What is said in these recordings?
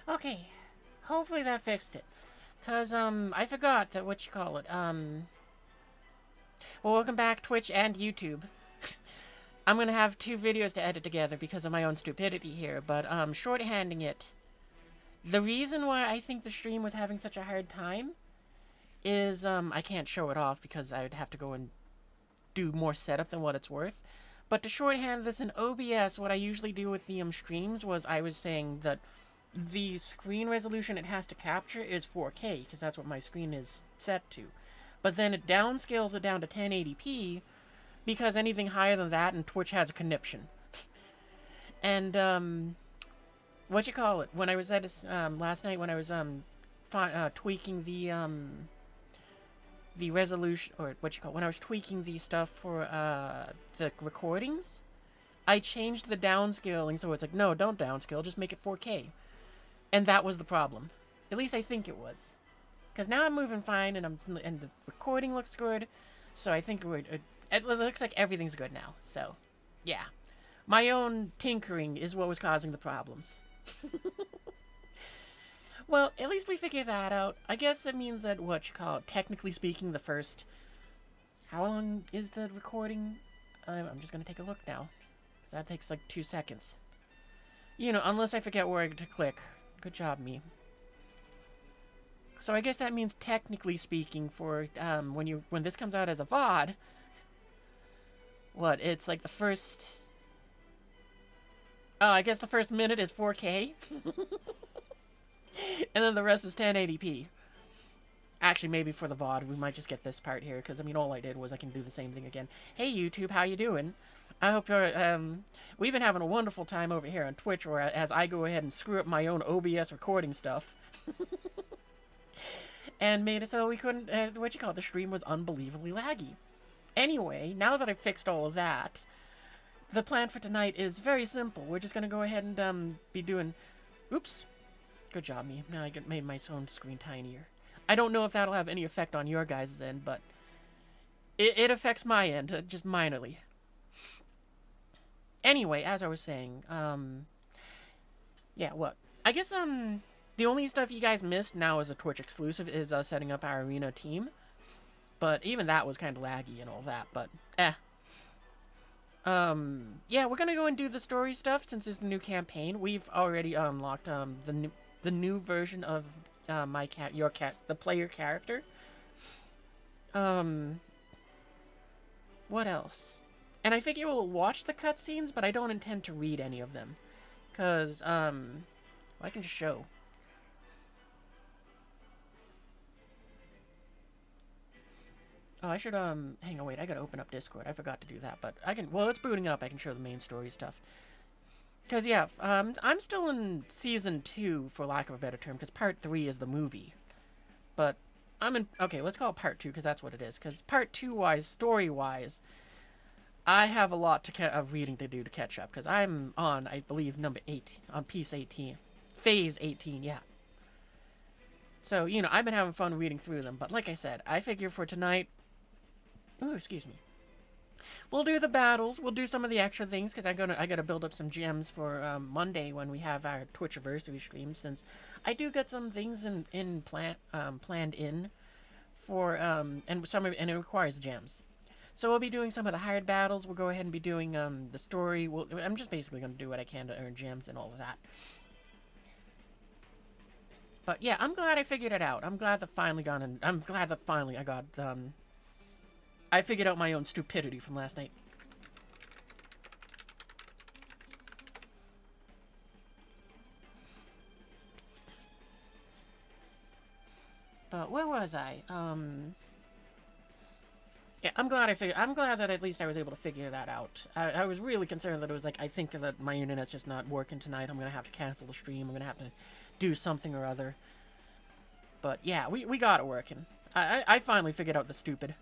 Okay, hopefully that fixed it. Cause I forgot that what you call it. Well, welcome back Twitch and YouTube. I'm gonna have two videos to edit together because of my own stupidity here, but shorthanding it. The reason why I think the stream was having such a hard time is I can't show it off because I would have to go and do more setup than what it's worth. But to shorthand this in OBS, what I usually do with the streams was I was saying that the screen resolution it has to capture is 4K because that's what my screen is set to. But then it downscales it down to 1080p because anything higher than that and Twitch has a conniption. And what you call it? When I was at last night when I was tweaking the resolution, or what you call it, when I was tweaking the stuff for the recordings, I changed the downscaling so it's like, no, don't downscale, just make it 4K. And that was the problem. At least I think it was. Because now I'm moving fine, and the recording looks good, so I think it looks like everything's good now. So, yeah. My own tinkering is what was causing the problems. Well, at least we figured that out. I guess it means that, what you call it, technically speaking, the first... How long is the recording? I'm just going to take a look now. Because that takes like 2 seconds. You know, unless I forget where to click. Good job, me. So I guess that means, technically speaking, for when this comes out as a VOD, what, it's like the first... Oh, I guess the first minute is 4K? And then the rest is 1080p. Actually, maybe for the VOD, we might just get this part here, because, I mean, all I did was I can do the same thing again. Hey, YouTube, how you doing? I hope you're, we've been having a wonderful time over here on Twitch, where as I go ahead and screw up my own OBS recording stuff. And made it so we couldn't, what you call it, the stream was unbelievably laggy. Anyway, now that I've fixed all of that, the plan for tonight is very simple. We're just gonna go ahead and, be doing... Oops. Good job, me. Now I made my own screen tinier. I don't know if that'll have any effect on your guys' end, but... It affects my end, just minorly. Anyway, as I was saying, yeah, what? I guess, the only stuff you guys missed now as a Twitch exclusive is, setting up our arena team. But even that was kind of laggy and all that, but, yeah, we're gonna go and do the story stuff since it's the new campaign. We've already unlocked, the new version of, the player character. What else? And I figure we'll watch the cutscenes, but I don't intend to read any of them. Because, I can just show. Oh, I should, hang on, wait, I gotta open up Discord. I forgot to do that, but I can, well, it's booting up. I can show the main story stuff. Because, yeah, I'm still in Season 2, for lack of a better term, because Part 3 is the movie. But, I'm in, okay, let's call it Part 2, because that's what it is. Because Part 2-wise, story-wise, I have a lot of reading to do to catch up, because I'm on, I believe, number 8, on piece 18. Phase 18, yeah. So, you know, I've been having fun reading through them, but like I said, I figure for tonight... Ooh, excuse me. We'll do the battles, we'll do some of the extra things, because I gotta build up some gems for, Monday when we have our Twitchiversary stream, since I do get some things planned in for, and it requires gems. So we'll be doing some of the hired battles. We'll go ahead and be doing the story. I'm just basically going to do what I can to earn gems and all of that. But yeah, I'm glad I figured it out. I'm glad that finally I got I figured out my own stupidity from last night. But where was I? Yeah, I'm glad that at least I was able to figure that out. I was really concerned that it was like, I think that my internet's just not working tonight. I'm gonna have to cancel the stream. I'm gonna have to do something or other. But yeah, we got it working. I finally figured out the stupid.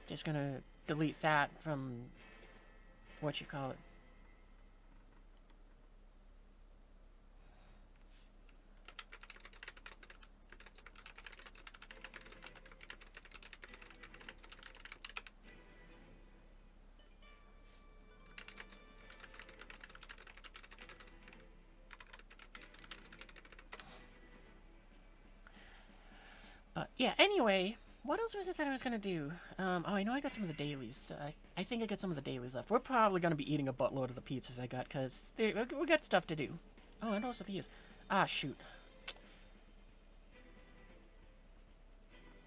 Just gonna delete that from what you call it. Yeah, anyway, what else was it that I was gonna do? Oh, I know I got some of the dailies. I think I got some of the dailies left. We're probably gonna be eating a buttload of the pizzas I got, because we got stuff to do. Oh, and also these. Ah, shoot.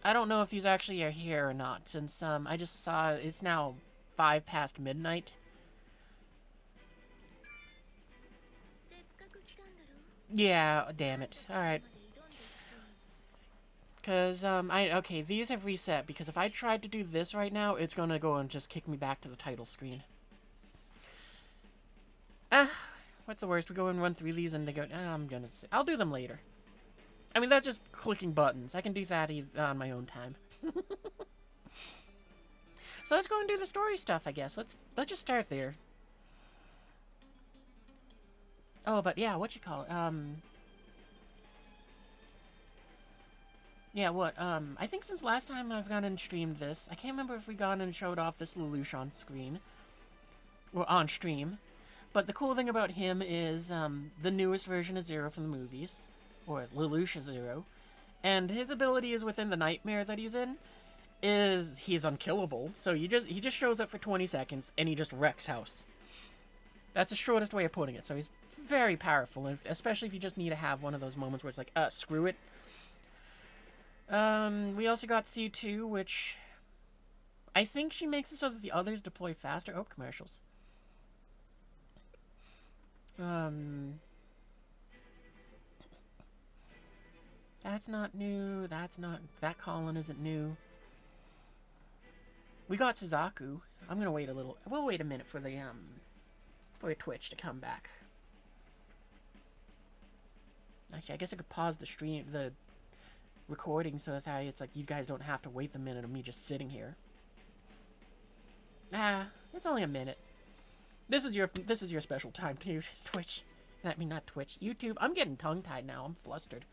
I don't know if these actually are here or not, since, I just saw it's now 5 past midnight. Yeah, damn it. Alright. Because, okay, these have reset, because if I tried to do this right now, it's gonna go and just kick me back to the title screen. What's the worst? We go and run through these and they go, I'll do them later. I mean, that's just clicking buttons. I can do that on my own time. So let's go and do the story stuff, I guess. Let's just start there. Oh, but yeah, what you call it? Yeah, what? I think since last time I've gone and streamed this, I can't remember if we gone and showed off this Lelouch on screen. Or on stream. But the cool thing about him is, the newest version of Zero from the movies. Or Lelouch Zero. And his ability is within the nightmare that he's in. Is he's unkillable. So he just shows up for 20 seconds and he just wrecks house. That's the shortest way of putting it. So he's very powerful, especially if you just need to have one of those moments where it's like, screw it. We also got C2, which I think she makes it so that the others deploy faster. Oh, commercials. That's not new. That Colin isn't new. We got Suzaku. I'm gonna wait a little. We'll wait a minute for the Twitch to come back. Actually, I guess I could pause the recording so that it's like you guys don't have to wait the minute of me just sitting here. It's only a minute. This is your special time too, Twitch. I mean, not Twitch, YouTube. I'm getting tongue-tied now. I'm flustered.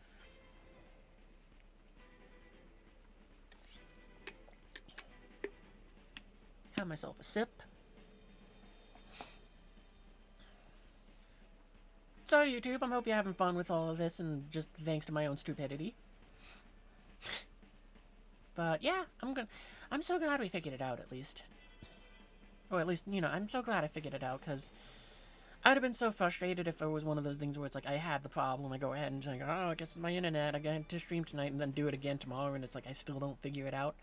Have myself a sip. So YouTube, I hope you're having fun with all of this, and just thanks to my own stupidity. But yeah, I'm so glad we figured it out at least. Or at least, I'm so glad I figured it out, because I'd have been so frustrated if it was one of those things where it's like, I had the problem, I go ahead and say, oh, I guess it's my internet, I got to stream tonight, and then do it again tomorrow, and it's like, I still don't figure it out.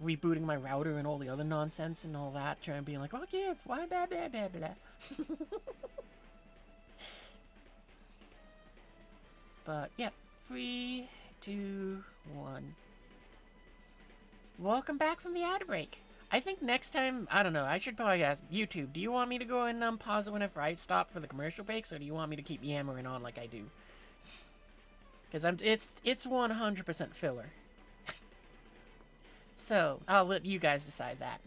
Rebooting my router and all the other nonsense and all that, trying to be like, oh yeah, why blah blah blah blah. But yeah, 3, 2, 1. Welcome back from the ad break. I think next time, I don't know, I should probably ask YouTube, do you want me to go and pause it whenever I stop for the commercial breaks, or do you want me to keep yammering on like I do? Because it's 100% filler. So, I'll let you guys decide that.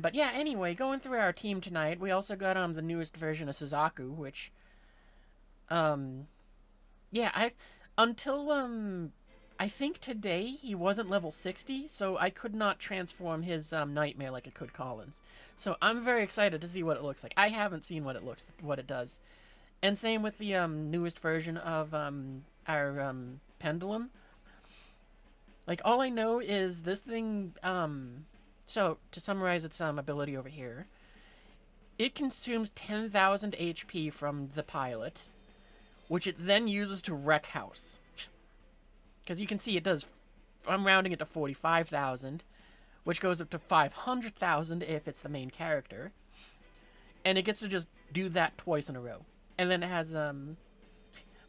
But yeah, anyway, going through our team tonight, we also got, the newest version of Suzaku, which, yeah, until, I think today he wasn't level 60, so I could not transform his, nightmare like I could Colin's. So I'm very excited to see what it looks like. I haven't seen what it does. And same with the, newest version of, our, pendulum. Like, all I know is this thing, so, to summarize its, ability over here, it consumes 10,000 HP from the pilot, which it then uses to wreck house. Because you can see it does, I'm rounding it to 45,000, which goes up to 500,000 if it's the main character, and it gets to just do that twice in a row. And then it has,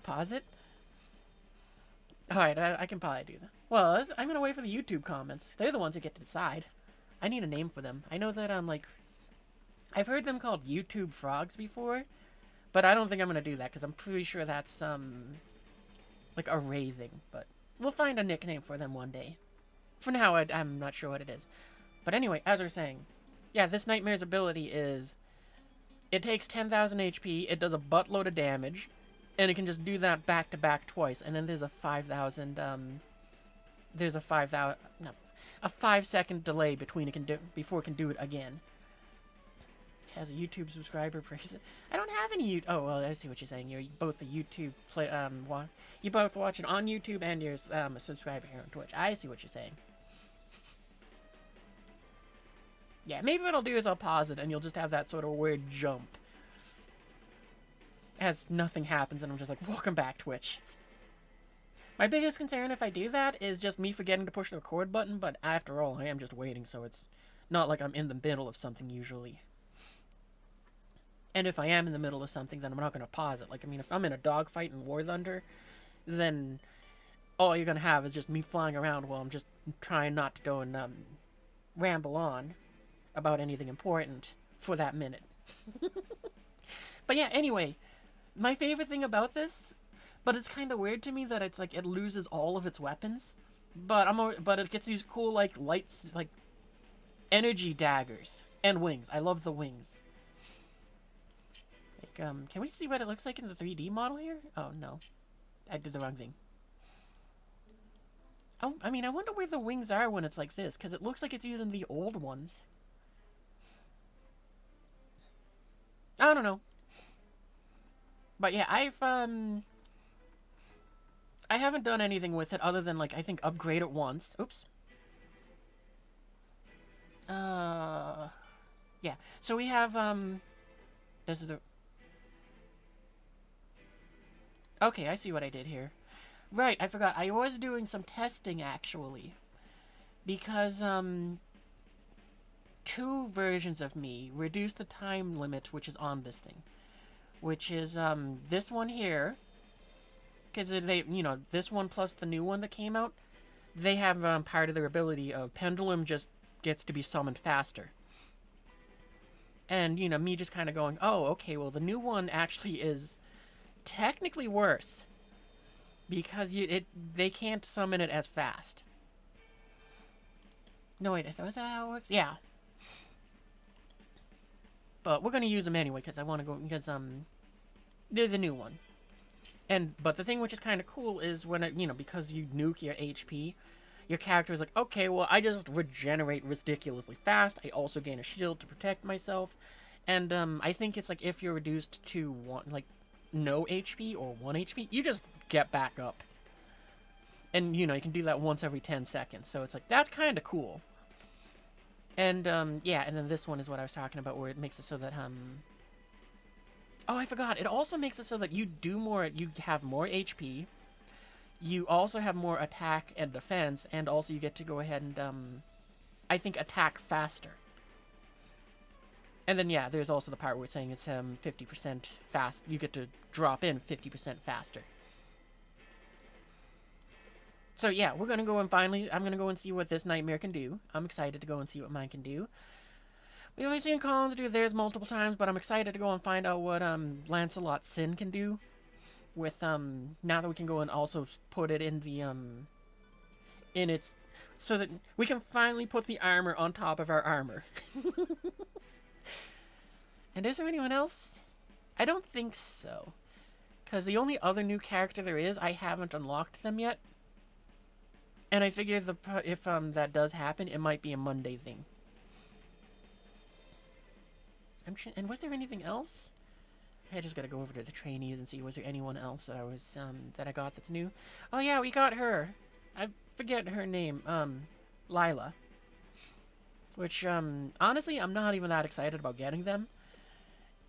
pause it? Alright, I can probably do that. Well, I'm gonna wait for the YouTube comments. They're the ones who get to decide. I need a name for them. I know that, I've heard them called YouTube frogs before, but I don't think I'm gonna do that, because I'm pretty sure that's, like a Ray thing. But we'll find a nickname for them one day. For now, I'm not sure what it is. But anyway, as we're saying, yeah, this Nightmare's ability is, it takes 10,000 HP, it does a buttload of damage, and it can just do that back to back twice, and then there's a 5,000, there's a 5-second delay before it can do it again. as a YouTube subscriber person. I don't have any. Oh well, I see what you're saying. You're both a YouTube play. You both watch it on YouTube and you're a subscriber here on Twitch. I see what you're saying. Yeah, maybe what I'll do is I'll pause it and you'll just have that sort of weird jump as nothing happens and I'm just like, welcome back, Twitch. My biggest concern if I do that is just me forgetting to push the record button, but after all, I am just waiting, so it's not like I'm in the middle of something usually. And if I am in the middle of something, then I'm not going to pause it. Like, I mean, if I'm in a dogfight in War Thunder, then all you're going to have is just me flying around while I'm just trying not to go and ramble on about anything important for that minute. But yeah, anyway, my favorite thing about this, but it's kind of weird to me that it's like it loses all of its weapons, but it gets these cool like lights, like energy daggers and wings. I love the wings. Like, can we see what it looks like in the 3D model here? Oh no, I did the wrong thing. Oh, I mean, I wonder where the wings are when it's like this, because it looks like it's using the old ones. I don't know. But yeah, I haven't done anything with it other than, like, I think upgrade it once. Oops. Yeah. So we have, this is the... Okay, I see what I did here. Right, I forgot. I was doing some testing, actually. Because, 2 versions of me reduce the time limit which is on this thing. Which is, this one here. Because they, you know, this one plus the new one that came out, they have, part of their ability of Pendulum just gets to be summoned faster. And, you know, me just kind of going, oh, okay, well, the new one actually is technically worse. Because they can't summon it as fast. No, wait, is that how it works? Yeah. But we're going to use them anyway, because I want to go, because, they're the new one. But the thing which is kind of cool is when it, you know, because you nuke your HP, your character is like, okay, well, I just regenerate ridiculously fast. I also gain a shield to protect myself. And, I think it's like if you're reduced to no HP or 1 HP, you just get back up. And, you know, you can do that once every 10 seconds. So it's like, that's kind of cool. And, yeah, and then this one is what I was talking about, where it makes it so that, oh, I forgot. It also makes it so that you have more HP. You also have more attack and defense, and also you get to go ahead and, I think, attack faster. And then, yeah, there's also the part where it's saying it's, 50% fast. You get to drop in 50% faster. So, yeah, we're going to go and I'm going to go and see what this nightmare can do. I'm excited to go and see what mine can do. We've only seen Collins do theirs multiple times, but I'm excited to go and find out what Lancelot's Sin can do. With now that we can go and also put it in the in its, so that we can finally put the armor on top of our armor. And is there anyone else? I don't think so, because the only other new character there is, I haven't unlocked them yet. And I figure if that does happen, it might be a Monday thing. And was there anything else? I just gotta go over to the trainees and see, was there anyone else that I got that's new? Oh yeah, we got her. I forget her name. Lila. Which, honestly, I'm not even that excited about getting them.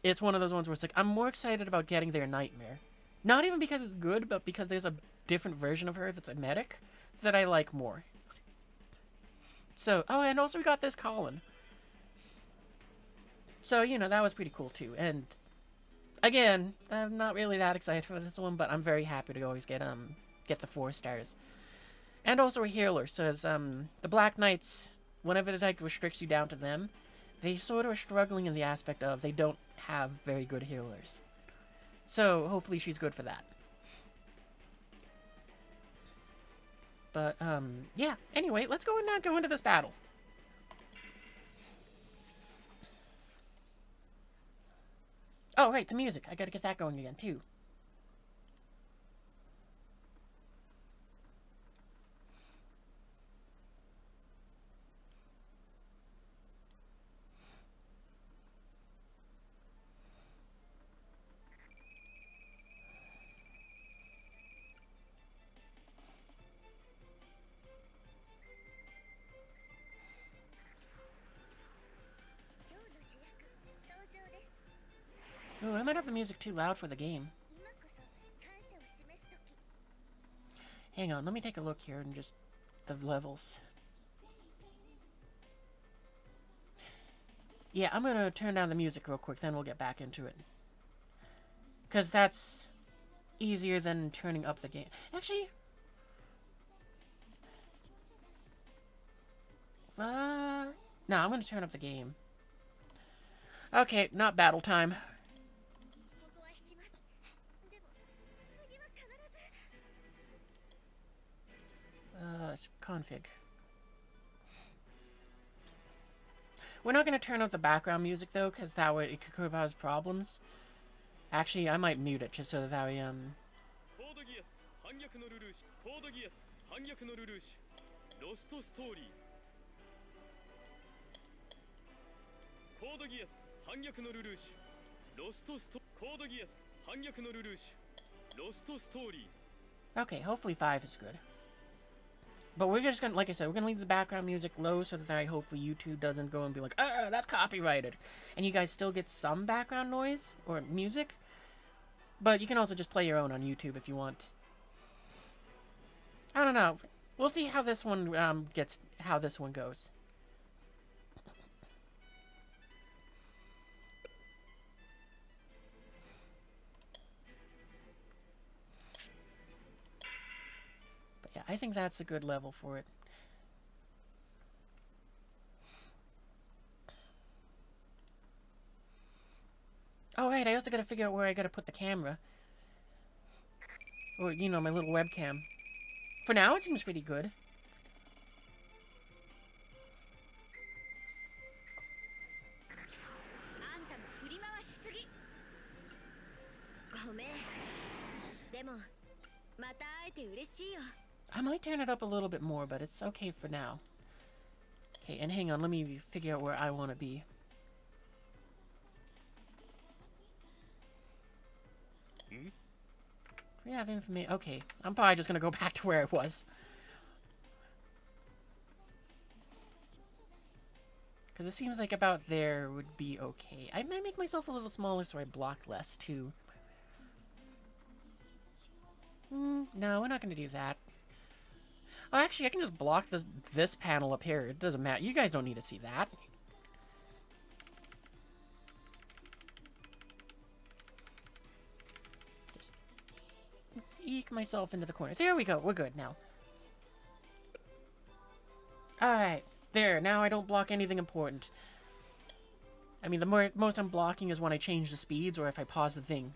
It's one of those ones where it's like, I'm more excited about getting their Nightmare. Not even because it's good, but because there's a different version of her that's a medic that I like more. So, oh, and also we got this Colin. So, you know, that was pretty cool, too. And, again, I'm not really that excited for this one, but I'm very happy to always get the 4 stars. And also a healer, so as, the Black Knights, whenever the deck restricts you down to them, they sort of are struggling in the aspect of they don't have very good healers. So, hopefully she's good for that. But, yeah. Anyway, let's go and go into this battle. Oh, right, the music. I gotta get that going again, too. might have the music too loud for the game. Hang on, let me take a look here and just the levels. Yeah, I'm gonna turn down the music real quick, then we'll get back into it. Because that's easier than turning up the game. Actually, no, I'm gonna turn up the game. Okay, not battle time. It's config. We're not gonna turn up the background music though, because that way it could cause problems. Actually, I might mute it just so that way Okay, hopefully 5 is good. But we're just gonna, like I said, we're gonna leave the background music low so that hopefully YouTube doesn't go and be like, ah, that's copyrighted. And you guys still get some background noise or music. But you can also just play your own on YouTube if you want. I don't know. We'll see how this one how this one goes. But yeah, I think that's a good level for it. Oh, right, I also gotta figure out where I gotta put the camera. Or, you know, my little webcam. For now, it seems pretty good. I might turn it up a little bit more, but it's okay for now. Okay, and hang on, let me figure out where I want to be. We have information. Okay, I'm probably just gonna go back to where I was. Because it seems like about there would be okay. I might make myself a little smaller so I block less, too. No, we're not gonna do that. Oh, actually, I can just block this panel up here. It doesn't matter. You guys don't need to see that. Just eke myself into the corner. There we go. We're good now. Alright. There. Now I don't block anything important. I mean, the most I'm blocking is when I change the speeds or if I pause the thing.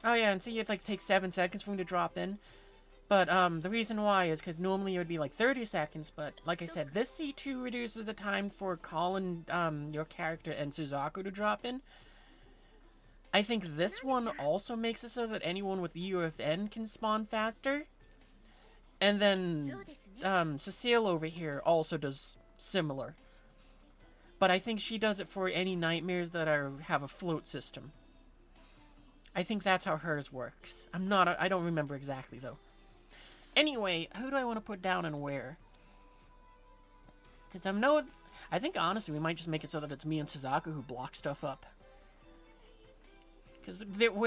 Oh, yeah, and see, it like takes 7 seconds for him to drop in. But, the reason why is because normally it would be like 30 seconds, but like I said, this C2 reduces the time for Colin, your character, and Suzaku to drop in. I think this one also makes it so that anyone with UFN can spawn faster. And then, Cecile over here also does similar. But I think she does it for any nightmares that have a float system. I think that's how hers works. I don't remember exactly, though. Anyway, who do I want to put down and where? Because I think, honestly, we might just make it so that it's me and Suzaku who block stuff up. Because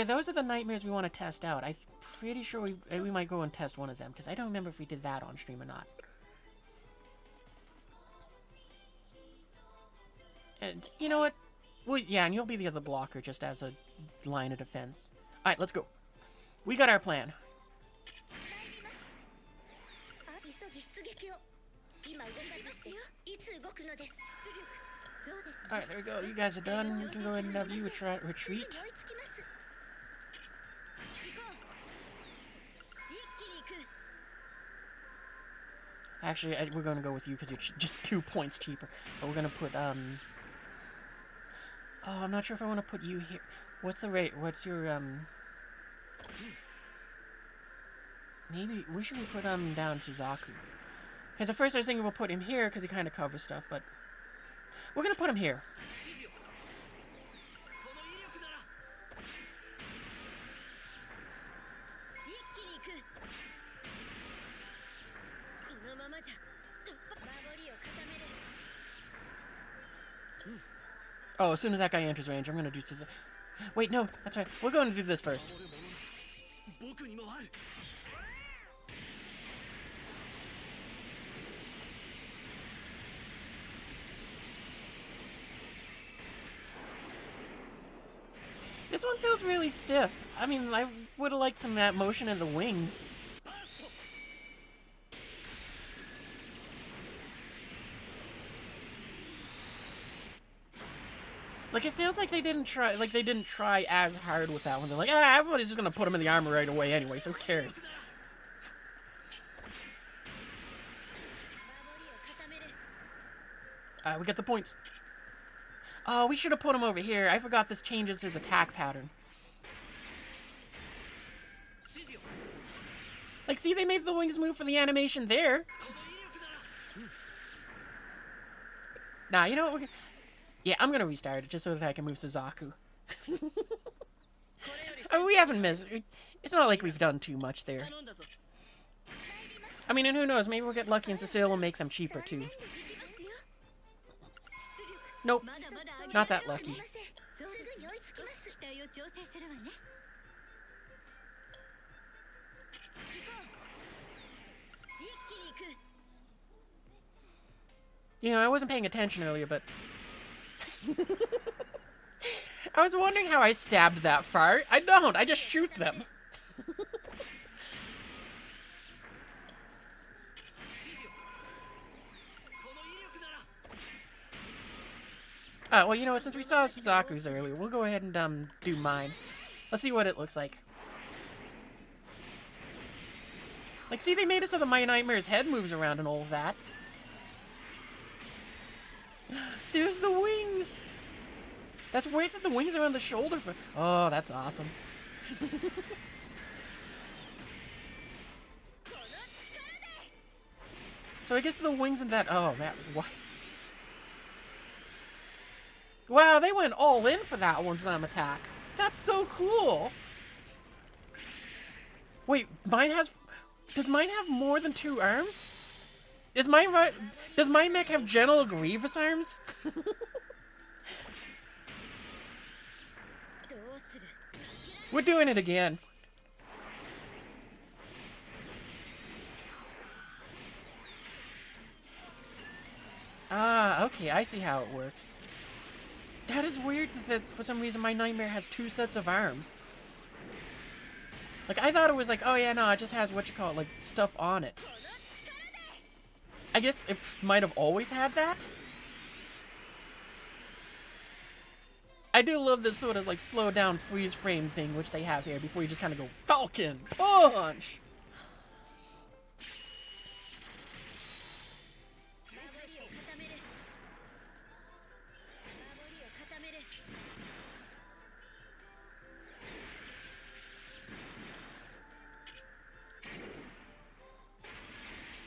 those are the nightmares we want to test out. I'm pretty sure we might go and test one of them. Because I don't remember if we did that on stream or not. And, you know what? Well, yeah, and you'll be the other blocker just as a line of defense. Alright, let's go. We got our plan. Alright, there we go. You guys are done. You can go ahead and have you retreat. Actually, we're going to go with you because you're just 2 points cheaper. But we're going to put, Oh, I'm not sure if I want to put you here. What's the rate? What's your, Maybe, we should put, down Suzaku. Because at first I was thinking we'll put him here because he kind of covers stuff, but... We're going to put him here. Oh, as soon as that guy enters range, I'm gonna do... Wait, no, that's right. We're going to do this first. This one feels really stiff. I mean, I would have liked some of that motion in the wings. Like, it feels like they didn't try as hard with that one. They're like, ah, everybody's just gonna put him in the armor right away anyway, so who cares? We get the points. Oh, we should have put him over here. I forgot this changes his attack pattern. Like, see, they made the wings move for the animation there. Nah, you know what? Yeah, I'm gonna restart it just so that I can move Suzaku. I mean, we haven't missed... It's not like we've done too much there. I mean, and who knows? Maybe we'll get lucky and Cecile will make them cheaper, too. Nope. Not that lucky. You know, I wasn't paying attention earlier, but... I was wondering how I stabbed that far. I don't. I just shoot them. Well, you know what? Since we saw Suzaku's earlier, we'll go ahead and do mine. Let's see what it looks like. Like, see, they made it so that my Nightmare's head moves around and all of that. There's the wings! That's weird that the wings are on the shoulder for... Oh, that's awesome. So I guess the wings and that... Oh, man. What? Wow, they went all in for that one time attack. That's so cool. Wait, mine has... Does mine have more than 2 arms? Does my mech have General Grievous arms? We're doing it again. Ah, okay, I see how it works. That is weird that for some reason my Nightmare has 2 sets of arms. Like, I thought it was like, oh yeah, no, it just has, like, stuff on it. I guess it might have always had that. I do love this sort of, like, slow down freeze frame thing which they have here before you just kind of go, Falcon! Punch!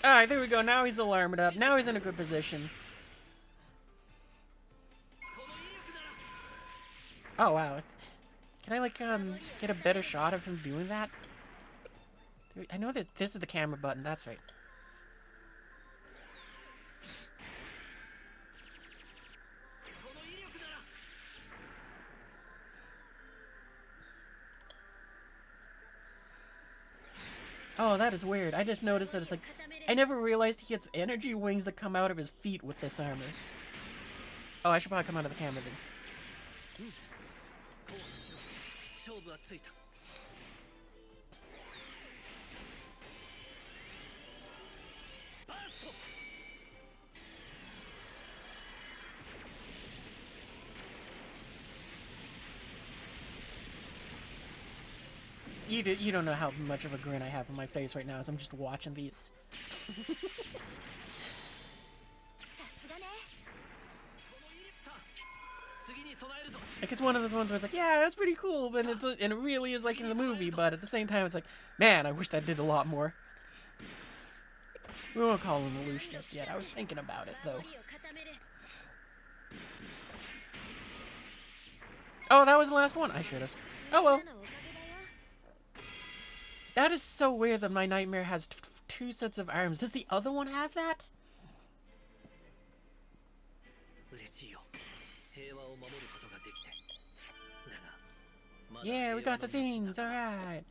Alright, there we go. Now he's all armored up. Now he's in a good position. Oh, wow. Can I, like, get a better shot of him doing that? I know this is the camera button. That's right. Oh, that is weird. I just noticed that it's like... I never realized he gets energy wings that come out of his feet with this armor. Oh, I should probably come out of the camera then. You don't know how much of a grin I have on my face right now as I'm just watching these. Like, it's one of those ones where it's like, yeah, that's pretty cool, but and it really is like in the movie, but at the same time it's like, man, I wish that did a lot more. We won't call him Lelouch just yet. I was thinking about it, though. Oh, that was the last one. I should have. Oh, well. That is so weird that my Nightmare has 2 sets of arms. Does the other one have that? Yeah, we got the things. All right.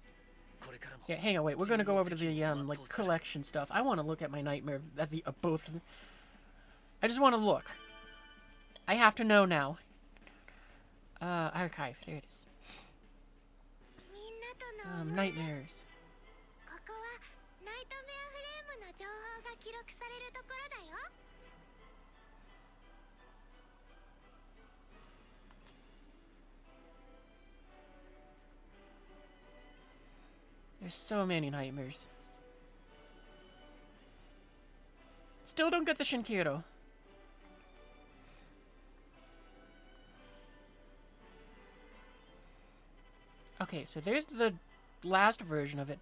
Yeah, hang on, wait. We're gonna go over to the like collection stuff. I want to look at my nightmare at the both. I just want to look. I have to know now. Archive. There it is. Nightmares. There's so many nightmares. Still don't get the Shinkiro. Okay, so there's the last version of it.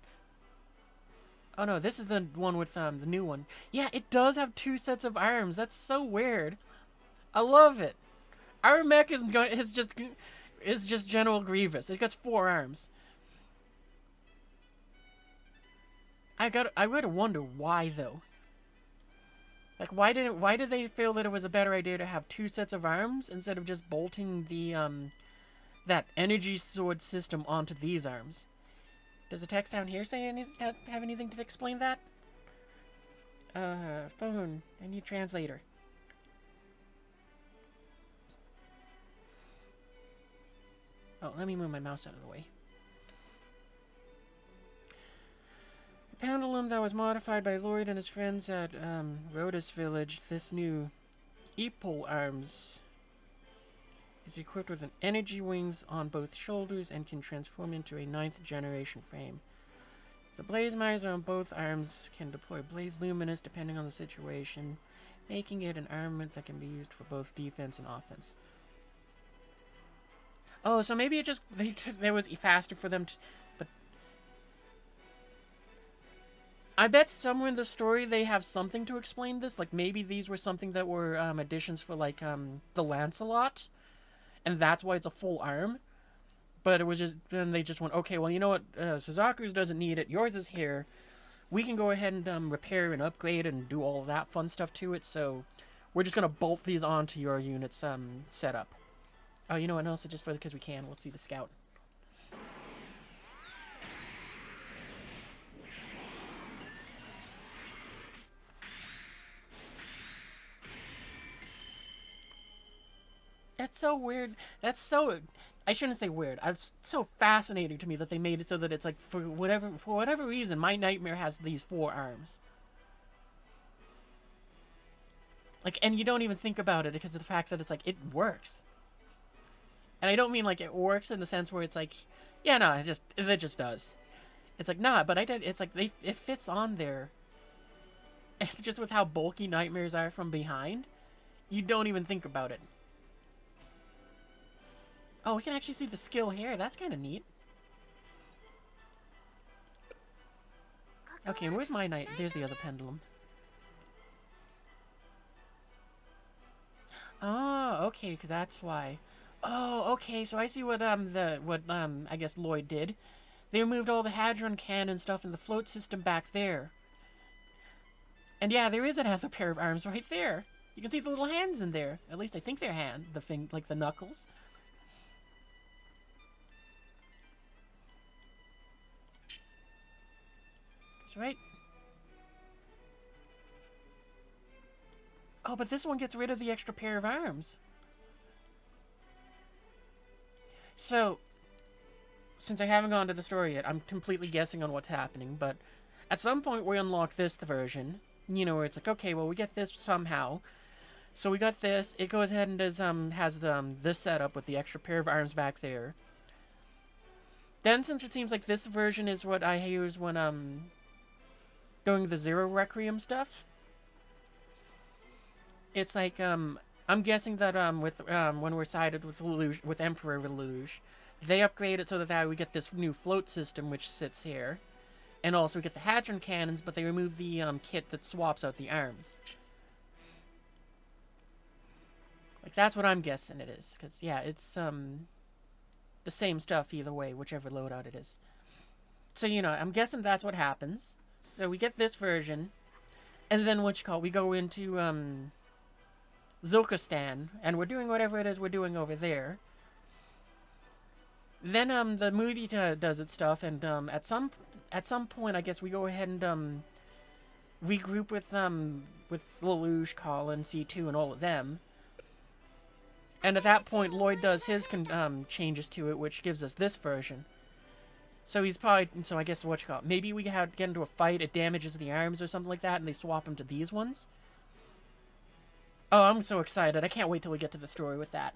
Oh no, this is the one with the new one. Yeah, it does have 2 sets of arms. That's so weird. I love it. Our mech is just General Grievous. It gets 4 arms. I would wonder why though. Like why did they feel that it was a better idea to have 2 sets of arms instead of just bolting the that energy sword system onto these arms? Does the text down here say have anything to explain that? Phone. I need translator. Oh, let me move my mouse out of the way. The pendulum that was modified by Lloyd and his friends at Rhodas Village, this new E-pole arms is equipped with an energy wings on both shoulders and can transform into a 9th generation frame. The blaze miser on both arms can deploy blaze luminous depending on the situation, making it an armament that can be used for both defense and offense. Oh, so maybe it just there was faster for them to, but I bet somewhere in the story they have something to explain this. Like maybe these were something that were additions for like the Lancelot. And that's why it's a full arm. But it was just, then they just went, okay, well, you know what, Suzaku's doesn't need it, yours is here. We can go ahead and repair and upgrade and do all of that fun stuff to it, so we're just going to bolt these onto your unit's setup. Oh, you know what else, just because we can, we'll see the scout. That's so weird. That's so... I shouldn't say weird. It's so fascinating to me that they made it so that it's like, for whatever reason, my nightmare has these 4 arms. Like, and you don't even think about it because of the fact that it's like, it works. And I don't mean like it works in the sense where it's like, yeah, no, it just does. It's like, nah, but it's like, it fits on there. And just with how bulky nightmares are from behind, you don't even think about it. Oh, we can actually see the skill here. That's kind of neat. Okay, and where's my night? There's the other pendulum. Oh, okay, that's why. Oh, okay, so I see what I guess Lloyd did. They removed all the hadron cannon stuff in the float system back there. And yeah, there is another pair of arms right there. You can see the little hands in there. At least I think they're like the knuckles. That's right. Oh, but this one gets rid of the extra pair of arms. So, since I haven't gone to the story yet, I'm completely guessing on what's happening, but at some point we unlock this version, you know, where it's like, okay, well, we get this somehow. So we got this, it goes ahead and has this setup with the extra pair of arms back there. Then, since it seems like this version is what I use when, doing the Zero Requiem stuff, it's like, I'm guessing that, when we're sided with Lelouch, with Emperor Lelouch, they upgrade it so that we get this new float system, which sits here. And also we get the hadron cannons, but they remove the, kit that swaps out the arms. Like, that's what I'm guessing it is. Because, yeah, it's, the same stuff either way, whichever loadout it is. So, you know, I'm guessing that's what happens. So we get this version. And then, we go into, Zilkistan, and we're doing whatever it is we're doing over there. Then the movie does its stuff, and at some point, I guess we go ahead and regroup with Lelouch, Colin, C2, and all of them. And at that point, Lloyd does his changes to it, which gives us this version. So he's probably, so I guess what you call it, maybe we get into a fight, it damages the arms or something like that, and they swap him to these ones. Oh, I'm so excited. I can't wait till we get to the story with that.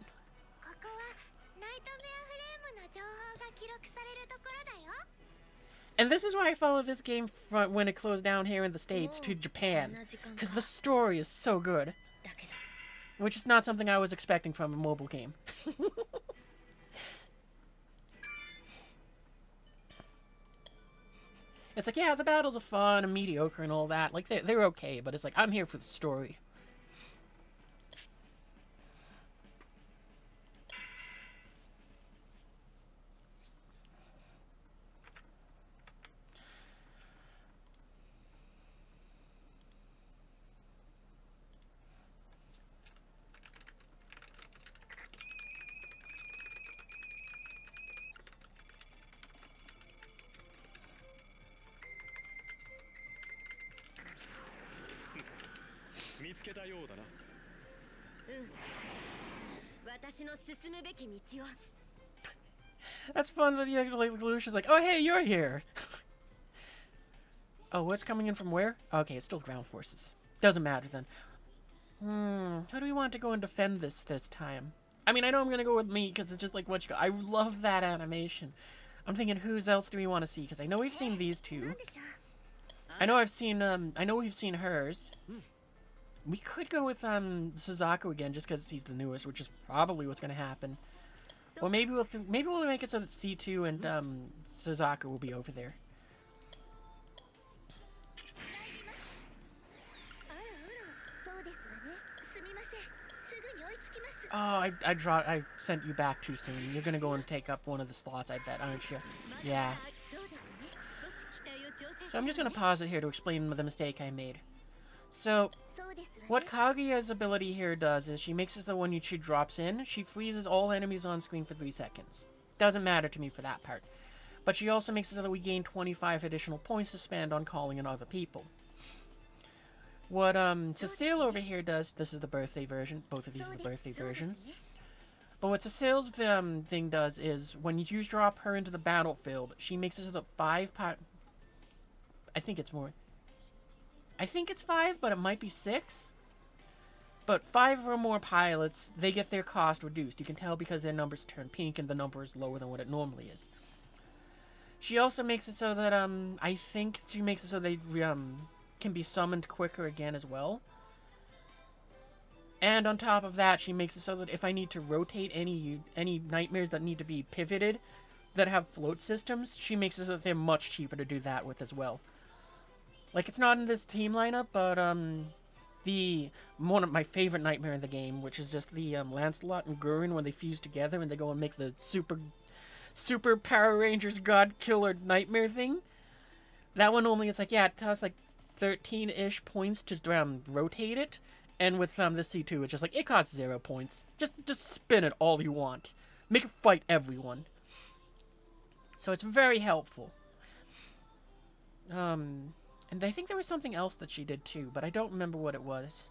And this is why I follow this game from when it closed down here in the States to Japan. Because the story is so good. Which is not something I was expecting from a mobile game. It's like, yeah, the battles are fun and mediocre and all that. Like, they're okay, but it's like, I'm here for the story. That's fun that Lelouch is like, oh hey, you're here. Oh, what's coming in from where? Okay, it's still ground forces. Doesn't matter then. How do we want to go and defend this time? I mean, I know I'm gonna go with me because it's just like what you go. I love that animation. I'm thinking, who's else do we want to see? Because I know we've seen these two. I know we've seen hers. We could go with Suzaku again, just because he's the newest, which is probably what's gonna happen. Or maybe we'll make it so that C2 and Suzaku will be over there. Oh, I sent you back too soon. You're gonna go and take up one of the slots, I bet, aren't you? Yeah. So I'm just gonna pause it here to explain the mistake I made. So, what Kaguya's ability here does is she makes it so when she drops in, she freezes all enemies on screen for 3 seconds. Doesn't matter to me for that part. But she also makes it so that we gain 25 additional points to spend on calling in other people. What Cecile over here does, this is the birthday version, both of these are the birthday versions. But what Cecile's thing does is, when you drop her into the battlefield, she makes it so that I think it's more. I think it's 5, but it might be 6. But 5 or more pilots, they get their cost reduced. You can tell because their numbers turn pink and the number is lower than what it normally is. She also makes it so that, I think she makes it so they, can be summoned quicker again as well. And on top of that, she makes it so that if I need to rotate any nightmares that need to be pivoted, that have float systems, she makes it so that they're much cheaper to do that with as well. Like, it's not in this team lineup, but, one of my favorite nightmare in the game, which is just the, Lancelot and Gurren when they fuse together and they go and make the super Power Rangers God Killer nightmare thing. That one only is like, yeah, it costs like 13-ish points to, rotate it. And with, the C2, it's just like, it costs 0 points. Just spin it all you want. Make it fight everyone. So it's very helpful. And I think there was something else that she did too, but I don't remember what it was.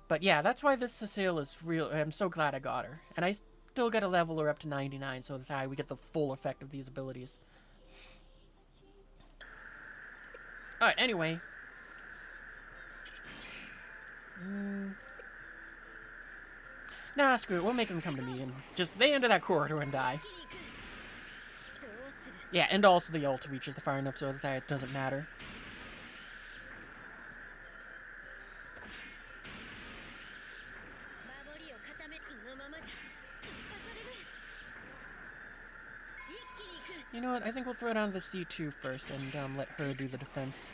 But yeah, that's why this Cecile is real. I'm so glad I got her. And I still got to level her up to 99 so that we get the full effect of these abilities. Alright, anyway. Nah, screw it. We'll make them come to me and just, they enter that corridor and die. Yeah, and also the ult reaches the far enough so that it doesn't matter. You know what? I think we'll throw down the C2 first and let her do the defense.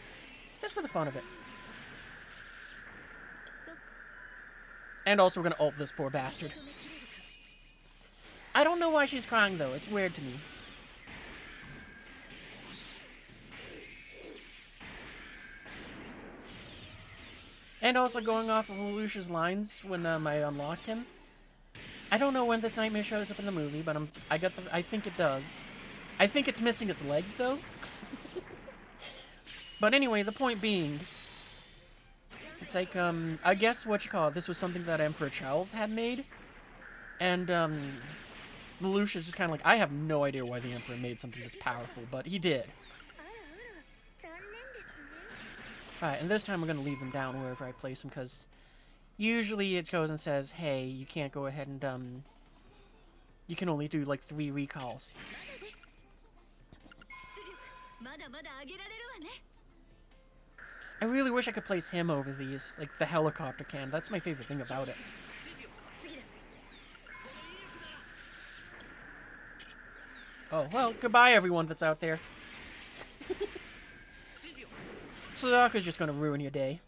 Just for the fun of it. And also we're gonna ult this poor bastard. I don't know why she's crying though. It's weird to me. And also going off of Lelouch's lines when I unlocked him. I don't know when this nightmare shows up in the movie, but I think it does. I think it's missing its legs, though. But anyway, the point being, it's like, I guess what you call it, this was something that Emperor Charles had made. And, Lelouch is just kind of like, I have no idea why the Emperor made something this powerful, but he did. Alright, and this time we're going to leave them down wherever I place them, because usually it goes and says, hey, you can't go ahead and, you can only do, like, 3 recalls. I really wish I could place him over these, like the helicopter can. That's my favorite thing about it. Oh, well, goodbye everyone that's out there. Suzaku's just gonna ruin your day.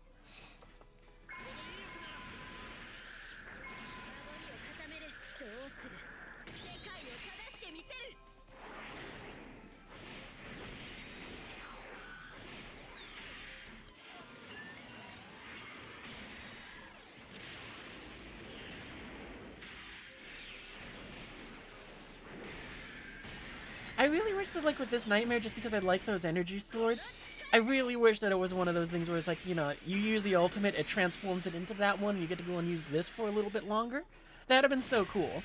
I really wish that, like, with this nightmare, just because I like those energy swords, I really wish that it was one of those things where it's like, you know, you use the ultimate, it transforms it into that one, and you get to go and use this for a little bit longer. That'd have been so cool.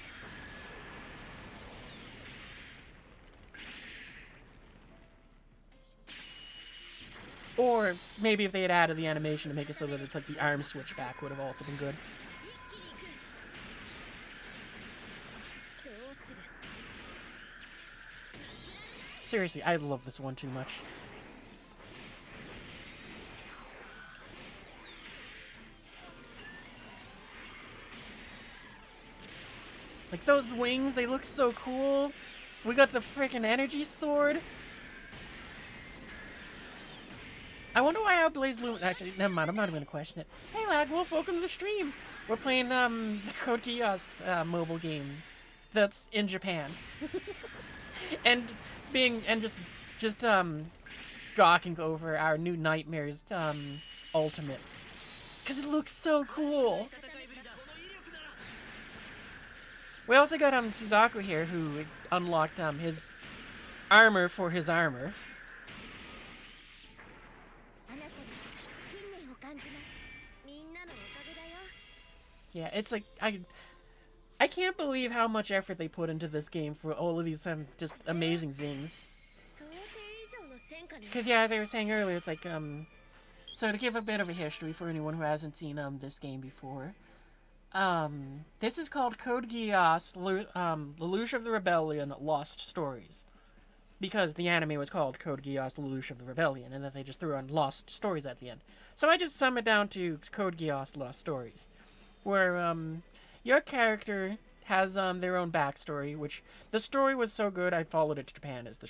Or maybe if they had added the animation to make it so that it's like the arm switch back would have also been good. Seriously, I love this one too much. Like, those wings, they look so cool. We got the freaking energy sword. I wonder why Outblaze Lumen... Actually, never mind, I'm not even going to question it. Hey, Lagwolf, welcome to the stream. We're playing, the Code Geass, mobile game that's in Japan. and just gawking over our new Nightmares, ultimate. Because it looks so cool. We also got, Suzaku here, who unlocked, his armor for his armor. Yeah, it's like, I can't believe how much effort they put into this game for all of these, just amazing things. Because, yeah, as I was saying earlier, it's like, so to give a bit of a history for anyone who hasn't seen, this game before, this is called Code Geass, Lelouch of the Rebellion, Lost Stories. Because the anime was called Code Geass, Lelouch of the Rebellion, and then they just threw on Lost Stories at the end. So I just sum it down to Code Geass, Lost Stories. Where, your character has, their own backstory, which, the story was so good I followed it to Japan is the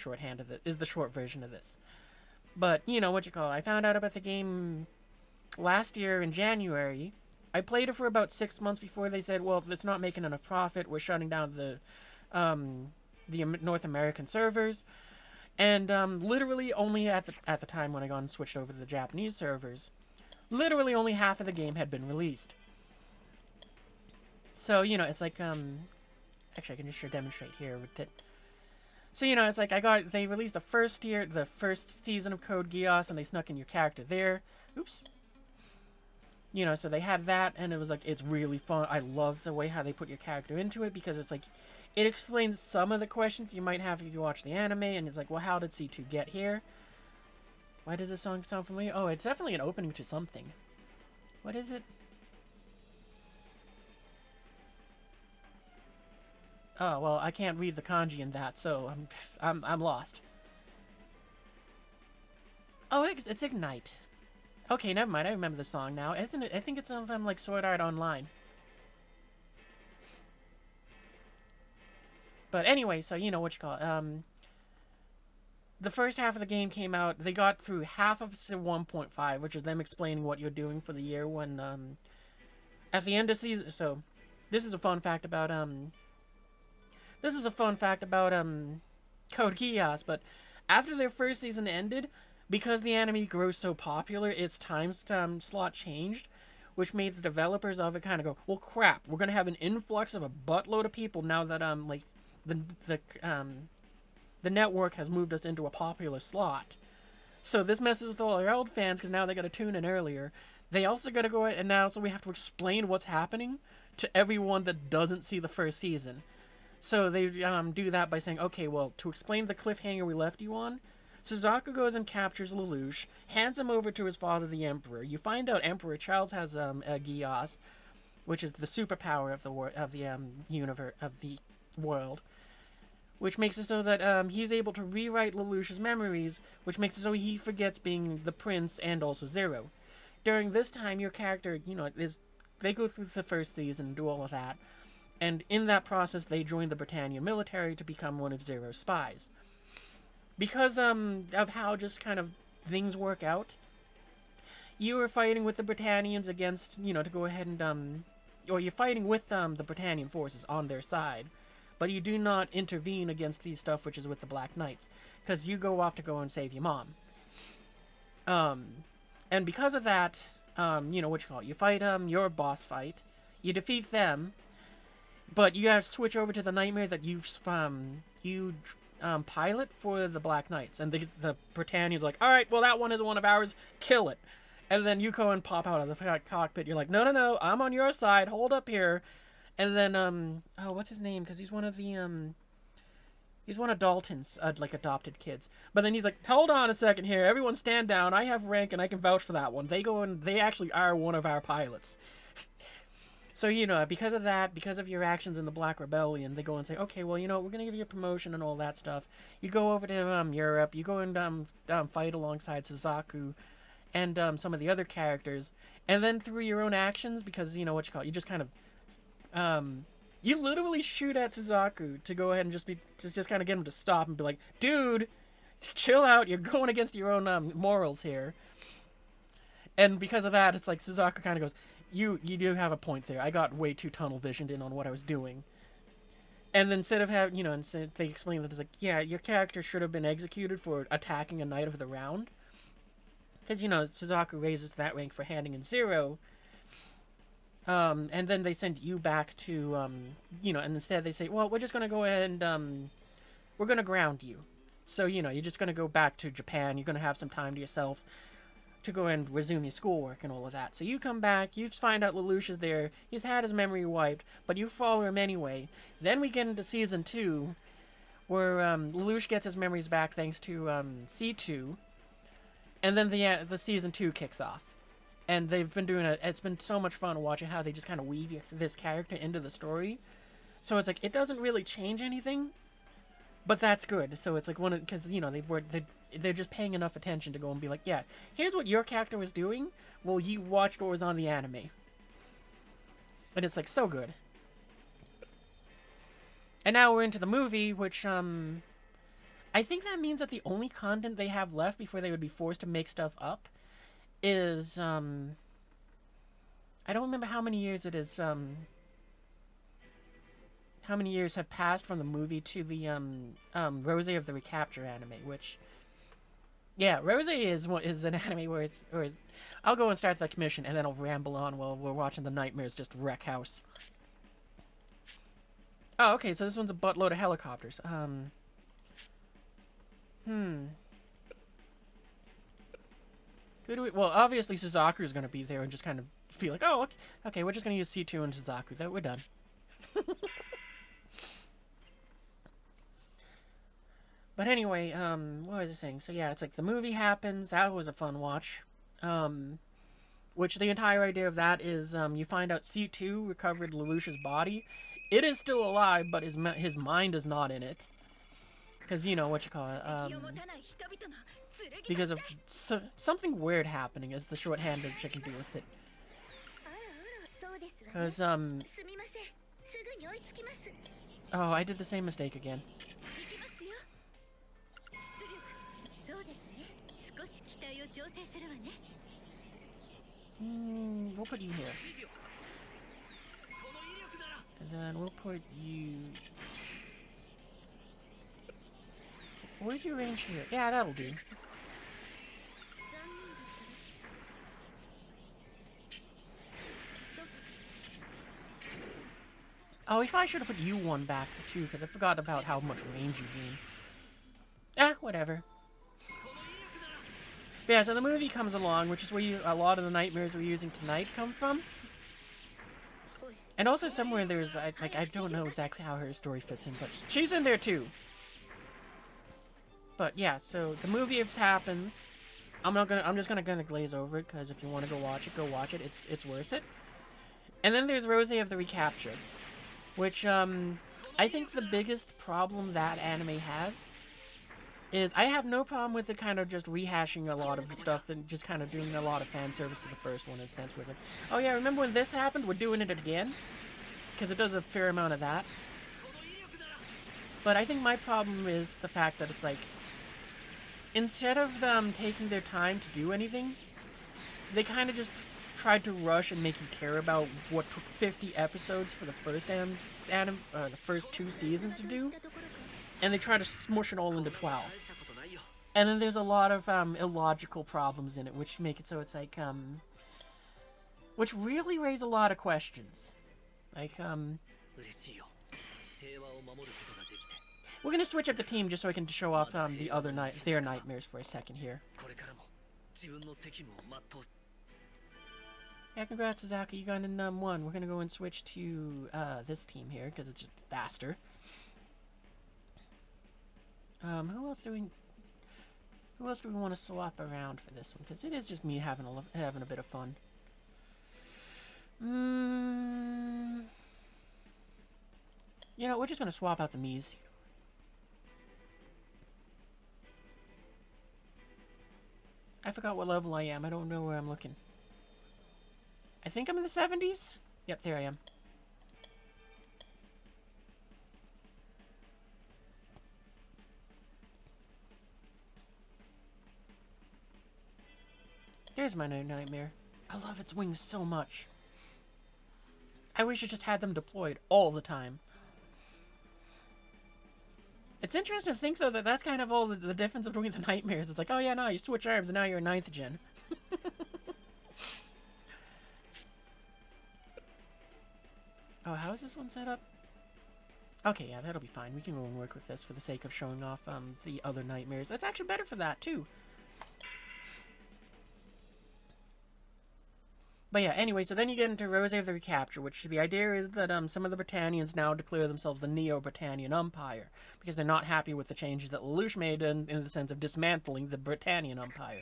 short version of this. But, you know, I found out about the game last year in January. I played it for about 6 months before they said, well, it's not making enough profit, we're shutting down the North American servers. And, literally only at the time when I got and switched over to the Japanese servers, literally only half of the game had been released. So, you know, it's like, actually I can just demonstrate here with it. So, you know, it's like they released the first season of Code Geass, and they snuck in your character there. Oops. You know, so they had that, and it was like, it's really fun. I love the way how they put your character into it, because it's like, it explains some of the questions you might have if you watch the anime, and it's like, well, how did C2 get here? Why does this song sound familiar? Oh, it's definitely an opening to something. What is it? Oh, well, I can't read the kanji in that, so I'm lost. Oh, it's Ignite. Okay, never mind. I remember the song now. Isn't it? I think it's something like Sword Art Online. But anyway, so you know what you call it. The first half of the game came out. They got through half of 1.5, which is them explaining what you're doing for the year when at the end of season. So this is a fun fact about Code Geass, but after their first season ended, because the anime grew so popular, its time slot changed, which made the developers of it kind of go, well, crap, we're gonna have an influx of a buttload of people now that like the the network has moved us into a popular slot. So this messes with all our old fans because now they got to tune in earlier. They also got to go and now so we have to explain what's happening to everyone that doesn't see the first season. So they do that by saying, okay, well, to explain the cliffhanger we left you on, Suzaku goes and captures Lelouch, hands him over to his father, the Emperor. You find out Emperor Charles has a Geass, which is the superpower of the universe of the world, which makes it so that he's able to rewrite Lelouch's memories, which makes it so he forgets being the prince and also Zero. During this time, your character, they go through the first season and do all of that, and in that process, they join the Britannia military to become one of Zero's spies. Because of how just kind of things work out, you are fighting with the Britannians against, to go ahead and, or you're fighting with the Britannian forces on their side, but you do not intervene against these stuff which is with the Black Knights, because you go off to go and save your mom. And because of that, you fight your boss fight, you defeat them, but you have to switch over to the nightmare that you pilot for the Black Knights, and the Britannia's like, all right, well that one is one of ours, kill it. And then you go and pop out of the cockpit. You're like, no, I'm on your side. Hold up here. And then, what's his name? Because he's one of Dalton's, adopted kids. But then he's like, hold on a second here. Everyone stand down. I have rank and I can vouch for that one. They actually are one of our pilots. So, because of that, because of your actions in the Black Rebellion, they go and say, okay, well, we're going to give you a promotion and all that stuff. You go over to Europe. You go and fight alongside Suzaku and some of the other characters. And then through your own actions, because, you just kind of... you literally shoot at Suzaku to go ahead and just kind of get him to stop and be like, dude, chill out. You're going against your own morals here. And because of that, it's like Suzaku kind of goes, you do have a point there. I got way too tunnel visioned in on what I was doing. And instead of having, instead they explain that it's like, yeah, your character should have been executed for attacking a Knight of the Round. Because, Suzaku raises that rank for handing in Zero. And then they send you back to, and instead they say, well, we're just going to go ahead and, we're going to ground you. So, you're just going to go back to Japan. You're going to have some time to yourself to go and resume your schoolwork and all of that. So you come back, you find out Lelouch is there, he's had his memory wiped, but you follow him anyway. Then we get into Season 2, where Lelouch gets his memories back thanks to C2, and then the Season 2 kicks off. And they've been doing it's been so much fun watching how they just kind of weave this character into the story. So it's like, it doesn't really change anything, but that's good. So it's like because, they're just paying enough attention to go and be like, yeah, here's what your character was doing. Well, you watched what was on the anime. And it's like, so good. And now we're into the movie, which, I think that means that the only content they have left before they would be forced to make stuff up is, I don't remember how many years it is, how many years have passed from the movie to the, Rose of the Recapture anime, which, yeah, Rose is an anime where it's I'll go and start the commission, and then I'll ramble on while we're watching the nightmares just wreck house. Oh, okay, so this one's a buttload of helicopters. Who do we... Well, obviously Suzaku's going to be there and just kind of be like, oh, okay, we're just going to use C2 and Suzaku. We're done. But anyway, what was I saying? So yeah, it's like the movie happens. That was a fun watch. Which the entire idea of that is you find out C2 recovered Lelouch's body. It is still alive, but his mind is not in it. Because, because of something weird happening is the shorthand that you can do with it. Because, oh, I did the same mistake again. We'll put you here. And then we'll put you... Where's your range here? Yeah, that'll do. Oh, we probably should have put U1 back, too, because I forgot about how much range you gain. Ah, whatever. But yeah, so the movie comes along, which is where a lot of the nightmares we're using tonight come from. And also somewhere there's, I don't know exactly how her story fits in, but she's in there, too. But yeah, so the movie happens. I'm just gonna glaze over it, because if you want to go watch it. It's worth it. And then there's Rose of the Recapture, which, I think the biggest problem that anime has is I have no problem with it kind of just rehashing a lot of the stuff and just kind of doing a lot of fan service to the first one in a sense where it's like, oh yeah, remember when this happened? We're doing it again. Because it does a fair amount of that. But I think my problem is the fact that it's like, instead of them taking their time to do anything, they kind of just tried to rush and make you care about what took 50 episodes for the first the first 2 seasons to do, and they try to smush it all into 12. And then there's a lot of illogical problems in it, which make it so it's like which really raise a lot of questions. Like we're gonna switch up the team just so I can show off their nightmares for a second here. Yeah, congrats, Suzaki. You got in 1. We're gonna go and switch to this team here because it's just faster. Who else do we want to swap around for this one? Because it is just me having a bit of fun. You know, we're just gonna swap out the Miis. I forgot what level I am. I don't know where I'm looking. I think I'm in the 70s? Yep, there I am. There's my nightmare. I love its wings so much. I wish it just had them deployed all the time. It's interesting to think, though, that that's kind of all the difference between the nightmares. It's like, oh yeah, no, you switch arms and now you're a 9th gen. Oh, how is this one set up? Okay, yeah, that'll be fine. We can go and work with this for the sake of showing off the other nightmares. That's actually better for that, too. But yeah, anyway, so then you get into Rose of the Recapture, which the idea is that some of the Britannians now declare themselves the Neo-Britannian Empire, because they're not happy with the changes that Lelouch made in the sense of dismantling the Britannian Empire.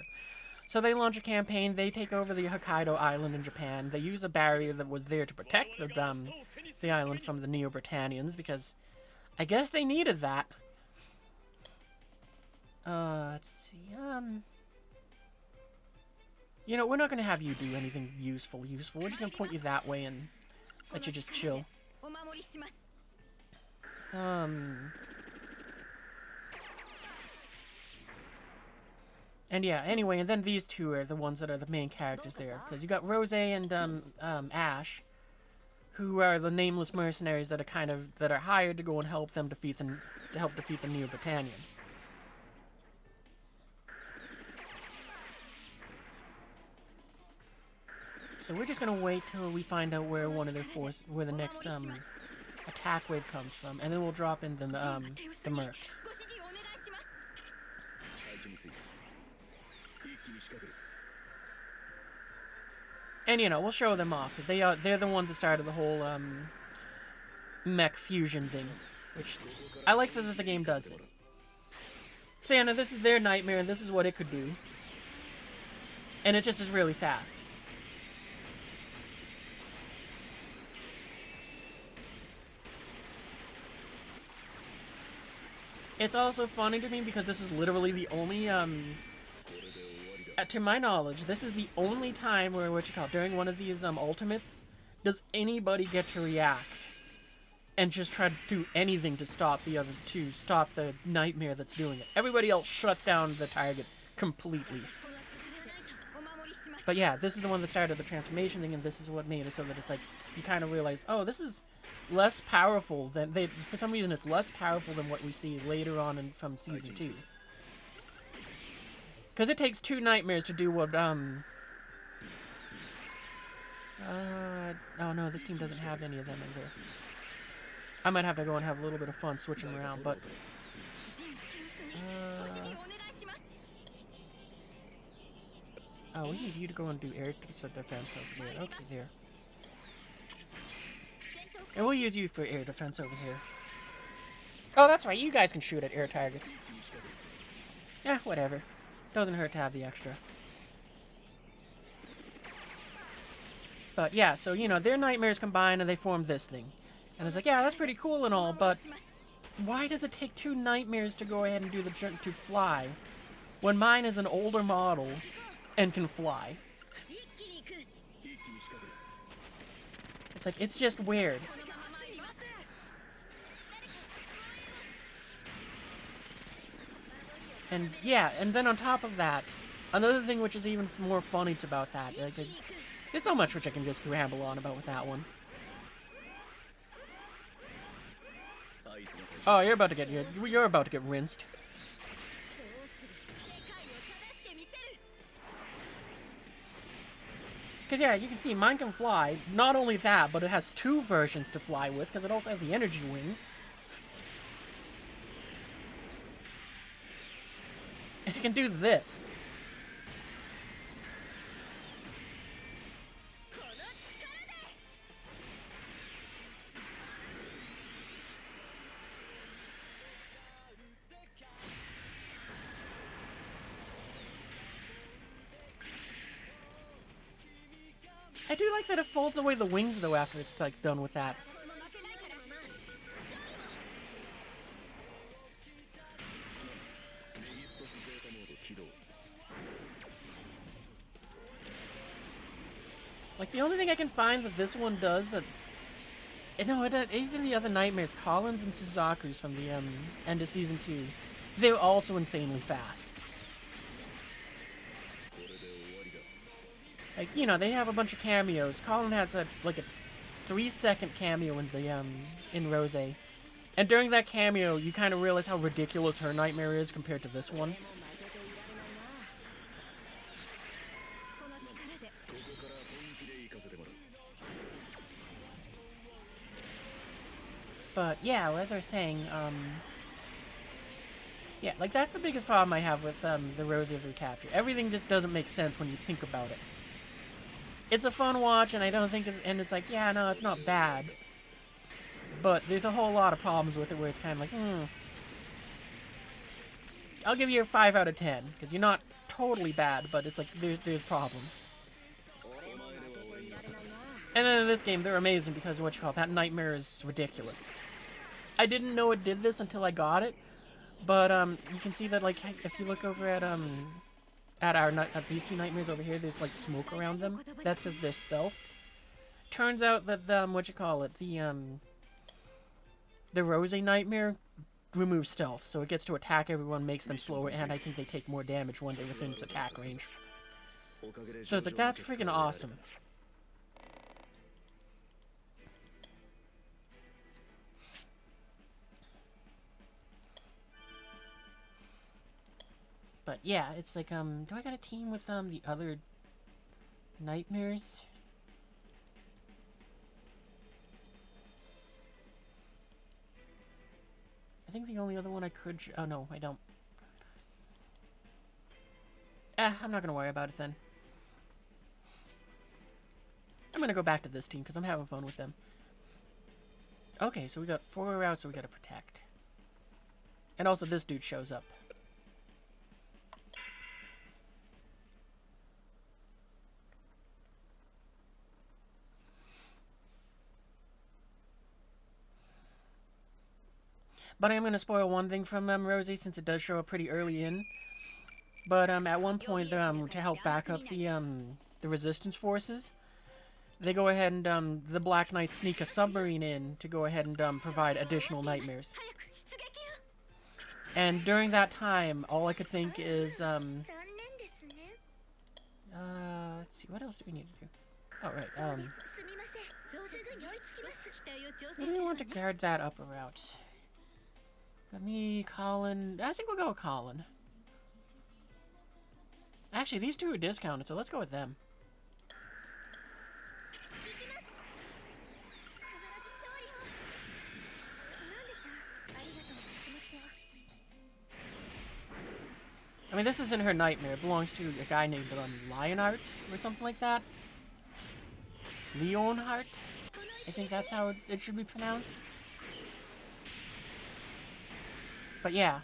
So they launch a campaign, they take over the Hokkaido island in Japan, they use a barrier that was there to protect the island from the Neo-Britannians, because I guess they needed that. Let's see, you know, we're not going to have you do anything useful. We're just going to point you that way and let you just chill. And yeah, anyway, and then these two are the ones that are the main characters there. Because you got Rose and Ash, who are the nameless mercenaries that are hired to go and help them defeat the Neo-Britannians. So we're just gonna wait till we find out where where the next attack wave comes from, and then we'll drop in the mercs. And you know, we'll show them off because they're the ones that started the whole mech fusion thing, which I like that the game does it. So yeah, no, this is their nightmare, and this is what it could do, and it just is really fast. It's also funny to me because this is literally the only, to my knowledge, this is the only time where, during one of these, ultimates, does anybody get to react and just try to do anything to stop the nightmare that's doing it. Everybody else shuts down the target completely. But yeah, this is the one that started the transformation thing, and this is what made it so that it's like, you kind of realize, oh, this is less powerful than for some reason it's less powerful than what we see later on from season 2. Because it takes 2 nightmares to do what oh no, this team doesn't have any of them in there. I might have to go and have a little bit of fun switching around, but... oh, we need you to go and do air defense over here. Okay, there. And we'll use you for air defense over here. Oh, that's right. You guys can shoot at air targets. Yeah, whatever. Doesn't hurt to have the extra. But yeah, so, you know, their nightmares combine and they form this thing. And it's like, yeah, that's pretty cool and all, but why does it take 2 nightmares to go ahead and do the jump to fly when mine is an older model and can fly? It's like, it's just weird. And yeah, and then on top of that, another thing which is even more funny about that, like, there's so much which I can just ramble on about with that one. Oh, you're about to get rinsed. Because yeah, you can see mine can fly. Not only that, but it has 2 versions to fly with, because it also has the energy wings. And it can do this. I do like that it folds away the wings, though, after it's, like, done with that. Like, the only thing I can find that this one does that... no, even the other Nightmares, Collins and Suzaku's from the end of Season 2, they're also insanely fast. Like, you know, they have a bunch of cameos. Colin has like a 3-second cameo in the in Rose. And during that cameo, you kind of realize how ridiculous her nightmare is compared to this one. But yeah, as I was saying, yeah, like that's the biggest problem I have with the Rose of Recapture. Everything just doesn't make sense when you think about it. It's a fun watch, and I don't think, and it's like, yeah, no, it's not bad. But there's a whole lot of problems with it where it's kind of like, I'll give you a 5 out of 10, because you're not totally bad, but it's like, there's problems. And then in this game, they're amazing because that nightmare is ridiculous. I didn't know it did this until I got it, but you can see that, like, if you look over at these 2 nightmares over here, there's like smoke around them. That says they're stealth. Turns out that the Rose nightmare removes stealth, so it gets to attack everyone, makes them slower, and I think they take more damage when they're within its attack range. So it's like, that's freaking awesome. But yeah, it's like, do I got a team with the other nightmares? I think the only other one I could... oh no, I don't. I'm not gonna worry about it then. I'm gonna go back to this team because I'm having fun with them. Okay, so we got 4 routes, so we gotta protect. And also this dude shows up. But I am going to spoil one thing from Rosie, since it does show up pretty early in. But at one point, to help back up the resistance forces, they go ahead and the Black Knights sneak a submarine in to go ahead and provide additional nightmares. And during that time, all I could think is let's see, what else do we need to do? Oh right, we do want to guard that upper route. Me, Colin. I think we'll go with Colin. Actually, these 2 are discounted, so let's go with them. mean, this isn't her nightmare. It belongs to a guy named Lionheart or something like that. Leonhardt? I think that's how it should be pronounced. But yeah,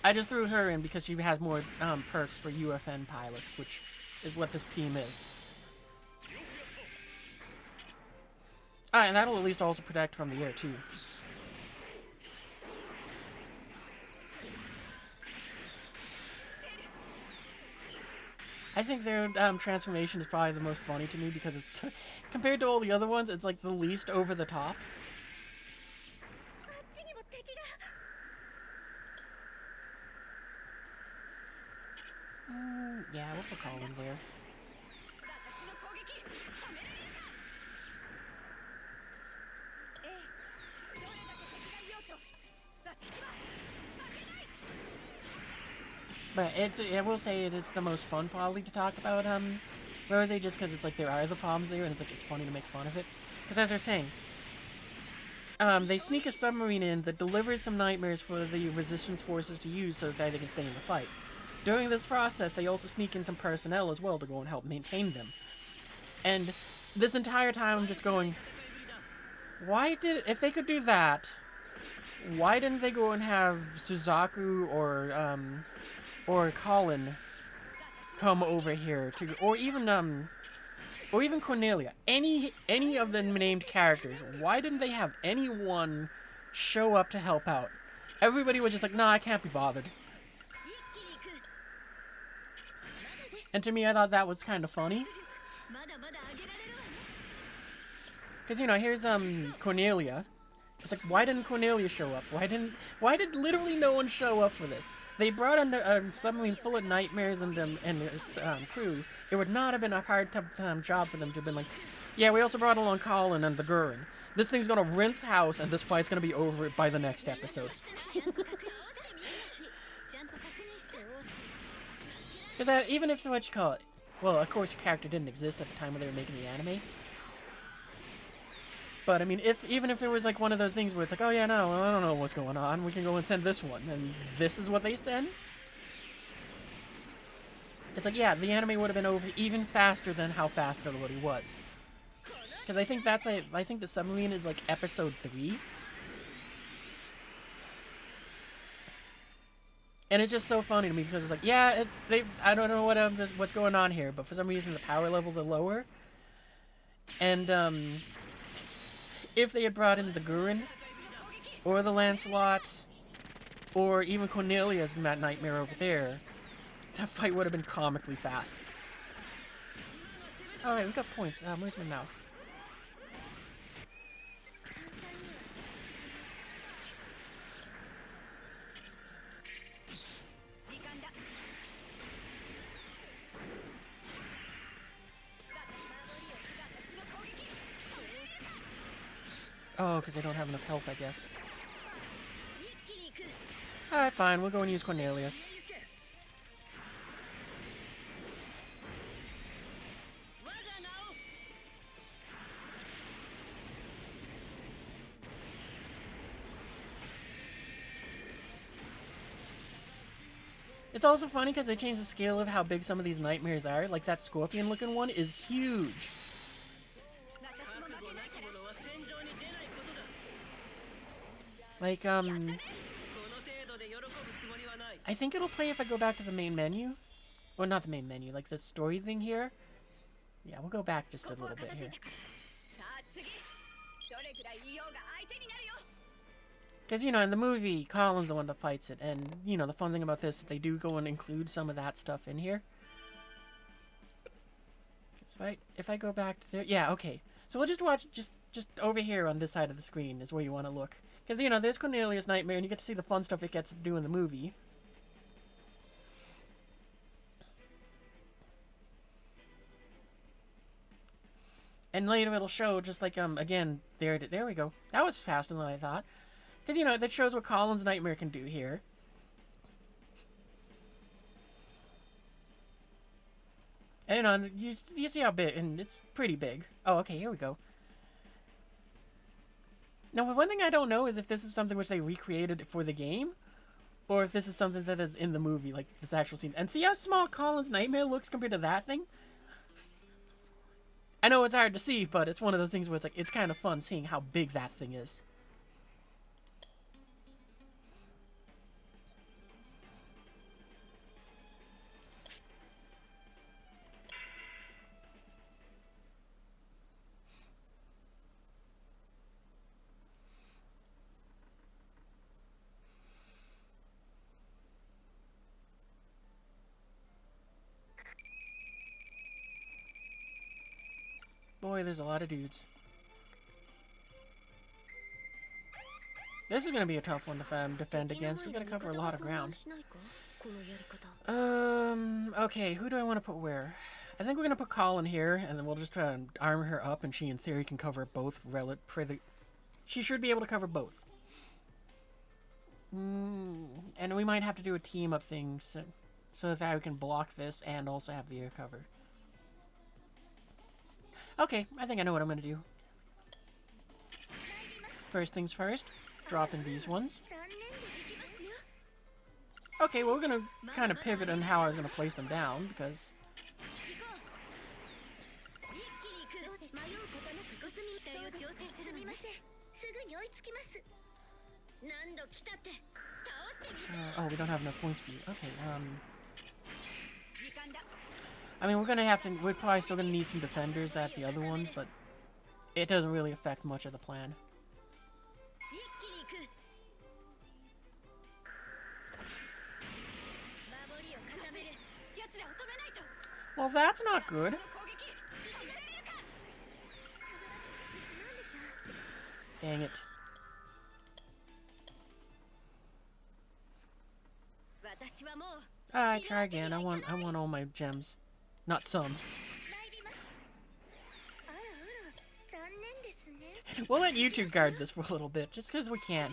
I just threw her in because she has more perks for UFN pilots, which is what this team is. And that'll at least also protect from the air, too. I think their transformation is probably the most funny to me because it's, compared to all the other ones, it's like the least over the top. Yeah, we'll put Colin there. But I will say it is the most fun probably to talk about Rose, just because it's like there are the problems there and it's like it's funny to make fun of it. Because as they're saying, they sneak a submarine in that delivers some nightmares for the resistance forces to use so that they can stay in the fight. During this process, they also sneak in some personnel as well to go and help maintain them. And this entire time I'm just going, if they could do that, why didn't they go and have Suzaku or Colin come over here to, or even Cornelia, any of the named characters? Why didn't they have anyone show up to help out? Everybody was just like, nah, I can't be bothered. And to me, I thought that was kind of funny. Because, you know, here's Cornelia. It's like, why didn't Cornelia show up? Why did literally no one show up for this? They brought in a submarine full of nightmares and their crew. It would not have been a hard job for them to have been like, yeah, we also brought along Colin and the Gurren. This thing's gonna rinse house and this fight's gonna be over by the next episode. Because even if, what you call it, well, of course, your character didn't exist at the time when they were making the anime. But, I mean, even if there was, like, one of those things where it's like, oh, yeah, no, I don't know what's going on, we can go and send this one, and this is what they send? It's like, yeah, the anime would have been over even faster than how fast it already was. Because I think I think the submarine is, like, episode 3. And it's just so funny to me because it's like, yeah, I don't know what's going on here, but for some reason the power levels are lower. And, if they had brought in the Gurren, or the Lancelot, or even Cornelius in that nightmare over there, that fight would have been comically fast. Alright, we got points. Where's my mouse? Oh, because I don't have enough health, I guess. Alright, fine. We'll go and use Cornelius. It's also funny because they changed the scale of how big some of these nightmares are. Like, that scorpion-looking one is huge. Like, I think it'll play if I go back to the main menu. Well, not the main menu, like the story thing here. Yeah, we'll go back just a little bit here. Because, you know, in the movie, Colin's the one that fights it. And, you know, the fun thing about this is they do go and include some of that stuff in here. So if I go back to there... Yeah, okay. So we'll just watch... Just over here on this side of the screen is where you want to look. Because, you know, there's Cornelius' Nightmare, and you get to see the fun stuff it gets to do in the movie. And later it'll show, just like, again, there we go. That was faster than I thought. Because, you know, that shows what Colin's Nightmare can do here. And, you know, you see how big, and it's pretty big. Oh, okay, here we go. Now, one thing I don't know is if this is something which they recreated for the game, or if this is something that is in the movie, like this actual scene. And see how small Colin's nightmare looks compared to that thing? I know it's hard to see, but it's one of those things where it's like, it's kind of fun seeing how big that thing is. Boy, there's a lot of dudes. This is gonna be a tough one to defend against. We gotta cover a lot of ground. Okay, who do I want to put where? I think we're gonna put Colin here, and then we'll just try and arm her up, and she, in theory, can cover both. She should be able to cover both. And we might have to do a team-up thing, so that we can block this and also have the air cover. Okay, I think I know what I'm gonna do. First things first, drop in these ones. Okay, well, we're gonna kind of pivot on how I was gonna place them down, because... oh, we don't have enough points for you. Okay, I mean, we're probably still gonna need some defenders at the other ones, but it doesn't really affect much of the plan. Well, that's not good. Dang it. Alright, try again. I want all my gems. Not some. We'll let you two guard this for a little bit, just because we can.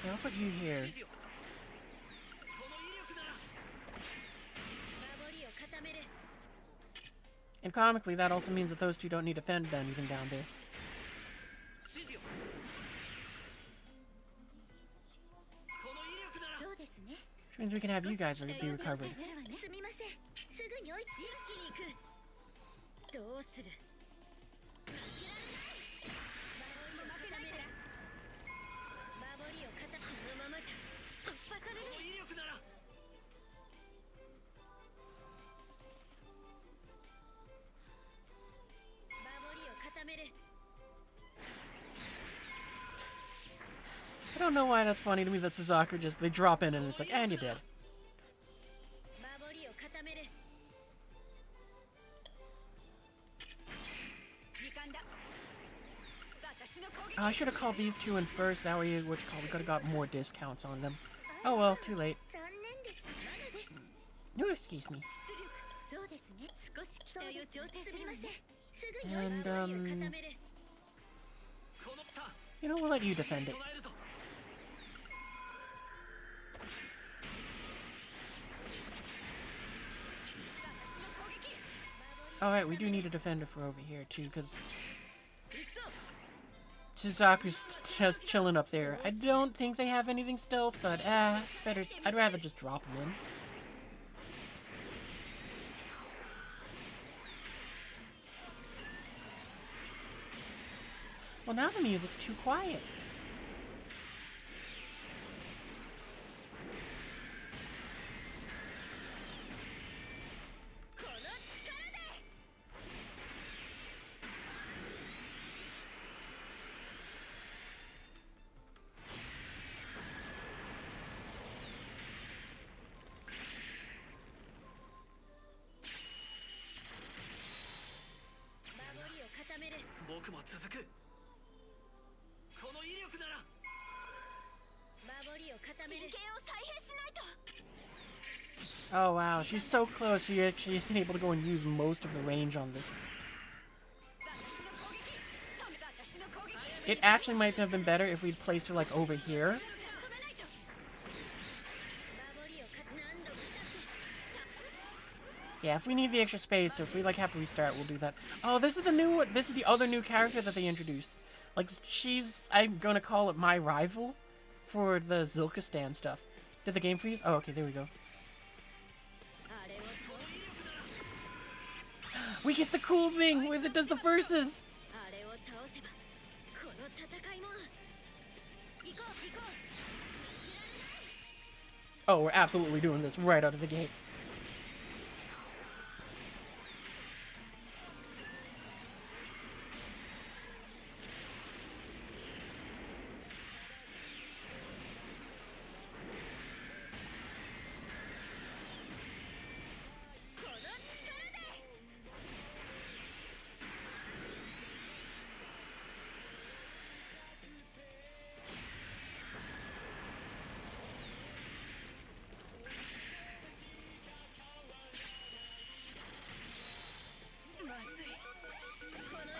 Yeah, I'll put you here. And comically, that also means that those two don't need to defend anything down there. Which means we can have you guys be recovered. I don't know why that's funny to me that Suzaku just, they drop in and it's like, and you're dead. Oh, I should have called these two in first, that way we could have got more discounts on them. Oh well, too late. No, excuse me. And, you know, we'll let you defend it. Alright, we do need a defender for over here, too, because Suzaku's just chilling up there. I don't think they have anything stealth, but, it's better. I'd rather just drop them in. Well, now the music's too quiet. Oh wow, she's so close, she actually isn't able to go and use most of the range on this. It actually might have been better if we'd placed her, like, over here. Yeah, if we need the extra space, or if we, like, have to restart, we'll do that. Oh, this is the new one. This is the other new character that they introduced. Like, I'm gonna call it my rival for the Zilkistan stuff. Did the game freeze? Oh, okay, there we go. We get the cool thing where it does the verses! Oh, we're absolutely doing this right out of the gate.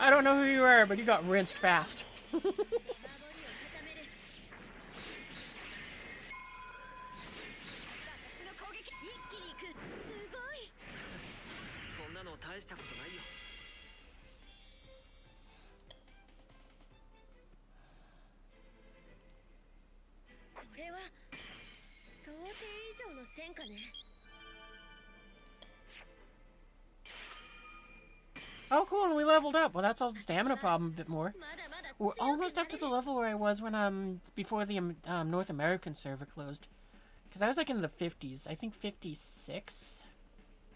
I don't know who you are, but you got rinsed fast. Oh, cool, and we leveled up. Well, that solves the stamina problem a bit more. We're almost up to the level where I was when, before the North American server closed. Because I was, like, in the 50s. I think 56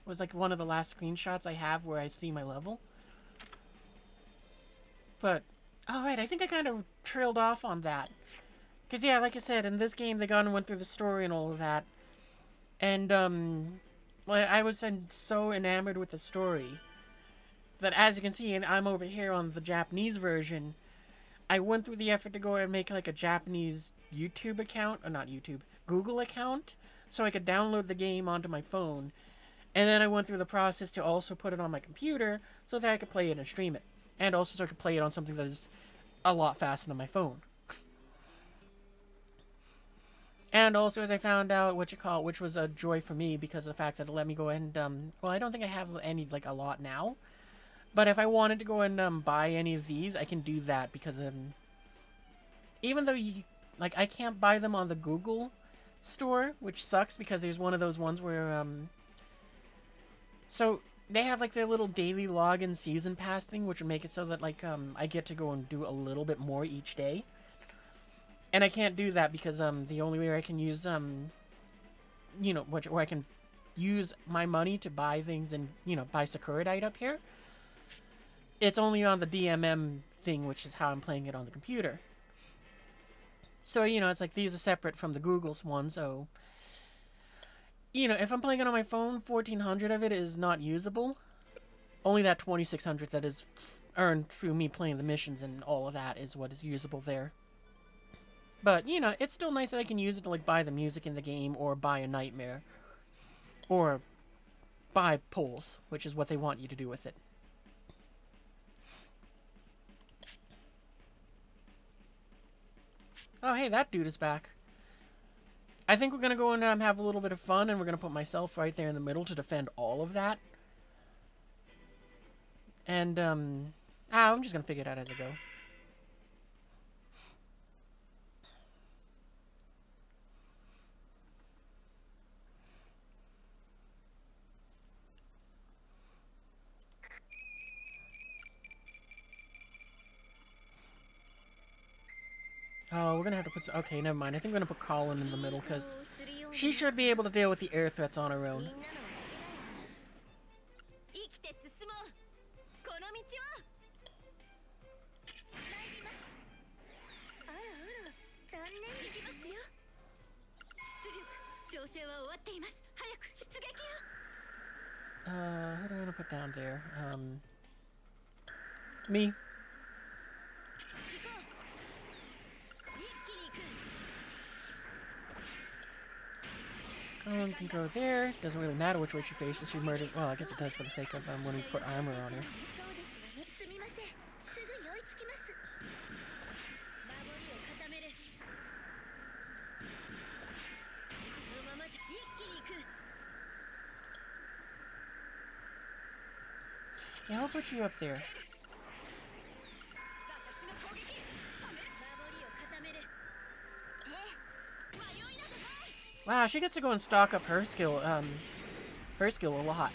was, like, one of the last screenshots I have where I see my level. But, alright, I think I kind of trailed off on that. Because, yeah, like I said, in this game, they got and went through the story and all of that. And, well, I was so enamored with the story that, as you can see, and I'm over here on the Japanese version, I went through the effort to go and make, like, a Japanese YouTube account, or not YouTube, Google account, so I could download the game onto my phone. And then I went through the process to also put it on my computer so that I could play it and stream it. And also so I could play it on something that is a lot faster than my phone. And also, as I found out, which was a joy for me because of the fact that it let me go and, well, I don't think I have any, like, a lot now. But if I wanted to go and buy any of these, I can do that because, even though I can't buy them on the Google store, which sucks because there's one of those ones where, so they have, like, their little daily login season pass thing, which would make it so that, like, I get to go and do a little bit more each day. And I can't do that because, the only way I can use, you know, where I can use my money to buy things and, you know, buy Sakuradite up here, it's only on the DMM thing, which is how I'm playing it on the computer. So, you know, it's like these are separate from the Google's one, so, you know, if I'm playing it on my phone, 1400 of it is not usable. Only that 2600 that is earned through me playing the missions and all of that is what is usable there. But, you know, it's still nice that I can use it to, like, buy the music in the game or buy a nightmare. Or buy pulls, which is what they want you to do with it. Oh, hey, that dude is back. I think we're going to go and have a little bit of fun, and we're going to put myself right there in the middle to defend all of that. And, I'm just going to figure it out as I go. Oh, we're gonna have to put... Okay, never mind. I think we're gonna put Colin in the middle, because she should be able to deal with the air threats on her own. Who do I want to put down there? Me. Colin can go there. Doesn't really matter which way she faces. She murdered... Well, I guess it does for the sake of when we put armor on her. Yeah, I'll put you up there. Wow, she gets to go and stock up her skill a lot.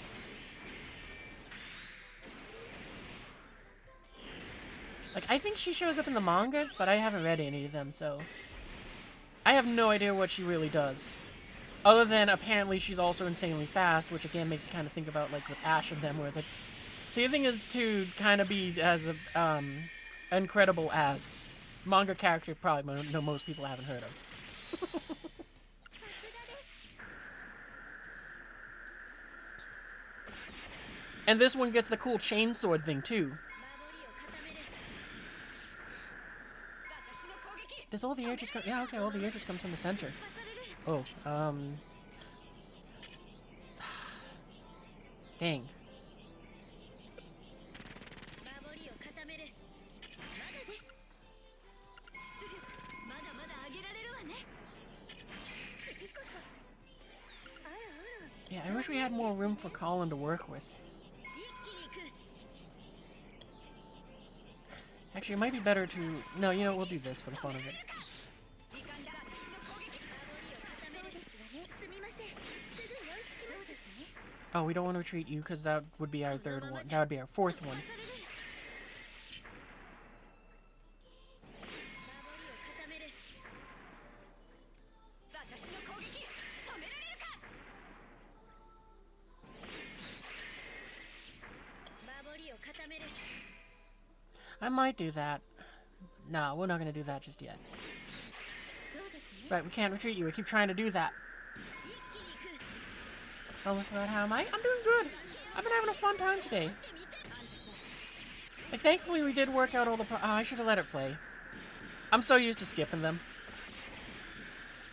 Like, I think she shows up in the mangas, but I haven't read any of them, so I have no idea what she really does. Other than, apparently, she's also insanely fast, which again makes you kind of think about, like, with Ash and them, where it's like, so your thing is to kind of be as incredible as manga character probably no most people haven't heard of. And this one gets the cool chainsword thing, too. Does all the air just come? Yeah, okay, all the air just comes from the center. Oh, dang. Yeah, I wish we had more room for Colin to work with. Actually, it might be better to... No, you know, we'll do this for the fun of it. Oh, we don't want to retreat you, because that would be our third one. That would be our fourth one. I might do that. No, we're not going to do that just yet. Right, we can't retreat you. We keep trying to do that. Almost about how am I? I'm doing good. I've been having a fun time today. Like, thankfully we did work out all the oh, I should have let it play. I'm so used to skipping them.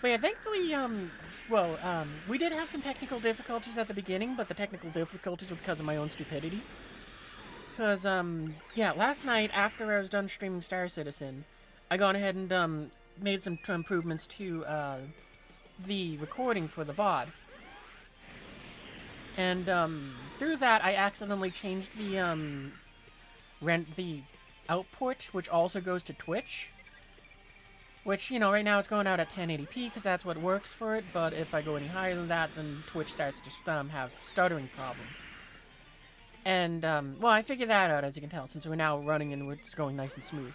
But yeah, thankfully, we did have some technical difficulties at the beginning, but the technical difficulties were because of my own stupidity. Because, yeah, last night, after I was done streaming Star Citizen, I gone ahead and, made some improvements to, the recording for the VOD. And, through that, I accidentally changed the, the output, which also goes to Twitch. Which, you know, right now it's going out at 1080p, because that's what works for it, but if I go any higher than that, then Twitch starts to, have stuttering problems. And, well, I figured that out, as you can tell, since we're now running and it's going nice and smooth.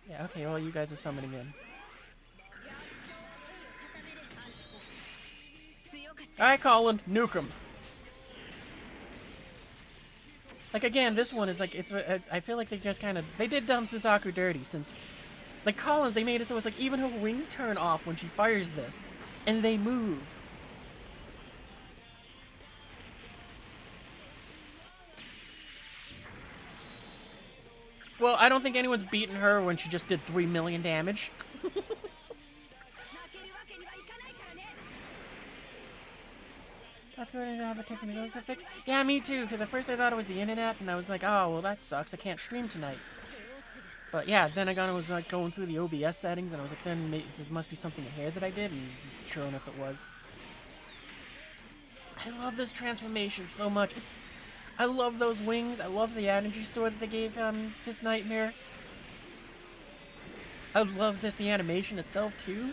Yeah, okay, well, you guys are summoning in. Alright, Colin, nuke him. Like, again, this one is like, it's, I feel like they just kind of, they did Suzaku dirty, since, like, Collins, they made it so it's like, even her wings turn off when she fires this, and they move. Well, I don't think anyone's beaten her when she just did 3 million damage. That's going to have a technical fix. Yeah, me too, because at first I thought it was the internet, and I was like, oh, well, that sucks. I can't stream tonight. But yeah, then I was like going through the OBS settings, and I was like, then there must be something in here that I did, and sure enough it was. I love this transformation so much. I love those wings. I love the energy sword that they gave this nightmare. I love the animation itself too.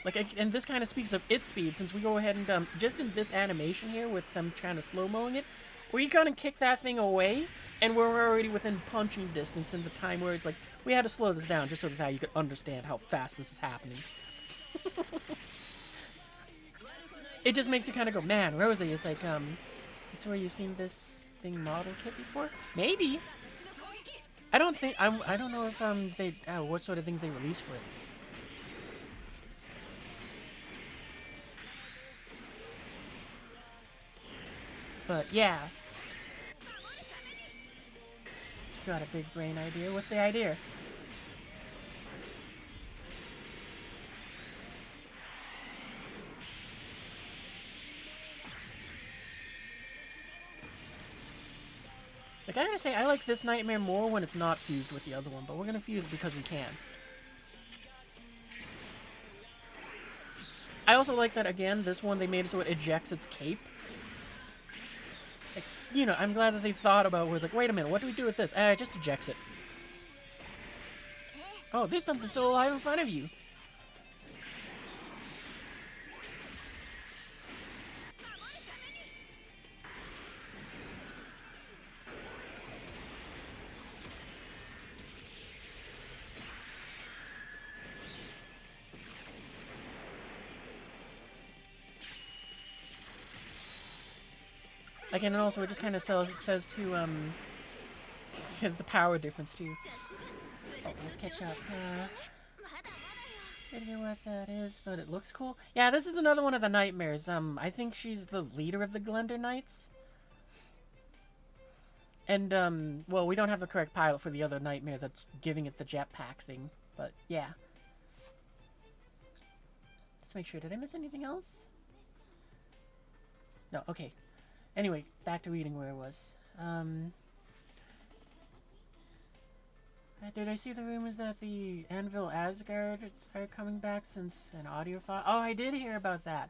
Like, and this kind of speaks of its speed, since we go ahead and just in this animation here with them trying to slow-moing it, we kind of kick that thing away, and we're already within punching distance in the time where it's like we had to slow this down just so that you could understand how fast this is happening. It just makes you kind of go, man, Rosie is like, I swear you've seen this thing model kit before? Maybe. I don't think, I don't know if, what sort of things they release for it. But, yeah. You got a big brain idea. What's the idea? Like, I gotta say, I like this nightmare more when it's not fused with the other one, but we're gonna fuse it because we can. I also like that, again, this one, they made it so it ejects its cape. you know, I'm glad that they thought about it. Was like, wait a minute, what do we do with this? It just ejects it. Oh, there's something still alive in front of you. Again, and also it just kind of says to, the power difference too. Oh, let's catch up. I don't know what that is, but it looks cool. Yeah, this is another one of the nightmares. I think she's the leader of the Glender Knights. And, well, we don't have the correct pilot for the other nightmare that's giving it the jetpack thing, but yeah. Let's make sure. Did I miss anything else? No, okay. Anyway, back to reading where I was. Did I see the rumors that the Anvil Asgard are coming back since an audio file? Oh, I did hear about that.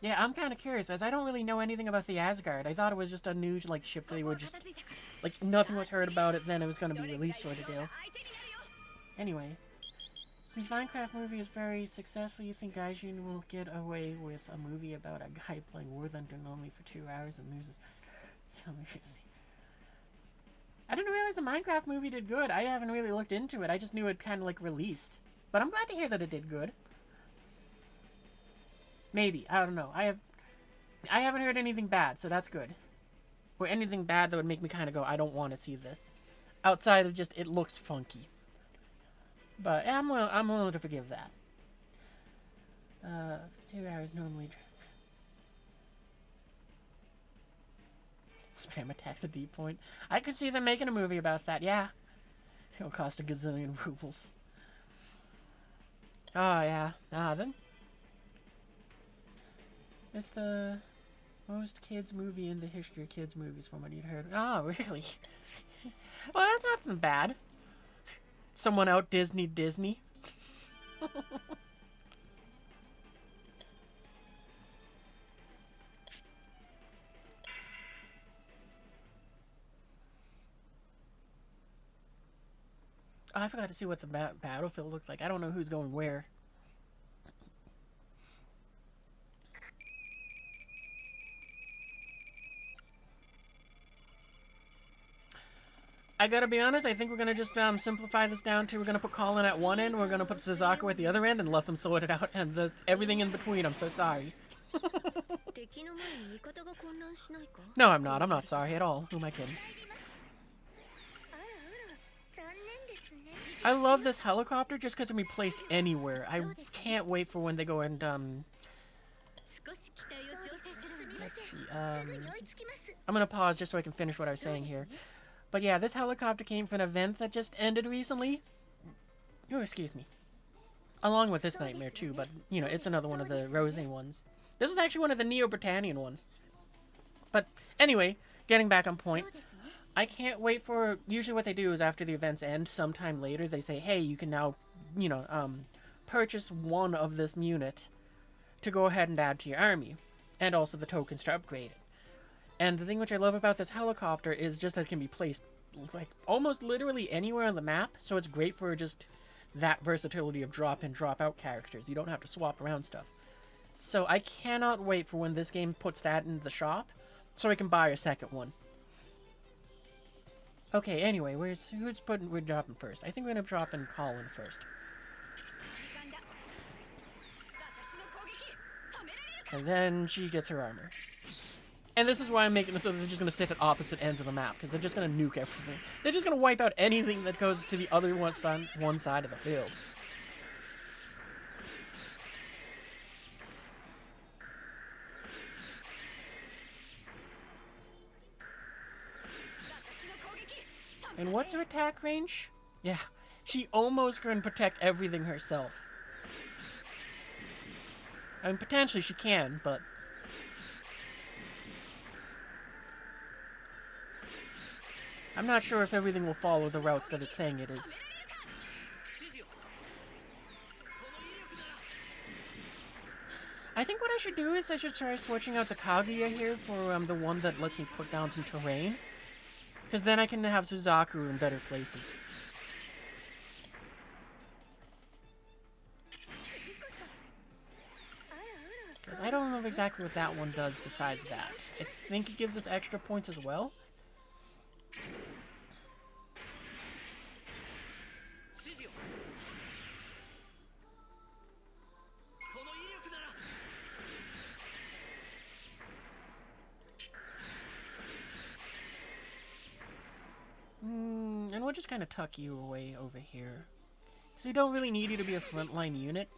Yeah, I'm kind of curious, as I don't really know anything about the Asgard. I thought it was just a new, like, ship that they were just... Like, nothing was heard about it, then it was going to be released sort of deal. Anyway. Since Minecraft movie is very successful, you think Gaijin will get away with a movie about a guy playing War Thunder normally for 2 hours and loses some issues? I didn't realize the Minecraft movie did good. I haven't really looked into it. I just knew it kind of like released. But I'm glad to hear that it did good. Maybe. I don't know. I haven't heard anything bad, so that's good. Or anything bad that would make me kind of go, I don't want to see this. Outside of just, it looks funky. But I'm willing to forgive that. 2 hours normally. Spam attack the deep point. I could see them making a movie about that, yeah. It'll cost a gazillion rubles. Oh, yeah. Then. It's the most kids movie in the history of kids movies from what you'd heard. Oh, really? Well, that's nothing bad. Someone out Disney. Oh, I forgot to see what the battlefield looked like. I don't know who's going where. I gotta be honest, I think we're gonna just simplify this down to we're gonna put Colin at one end, we're gonna put Suzaku at the other end, and let them sort it out, and everything in between. I'm so sorry. No, I'm not. I'm not sorry at all. Who am I kidding? I love this helicopter just because it can be placed anywhere. I can't wait for when they go and, let's see, I'm gonna pause just so I can finish what I was saying here. But yeah, this helicopter came from an event that just ended recently. Oh, excuse me. Along with this nightmare too, but, you know, it's another one of the Rose ones. This is actually one of the Neo-Britannian ones. But anyway, getting back on point. I can't wait for, usually what they do is after the events end, sometime later, they say, hey, you can now, you know, purchase one of this unit to go ahead and add to your army. And also the tokens to upgrade it. And the thing which I love about this helicopter is just that it can be placed, like, almost literally anywhere on the map, so it's great for just that versatility of drop-in, drop-out characters. You don't have to swap around stuff. So I cannot wait for when this game puts that into the shop, so I can buy a second one. Okay, anyway, we're dropping first. I think we're gonna drop in Colin first. And then she gets her armor. And this is why I'm making it so that they're just gonna sit at opposite ends of the map, because they're just gonna nuke everything. They're just gonna wipe out anything that goes to the other one side of the field. And what's her attack range? Yeah, she almost can protect everything herself. I mean, potentially she can, but... I'm not sure if everything will follow the routes that it's saying it is. I think what I should do is I should try switching out the Kaguya here for the one that lets me put down some terrain. Because then I can have Suzaku in better places. Because I don't remember exactly what that one does besides that. I think it gives us extra points as well. And we'll just kind of tuck you away over here. So we don't really need you to be a frontline unit.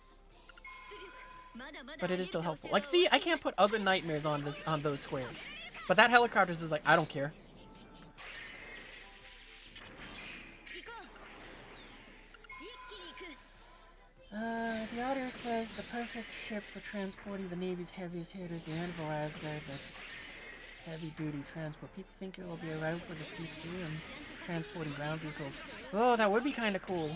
But it is still helpful. Like, see, I can't put other nightmares on those squares. But that helicopter's is like, I don't care. The audio says the perfect ship for transporting the Navy's heaviest hitters, the Anvil Asgard, the heavy-duty transport. People think it will be a route for the C2 and transporting ground vehicles. Oh, that would be kind of cool.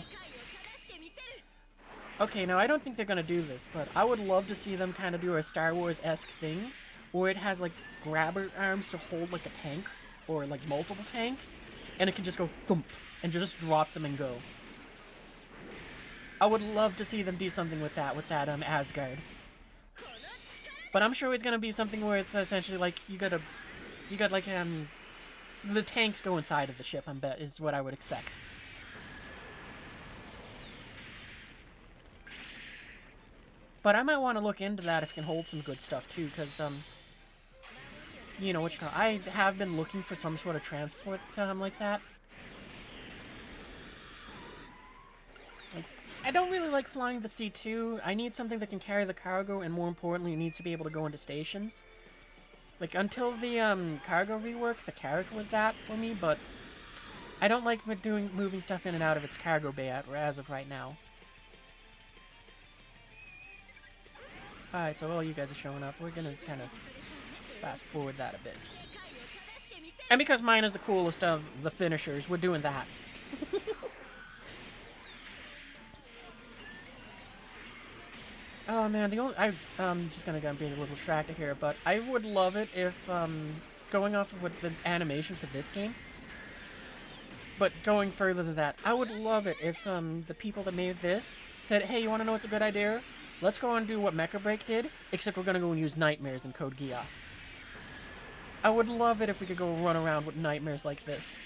Okay, now I don't think they're gonna do this, but I would love to see them kind of do a Star Wars-esque thing, where it has like grabber arms to hold like a tank, or like multiple tanks, and it can just go thump, and just drop them and go. I would love to see them do something with that Asgard. But I'm sure it's gonna be something where it's essentially like you got like the tanks go inside of the ship. I bet is what I would expect. But I might want to look into that if it can hold some good stuff too, because you know I have been looking for some sort of transport like that. I don't really like flying the C2. I need something that can carry the cargo, and more importantly, it needs to be able to go into stations. Like, until the cargo rework, the Carrack was that for me, but I don't like moving stuff in and out of its cargo bay as of right now. Alright, so while you guys are showing up, we're gonna kind of fast forward that a bit. And because mine is the coolest of the finishers, we're doing that. Oh man, I'm just gonna be a little distracted here, but I would love it if, going off of what the animations for this game, but going further than that, I would love it if, the people that made this said, hey, you wanna know what's a good idea? Let's go and do what Mecha Break did, except we're gonna go and use nightmares in Code Geass. I would love it if we could go run around with nightmares like this.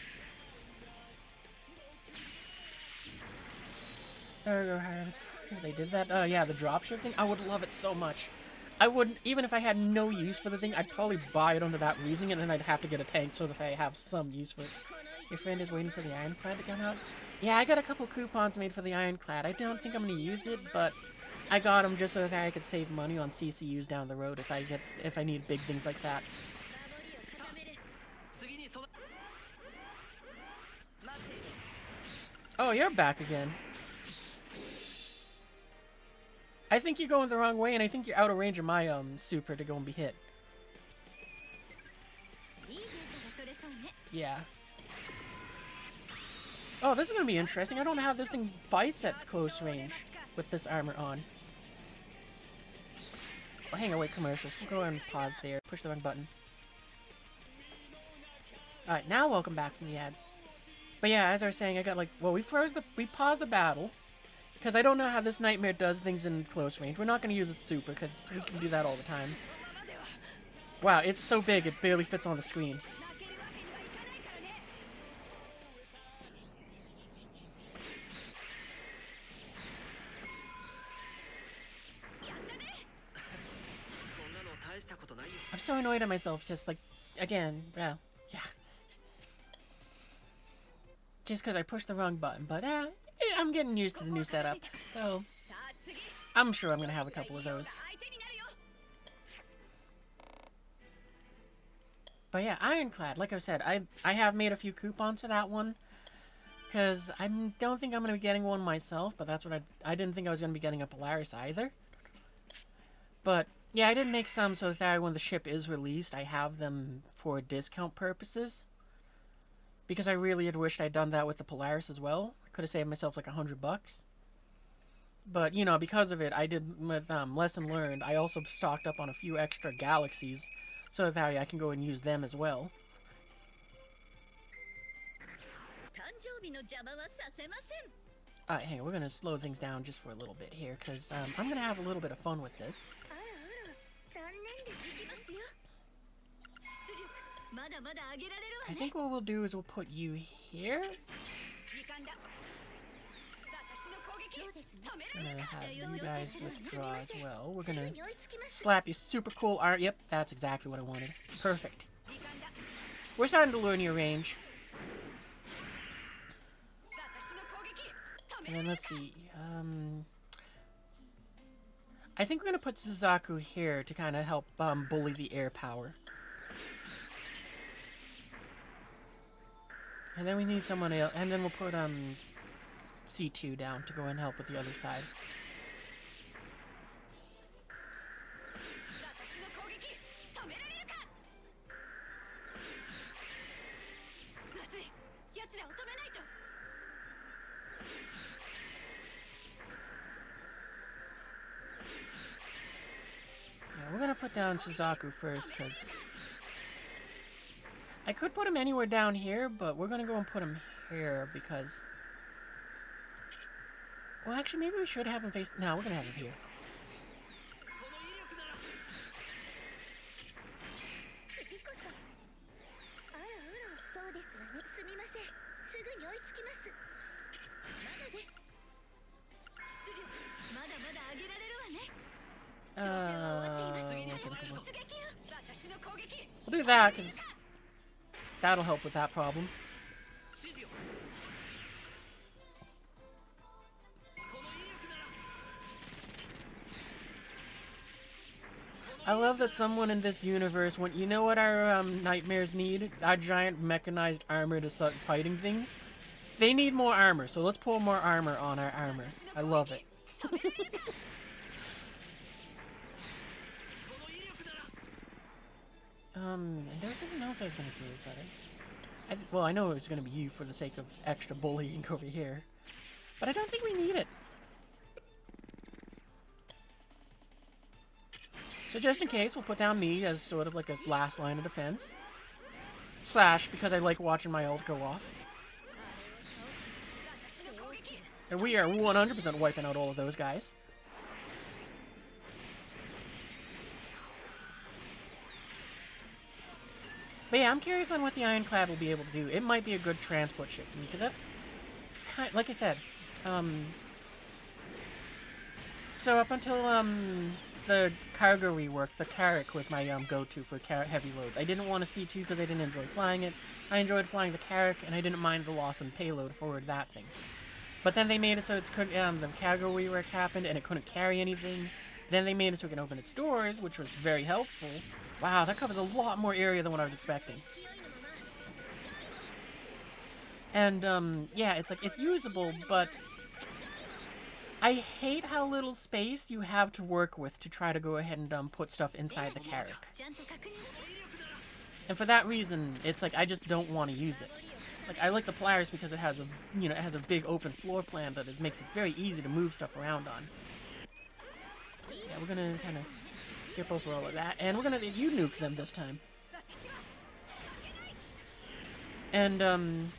There we go, they did that. Yeah, the dropship thing. I would love it so much. I would, even if I had no use for the thing, I'd probably buy it under that reasoning, and then I'd have to get a tank so that I have some use for it. Your friend is waiting for the Ironclad to come out. Yeah, I got a couple coupons made for the Ironclad. I don't think I'm gonna use it, but I got them just so that I could save money on CCUs down the road if I need big things like that. Oh, you're back again. I think you're going the wrong way, and I think you're out of range of my super to go and be hit. Yeah. Oh, this is gonna be interesting. I don't know how this thing fights at close range with this armor on. Oh, hang on, wait, commercials. We'll go ahead and pause there. Push the wrong button. Alright, now welcome back from the ads. But yeah, as I was saying, I got like, well, we paused the battle. Because I don't know how this nightmare does things in close range. We're not going to use its super, because we can do that all the time. Wow, it's so big, it barely fits on the screen. I'm so annoyed at myself, just like, again, well, yeah. Just because I pushed the wrong button, but I'm getting used to the new setup, so I'm sure I'm going to have a couple of those. But yeah, Ironclad, like I said, I have made a few coupons for that one, because I don't think I'm going to be getting one myself, but that's what I didn't think I was going to be getting a Polaris either. But yeah, I did make some so that when the ship is released, I have them for discount purposes. Because I really had wished I'd done that with the Polaris as well. I could have saved myself like $100. But, you know, because of it, I did, with Lesson Learned, I also stocked up on a few extra galaxies, so that way I can go and use them as well. Alright, hang on, we're gonna slow things down just for a little bit here, because I'm gonna have a little bit of fun with this. I think what we'll do is we'll put you here. Gonna have you guys withdraw as well. We're gonna slap you super cool art. Yep, that's exactly what I wanted. Perfect. We're starting to learn your range. And then let's see. I think we're gonna put Suzaku here to kind of help bully the air power. And then we need someone else. And then we'll put C2 down to go and help with the other side. Yeah, we're gonna put down Suzaku first, because I could put him anywhere down here, but we're gonna go and put him here because... Well, actually, maybe we should have him face... No, we're gonna have him here. We'll do that, because that'll help with that problem. I love that someone in this universe went, you know what our nightmares need? Our giant mechanized armor to start fighting things? They need more armor, so let's pull more armor on our armor. I love it. And there was something else I was going to do, but well, I know it was going to be you for the sake of extra bullying over here. But I don't think we need it. So just in case, we'll put down me as sort of like a last line of defense. Slash, because I like watching my ult go off. And we are 100% wiping out all of those guys. But yeah, I'm curious on what the Ironclad will be able to do. It might be a good transport ship for me, because that's kind of, like I said, so up until the cargo rework, the Carrack was my go-to for heavy loads. I didn't want a C2 because I didn't enjoy flying it. I enjoyed flying the Carrack, and I didn't mind the loss in payload for that thing. But then they made it so it's the cargo rework happened, and it couldn't carry anything. Then they made it so it can open its doors, which was very helpful. Wow, that covers a lot more area than what I was expecting. And, yeah, it's like, it's usable, but I hate how little space you have to work with to try to go ahead and put stuff inside the Carrack. And for that reason, it's like, I just don't want to use it. Like, I like the Polaris because it has a, you know, it has a big open floor plan that makes it very easy to move stuff around on. Yeah, we're gonna kind of skip over all of that, and we're gonna nuke them this time. And,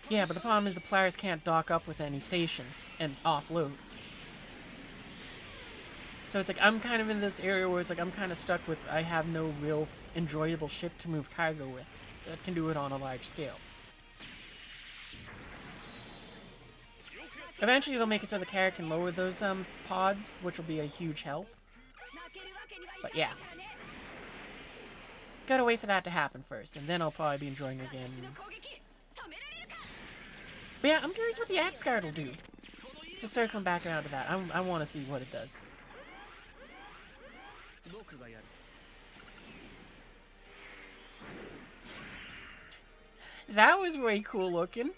yeah, but the problem is the Polaris can't dock up with any stations and offload. So it's like, I'm kind of in this area where it's like, I'm kind of stuck with, I have no real enjoyable ship to move cargo with that can do it on a large scale. Eventually they'll make it so the Carrack can lower those pods, which will be a huge help. But yeah. Gotta wait for that to happen first, and then I'll probably be enjoying it again. But yeah, I'm curious what the Axe Guard will do. Just circling back around to that. I want to see what it does. That was way cool looking.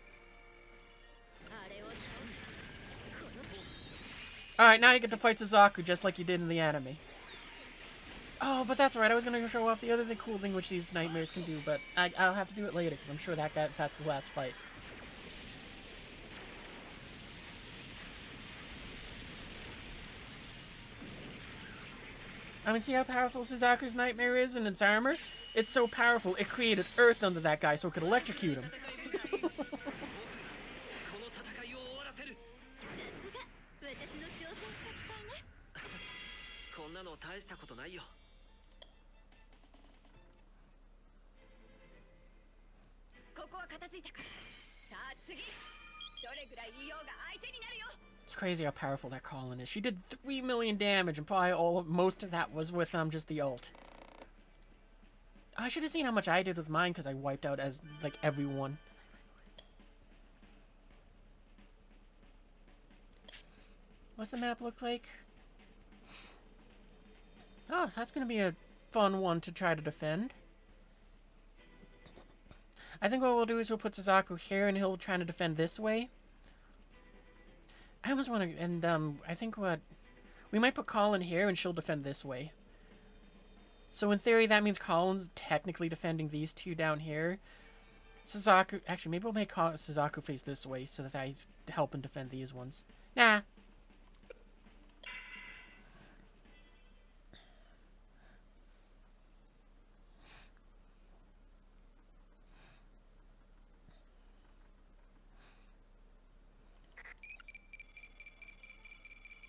Alright, now you get to fight Suzaku just like you did in the anime. Oh, but that's right, I was going to show off the other cool thing which these nightmares can do, but I'll have to do it later, because I'm sure that's the last fight. I mean, see how powerful Suzaku's nightmare is and its armor? It's so powerful, it created Earth under that guy so it could electrocute him. It's crazy how powerful that Colin is. She did 3 million damage, and probably most of that was with just the ult. I should have seen how much I did with mine because I wiped out as like everyone. What's the map look like? Oh, that's gonna be a fun one to try to defend. I think what we'll do is we'll put Suzaku here and he'll try to defend this way. I almost want to, and I think we might put Colin here and she'll defend this way. So in theory that means Colin's technically defending these two down here. Suzaku, actually maybe we'll make Suzaku face this way so that he's helping defend these ones. Nah.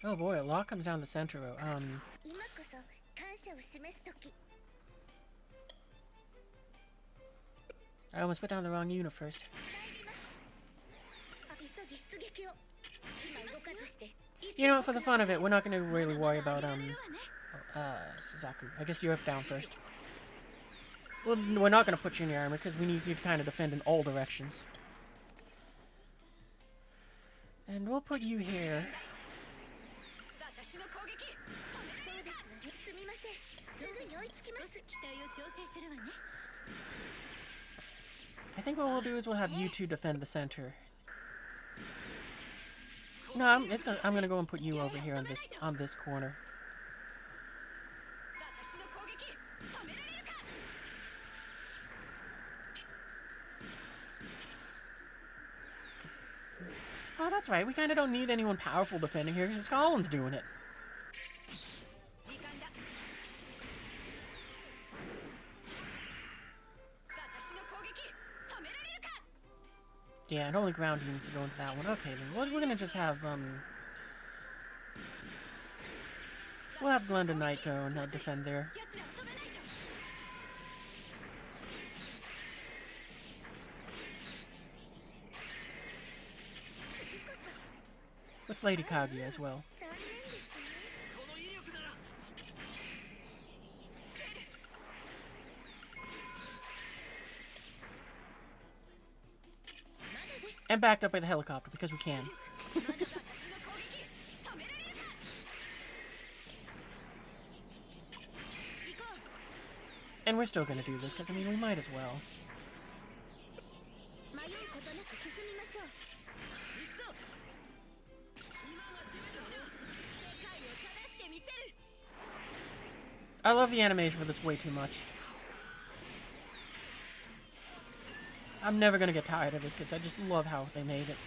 Oh boy, a lot comes down the center row. I almost put down the wrong unit first. You know what, for the fun of it, we're not going to really worry about, Suzaku. I guess you're up down first. Well, we're not going to put you in your armor, because we need you to kind of defend in all directions. And we'll put you here. I think what we'll do is we'll have you two defend the center. No, I'm gonna go and put you over here on this corner. Oh, that's right. We kind of don't need anyone powerful defending here because Colin's doing it. Yeah, and only ground units to go into that one. Okay, then we're gonna just have we'll have Glenda Knight go and defend there. With Lady Kaguya as well. And backed up by the helicopter, because we can. And we're still gonna do this, because, I mean, we might as well. I love the animation for this way too much. I'm never gonna get tired of this because I just love how they made it.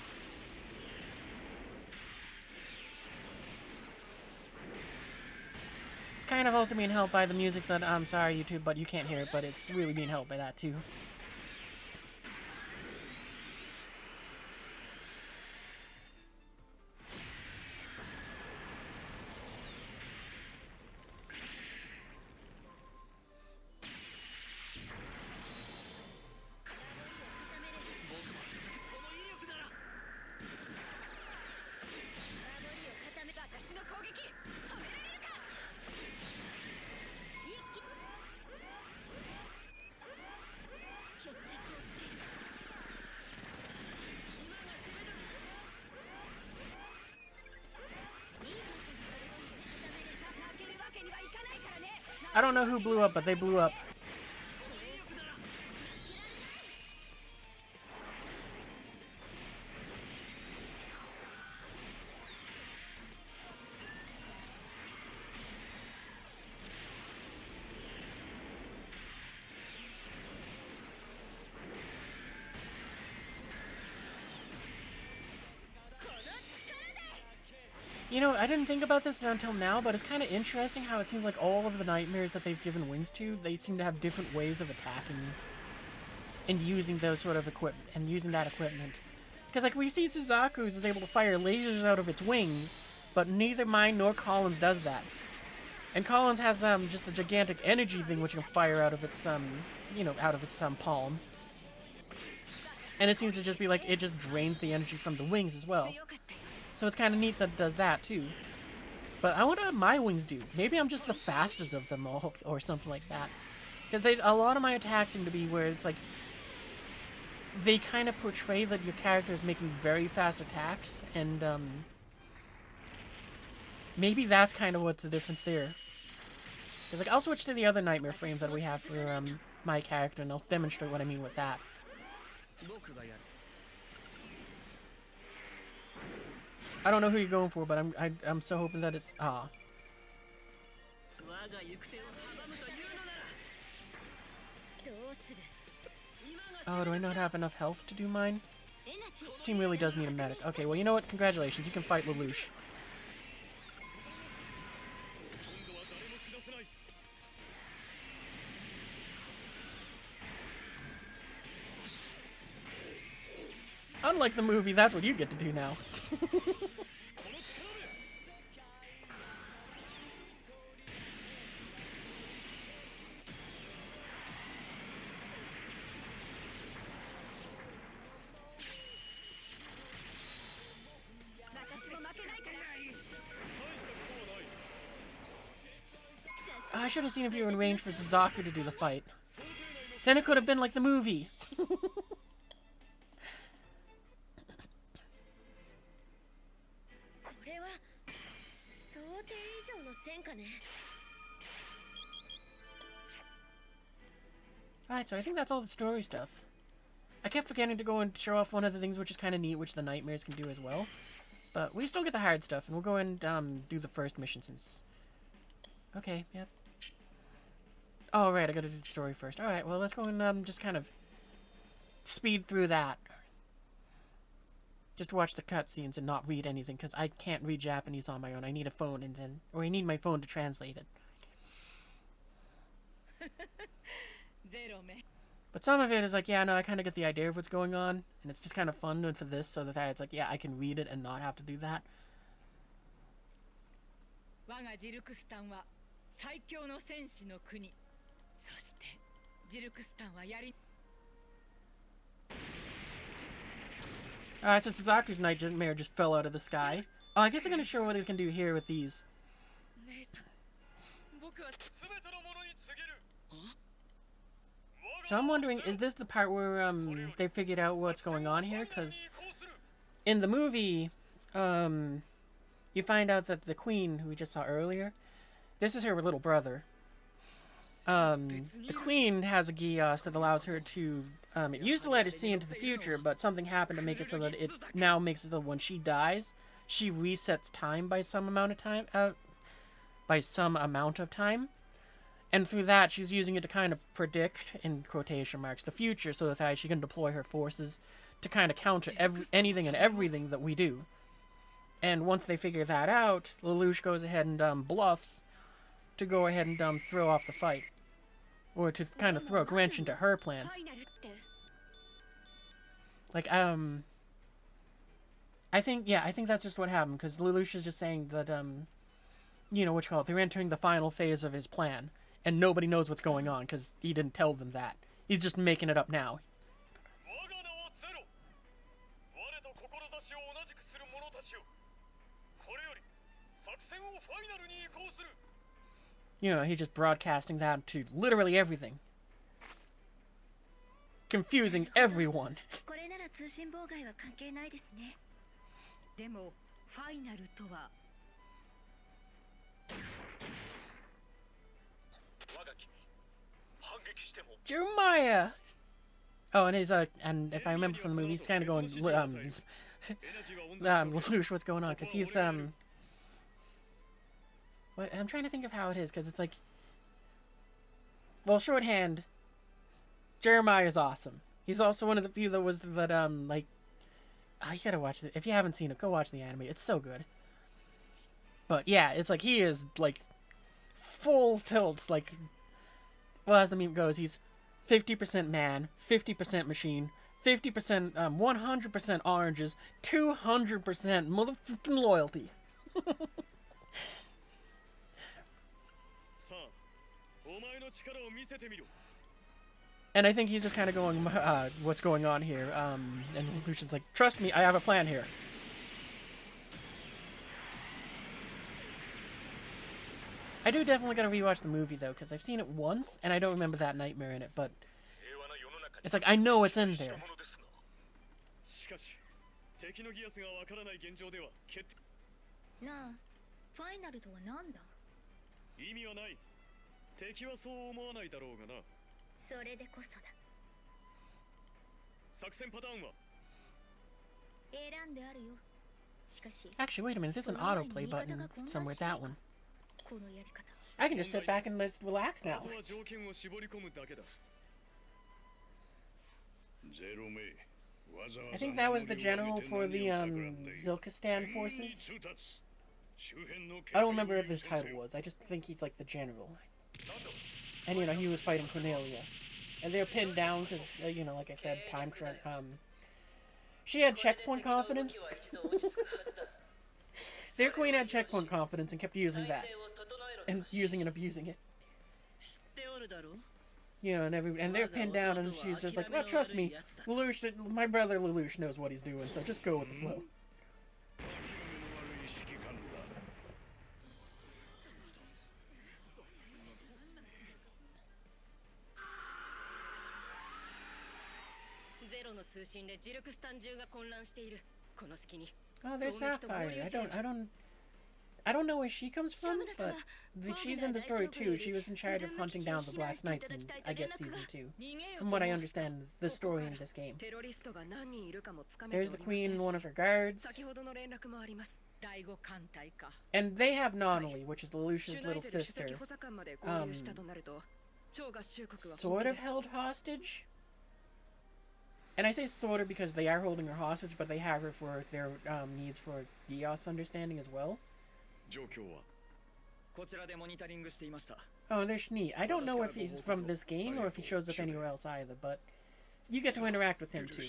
It's kind of also being helped by the music that, I'm sorry YouTube, but you can't hear it, but it's really being helped by that too. I don't know who blew up, but they blew up. You know, I didn't think about this until now, but it's kind of interesting how it seems like all of the nightmares that they've given wings to, they seem to have different ways of attacking and using those sort of equipment and using that equipment. Because like we see Suzaku's is able to fire lasers out of its wings, but neither mine nor Collins does that. And Collins has just the gigantic energy thing which can fire out of its out of its palm. And it seems to just be like it just drains the energy from the wings as well. So it's kind of neat that it does that too. But I wonder what my wings do. Maybe I'm just the fastest of them all, or something like that. Because a lot of my attacks seem to be where it's like they kind of portray that your character is making very fast attacks, and maybe that's kind of what's the difference there. Because like I'll switch to the other nightmare frames that we have for my character, and I'll demonstrate what I mean with that. I don't know who you're going for, but I'm so hoping that it's Oh, do I not have enough health to do mine? This team really does need a medic. Okay, well, you know what? Congratulations, you can fight Lelouch. Unlike the movie, that's what you get to do now. I should have seen if you were in range for Suzaku to do the fight. Then it could have been like the movie. Alright, so I think that's all the story stuff. I kept forgetting to go and show off one of the things which is kind of neat, which the nightmares can do as well. But we still get the hard stuff, and we'll go and do the first mission since... Okay, yep. Oh, right, I gotta do the story first. Alright, well, let's go and just kind of speed through that. Just watch the cutscenes and not read anything, because I can't read Japanese on my own. I need a phone, and then... Or I need my phone to translate it. But some of it is like, yeah, no, I kind of get the idea of what's going on, and it's just kind of fun for this, so that it's like, yeah, I can read it and not have to do that. Alright, so Suzaku's nightmare just fell out of the sky. Oh, I guess I'm gonna show what it can do here with these. So I'm wondering, is this the part where they figured out what's going on here? Because in the movie, you find out that the queen, who we just saw earlier, this is her little brother. The queen has a Geass that allows her to, it used to let her see into the future, but something happened to make it so that it now makes it so when she dies, she resets time by some amount of time. And through that, she's using it to kind of predict, in quotation marks, the future, so that she can deploy her forces to kind of counter anything and everything that we do. And once they figure that out, Lelouch goes ahead and bluffs to go ahead and throw off the fight. Or to kind of throw a wrench into her plans. Like, I think that's just what happened, because Lelouch is just saying that, you know, what you call it, they're entering the final phase of his plan. And nobody knows what's going on, because he didn't tell them that. He's just making it up now. You know, he's just broadcasting that to literally everything. Confusing everyone. Jeremiah! Oh, and he's, and if I remember from the movie, he's kind of going, Lelouch, what's going on? Because he's, what, I'm trying to think of how it is, because it's like, well, shorthand, Jeremiah's awesome. He's also one of the few that was, like, oh, you gotta watch it. If you haven't seen it, go watch the anime. It's so good. But yeah, it's like he is like full tilt. Like, well, as the meme goes, he's 50% man, 50% machine, 50%, 100% oranges, 200% motherfucking loyalty. And I think he's just kind of going, what's going on here? And Lucian's like, trust me, I have a plan here. I do definitely gotta rewatch the movie, though, because I've seen it once, and I don't remember that nightmare in it, but it's like, I know it's in there. Actually, wait a minute, there's an autoplay button somewhere with that one. I can just sit back and just relax now. I think that was the general for the Zilkistan forces. I don't remember what his title was. I just think he's like the general. And you know, he was fighting Cornelia. And they're pinned down because, you know, like I said, time crunch. She had checkpoint confidence. Their queen had checkpoint confidence and kept using that. And using and abusing it. You know, and they're pinned down, and she's just like, well, trust me, Lelouch, my brother Lelouch knows what he's doing, so just go with the flow. Oh, there's Sapphire. I don't know where she comes from, but she's in the story too. She was in charge of hunting down the Black Knights in, I guess, Season 2. From what I understand, the story in this game. There's the queen and one of her guards. And they have Nonnally, which is Lelouch's little sister. Sort of held hostage? And I say sort of because they are holding her hostage, but they have her for their needs for Geass understanding as well. Oh, there's Schnee. I don't know if he's from this game or if he shows up anywhere else either, but you get to interact with him too.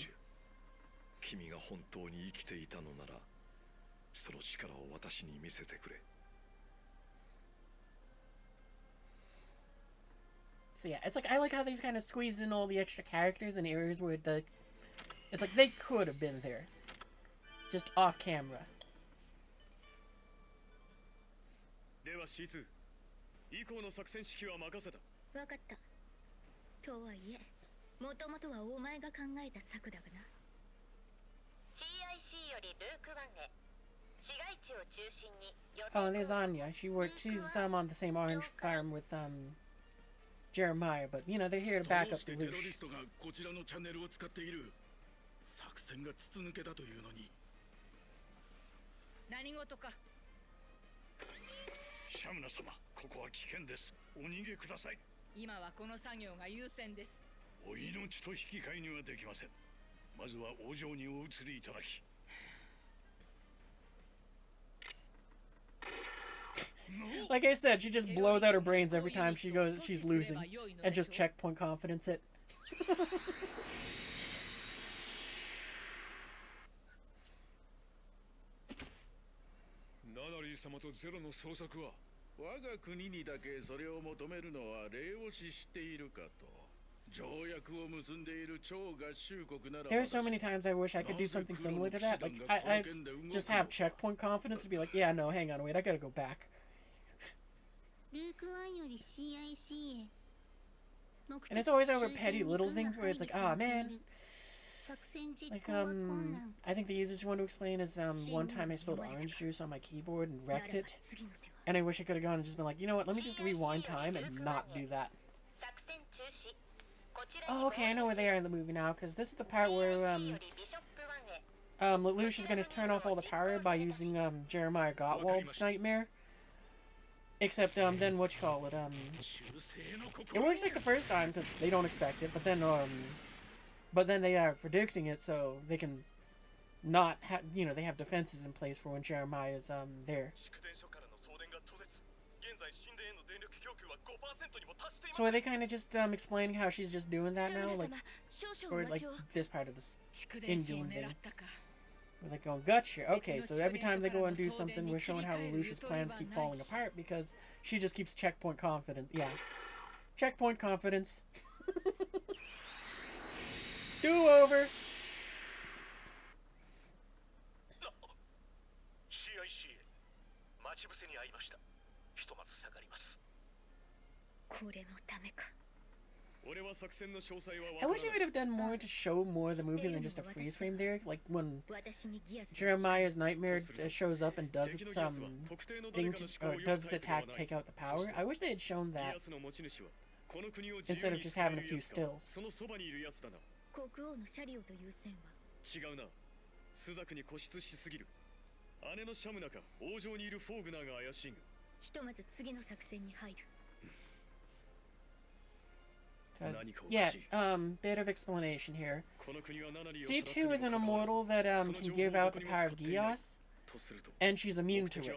So yeah, it's like, I like how they've kind of squeezed in all the extra characters in areas where it's like they could have been there. Just off camera. Oh, and there's Anya. She's on the same orange farm with Jeremiah, but you know, they're here to back up the Lelouch. Like I said, she just blows out her brains every time she's losing, and just checkpoint confidence it. There are so many times I wish I could do something similar to that. Like, I just have checkpoint confidence and be like, yeah, no, hang on, wait, I gotta go back. And it's always over petty little things where it's like, ah, man. Like, I think the easiest one to explain is, one time I spilled orange juice on my keyboard and wrecked it. And I wish I could have gone and just been like, you know what, let me just rewind time and not do that. Oh, okay, I know where they are in the movie now, because this is the part where, Lelouch is going to turn off all the power by using, Jeremiah Gottwald's nightmare. Except, then, it works like the first time, because they don't expect it, but then they are predicting it, so they can not have, you know, they have defenses in place for when Jeremiah is, there. So are they kind of just explaining how she's just doing that now, like, or like this part of this in-game thing? We're like, oh, gotcha. Okay, so every time they go and do something, we're showing how Lelouch's plans keep falling apart because she just keeps checkpoint confident. Yeah, checkpoint confidence. Do over. I wish they would have done more to show more of the movie than just a freeze frame there. Like when Jeremiah's nightmare shows up and does its thing or does its attack take out the power. I wish they had shown that instead of just having a few stills. Yeah, bit of explanation here. C2 is an immortal that can give out the power of Geass, and she's immune to it.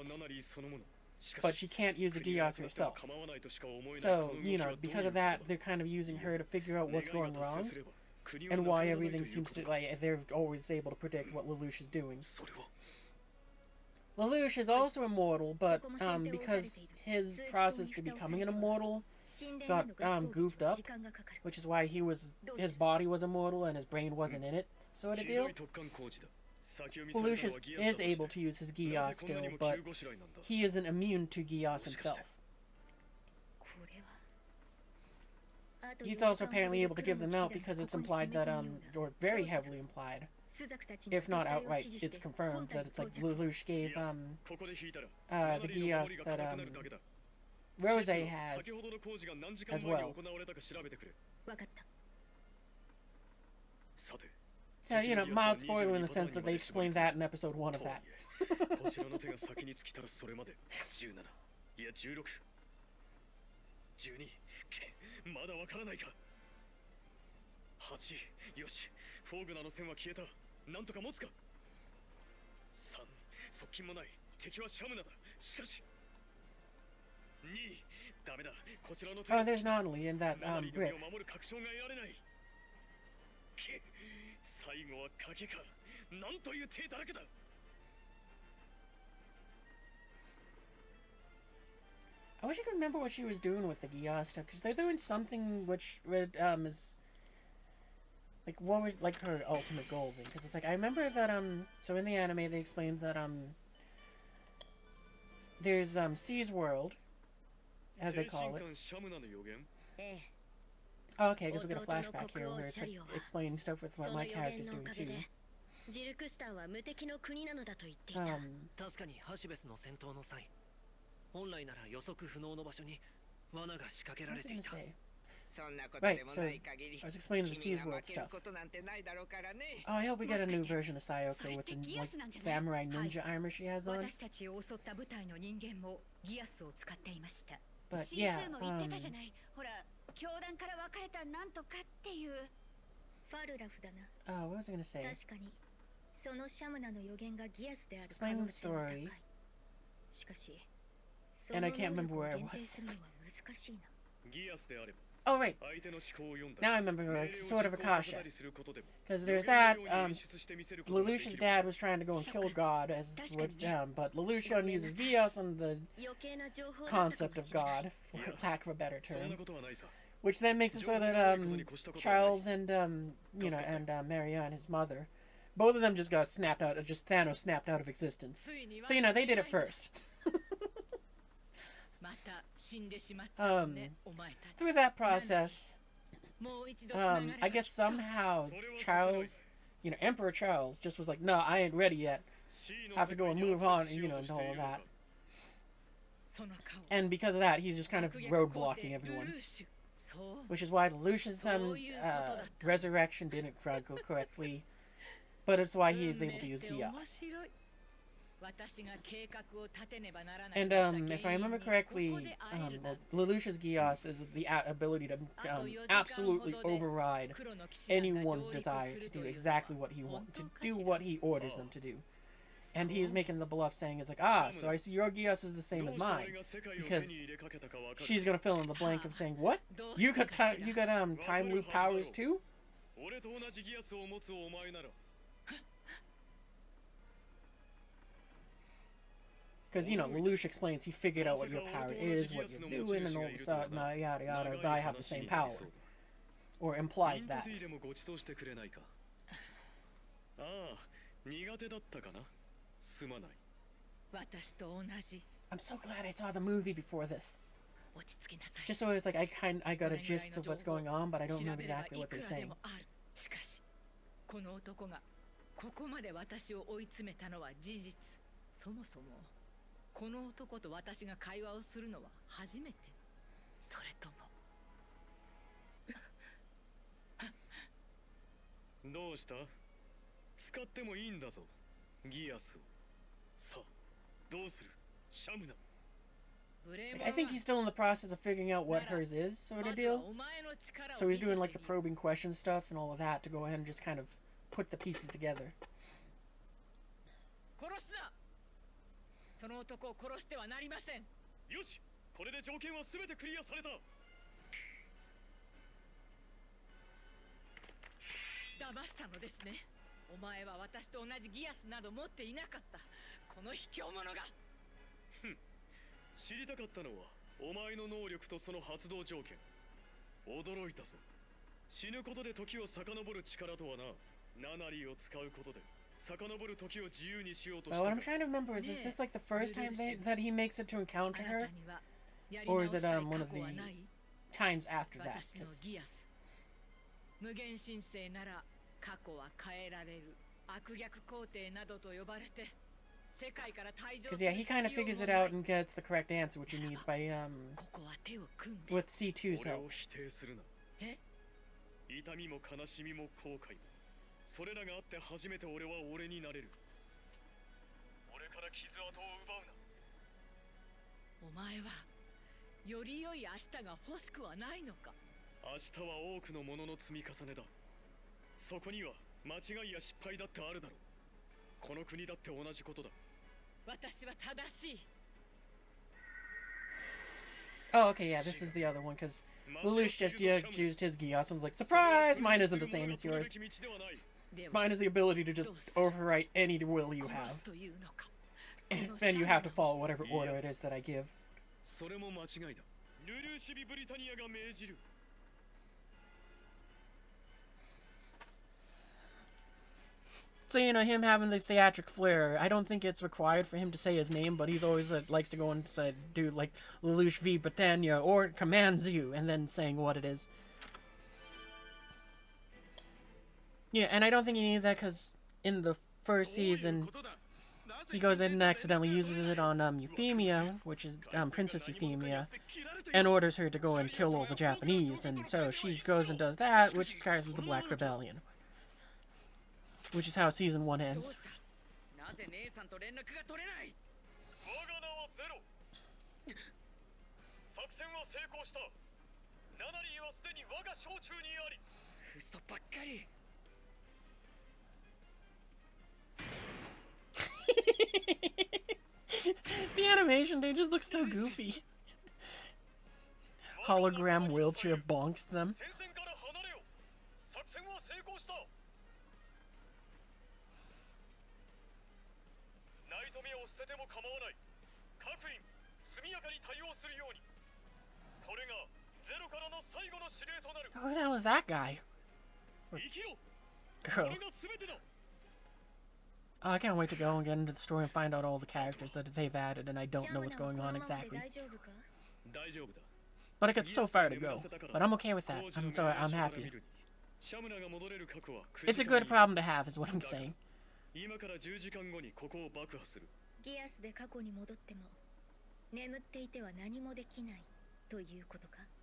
But she can't use the Geass herself. So, you know, because of that, they're kind of using her to figure out what's going wrong, and why everything seems to, like, they're always able to predict what Lelouch is doing. Lelouch is also immortal, but because his process to becoming an immortal got goofed up, which is why his body was immortal and his brain wasn't in it, sort of deal. Lelouch is able to use his Geass still, but he isn't immune to Geass himself. He's also apparently able to give them out because it's implied that, or very heavily implied, if not outright, it's confirmed that it's like Lelouch gave the Geass that Rose has as well. So, you know, mild spoiler in the sense that they explained that in episode 1 of that. Oh, there's Nonly in that brick. I wish I could remember what she was doing with the Geass stuff, because they're doing something which is like, what was like her ultimate goal thing? Because it's like, I remember that so in the anime they explained that there's C's world, as they call it. Oh, okay, because we get a flashback here where it's like explaining stuff with what my character's doing too. What was I gonna say? Right, so I was explaining the C's world stuff. Oh, I hope we get a new version of Sayoko with the like samurai ninja armor she has on. But yeah, what was I gonna say? Explaining the story. And I can't remember where I was. Oh, right. Now I remember, sort of Akasha. Because there's that, Lelouch's dad was trying to go and kill God, but Lelouch uses Geass on the concept of God, for lack of a better term. Which then makes it so that, Charles and, you know, and Marianne, his mother, both of them just got snapped out, just Thanos snapped out of existence. So, you know, they did it first. Through that process, I guess somehow Charles, you know, Emperor Charles just was like, no, I ain't ready yet. Have to go and move on, you know, and all of that. And because of that, he's just kind of roadblocking everyone. Which is why Lelouch's resurrection didn't go correctly. But it's why he is able to use Geass. And if I remember correctly, Lelouch's Geass is the ability to absolutely override anyone's desire to do exactly what he wants, to do what he orders them to do. And he's making the bluff saying, it's like, ah, so I see your Geass is the same as mine. Because she's going to fill in the blank of saying, what? You got time loop powers too? Because, you know, Lelouch explains he figured out what your power is, what you're doing, and all of a sudden, yada yada, I have the same power. Or implies that. I'm so glad I saw the movie before this. Just so it's like I got a gist of what's going on, but I don't know exactly what they're saying. この男と私が会話をするのは初めて。それとも。どうした？使ってもいいんだぞ、ギアスを。さあ、どうする？シャムナ。I think he's still in the process of figuring out what hers is, sort of deal. So he's doing like the probing question stuff and all of that to go ahead and just kind of put the pieces together. その男を殺してはなりません。よし、これで条件はすべてクリアされた。騙したのですね。お前は私と同じギアスなど持っていなかった。この卑怯者が。知りたかったのはお前の能力とその発動条件。驚いたぞ。死ぬことで時を遡る力とはな。ナナリーを使うことで。What I'm trying to remember is this like the first time that he makes it to encounter her? Or is it one of the times after that? Because yeah, he kind of figures it out and gets the correct answer, which he needs by with C2's help. それらがあって初めて俺は俺になれる。俺から傷跡を奪うな。お前はより良い明日が欲しくはないのか。明日は多くのものの積み重ねだ。そこには間違いや失敗だってあるだろう。この国だって同じことだ。私は正しい。Oh, okay, yeah, this is the other one, because Lelouch just used his Geass and was like, surprise! Mine isn't the same as yours. Mine is the ability to just overwrite any will you have. And then you have to follow whatever order it is that I give. So, you know, him having the theatric flair, I don't think it's required for him to say his name, but he's always likes to go and say, do like Lelouch v. Britannia or commands you, and then saying what it is. Yeah, and I don't think he needs that because in the first season, he goes in and accidentally uses it on Euphemia, which is Princess Euphemia, and orders her to go and kill all the Japanese, and so she goes and does that, which starts as the Black Rebellion. Which is how season 1 ends. The animation, they just look so goofy. Hologram wheelchair bonks them. Who the hell is that guy? Or girl. Oh, I can't wait to go and get into the story and find out all the characters that they've added, and I don't know what's going on exactly. But I got so far to go. But I'm okay with that. I'm happy. It's a good problem to have, is what I'm saying.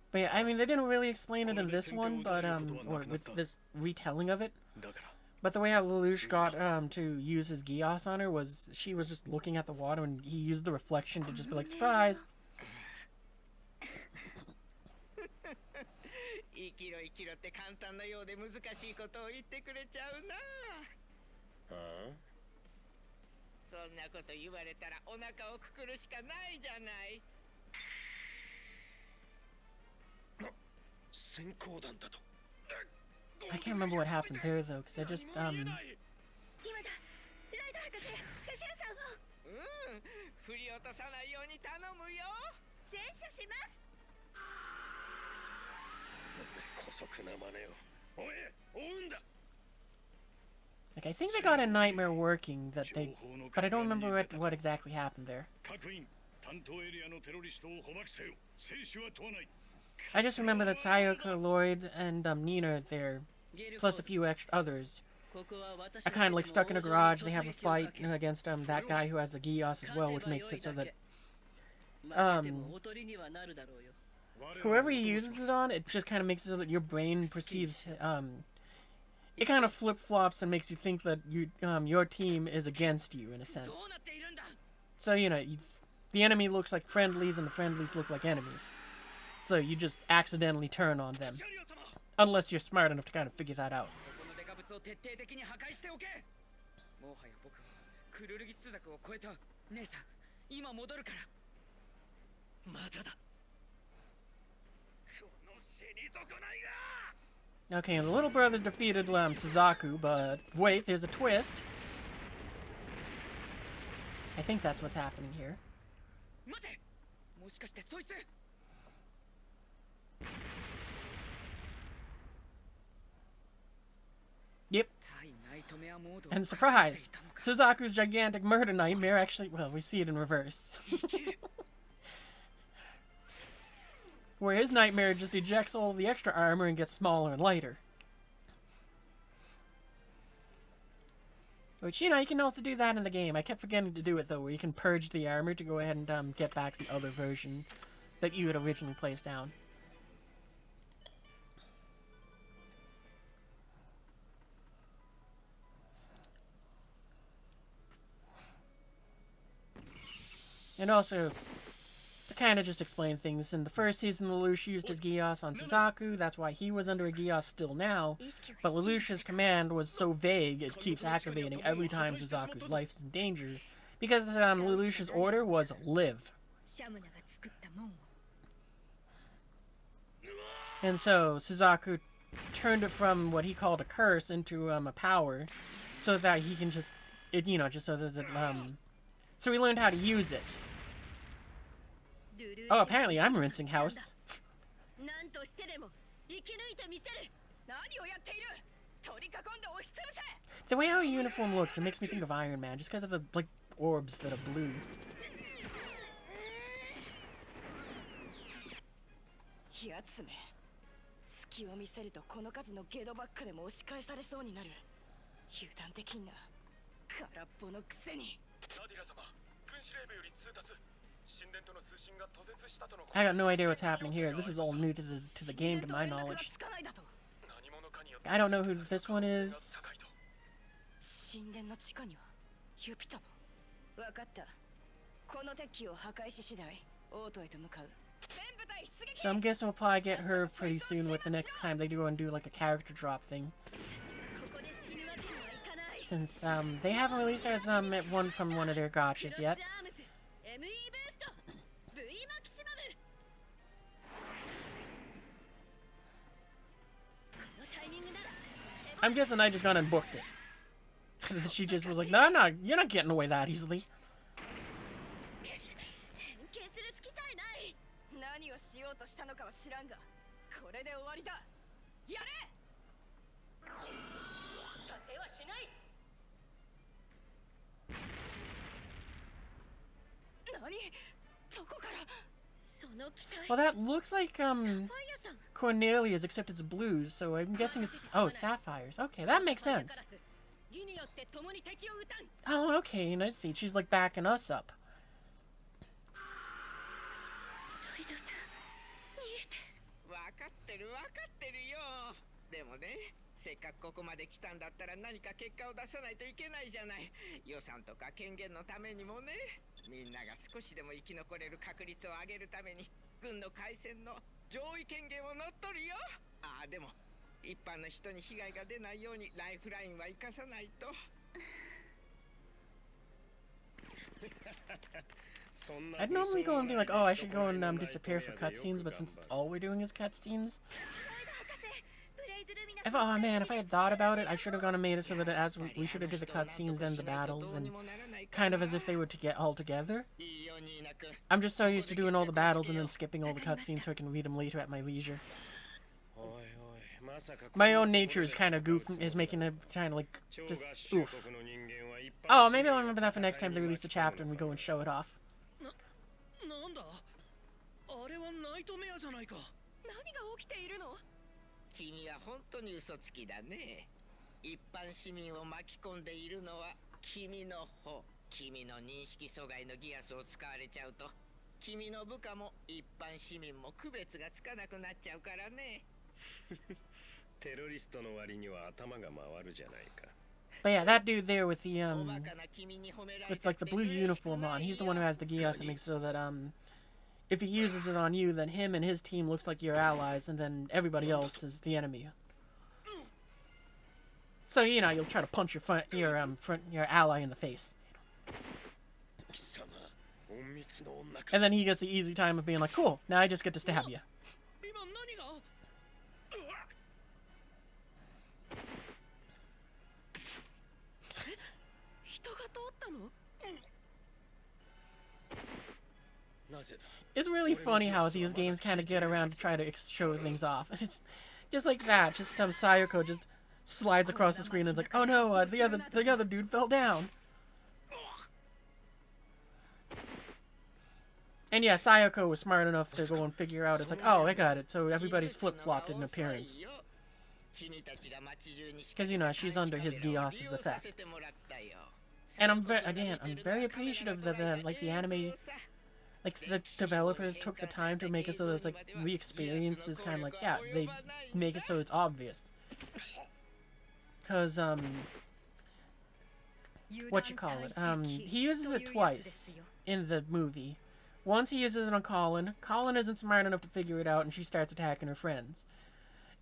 But yeah, I mean, they didn't really explain it in this one, but or with this retelling of it. But the way how Lelouch got to use his Geass on her was she was just looking at the water and he used the reflection to just be like, surprise! んなこと言われたらお腹をくくるしかないじゃない。先行弾だと。 I can't remember what happened there though, because I just 今だ、ライド博士、セシルさんを。振り落とさないように頼むよ。全処します。姑息な真似を。おい、追うんだ。 like I think they got a nightmare working that they, but I don't remember what exactly happened there. I just remember that Sayaka, Lloyd, and Nina are there, plus a few extra others. Are kind of like stuck in a garage. They have a fight against that guy who has a Geass as well, which makes it so that whoever he uses it on, it just kind of makes it so that your brain perceives it kind of flip-flops and makes you think that your team is against you in a sense. So you know, the enemy looks like friendlies and the friendlies look like enemies. So you just accidentally turn on them, unless you're smart enough to kind of figure that out. Okay, and the little brothers defeated Suzaku, but wait, there's a twist. I think that's what's happening here. Yep. And surprise! Suzaku's gigantic murder nightmare actually, well, we see it in reverse. Where his nightmare just ejects all the extra armor and gets smaller and lighter. Which, you know, you can also do that in the game. I kept forgetting to do it, though, where you can purge the armor to go ahead and get back the other version that you had originally placed down. And also, to kind of just explain things, in the first season, Lelouch used his Geass on Suzaku. That's why he was under a Geass still now. But Lelouch's command was so vague, it keeps activating every time Suzaku's life is in danger. Because Lelouch's order was live. And so, Suzaku turned it from what he called a curse into a power. So that he can just, just so that so he learned how to use it. Oh, apparently I'm rinsing house. The way our uniform looks, it makes me think of Iron Man, just because of the, like, orbs that are blue. I got no idea what's happening here. This is all new to the game, to my knowledge. I don't know who this one is. So I'm guessing we'll probably get her pretty soon with the next time they go and do like a character drop thing. Since they haven't released her as one from one of their gotchas yet. I'm guessing I just gone and booked it. She just was like, no, no, you're not getting away that easily. Well, that looks like Cornelia's, except it's blues, so I'm guessing it's sapphires. Okay, that makes sense. Oh, okay, and I see. She's like backing us up. せっかくここまで来たんだったら何か結果を出さないといけないじゃない。予算とか権限のためにもね。みんなが少しでも生き残れる確率を上げるために軍の海戦の上位権限を乗っ取るよ。ああ、でも一般の人に被害が出ないようにライフラインは生かさないと。I'd normally go and be like, oh, I should go and disappear for cutscenes, but since it's all we're doing is cutscenes, oh man, if I had thought about it, I should have gone and made it so that as we should have did the cutscenes, then the battles, and kind of as if they were to get all together. I'm just so used to doing all the battles and then skipping all the cutscenes so I can read them later at my leisure. My own nature is kind of making it kind of like, just, oof. Oh, maybe I'll remember that for next time they release a chapter and we go and show it off. 君は本当に嘘つきだね。一般市民を巻き込んでいるのは君の方。君の認識阻害のギアスを使われちゃうと、君の部下も一般市民も区別がつかなくなっちゃうからね。テロリストの割には頭が回るじゃないか。But yeah, that dude there with the with like the blue uniform on, he's the one who has the Geass that makes so that if he uses it on you, then him and his team looks like your allies, and then everybody else is the enemy. So you know you'll try to punch your ally in the face, and then he gets the easy time of being like, "Cool, now I just get to stab you." It's really funny how these games kind of get around to try to show things off. It's just like that. Just Sayoko just slides across the screen and it's like, oh no, the other dude fell down. And yeah, Sayoko was smart enough to go and figure out. It's like, oh, I got it. So everybody's flip-flopped in appearance. Because you know she's under his Geass's effect. And I'm very appreciative that like the anime. Like, the developers took the time to make it so that it's, like, the experience is kind of like, yeah, they make it so it's obvious. Because, what you call it, he uses it twice in the movie. Once he uses it on Colin. Colin isn't smart enough to figure it out, and she starts attacking her friends.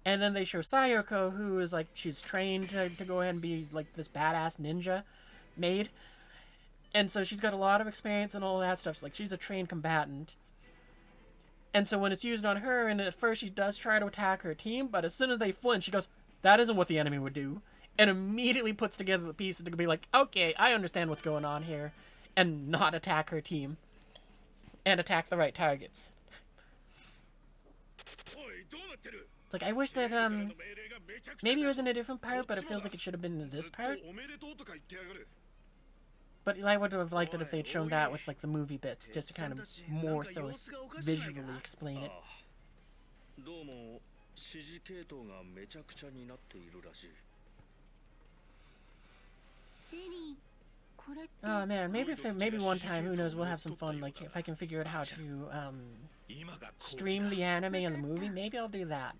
And then they show Sayoko, who is, like, she's trained to go ahead and be, like, this badass ninja maid. And so she's got a lot of experience and all that stuff. So, like, she's a trained combatant. And so when it's used on her, and at first she does try to attack her team, but as soon as they flinch, she goes, that isn't what the enemy would do. And immediately puts together the pieces to be like, okay, I understand what's going on here. And not attack her team. And attack the right targets. It's like, I wish that, maybe it was in a different part, but it feels like it should have been in this part. But I would have liked it if they'd shown that with, like, the movie bits, just to kind of more so visually explain it. Oh man, maybe one time, who knows, we'll have some fun, like, if I can figure out how to, stream the anime and the movie, maybe I'll do that.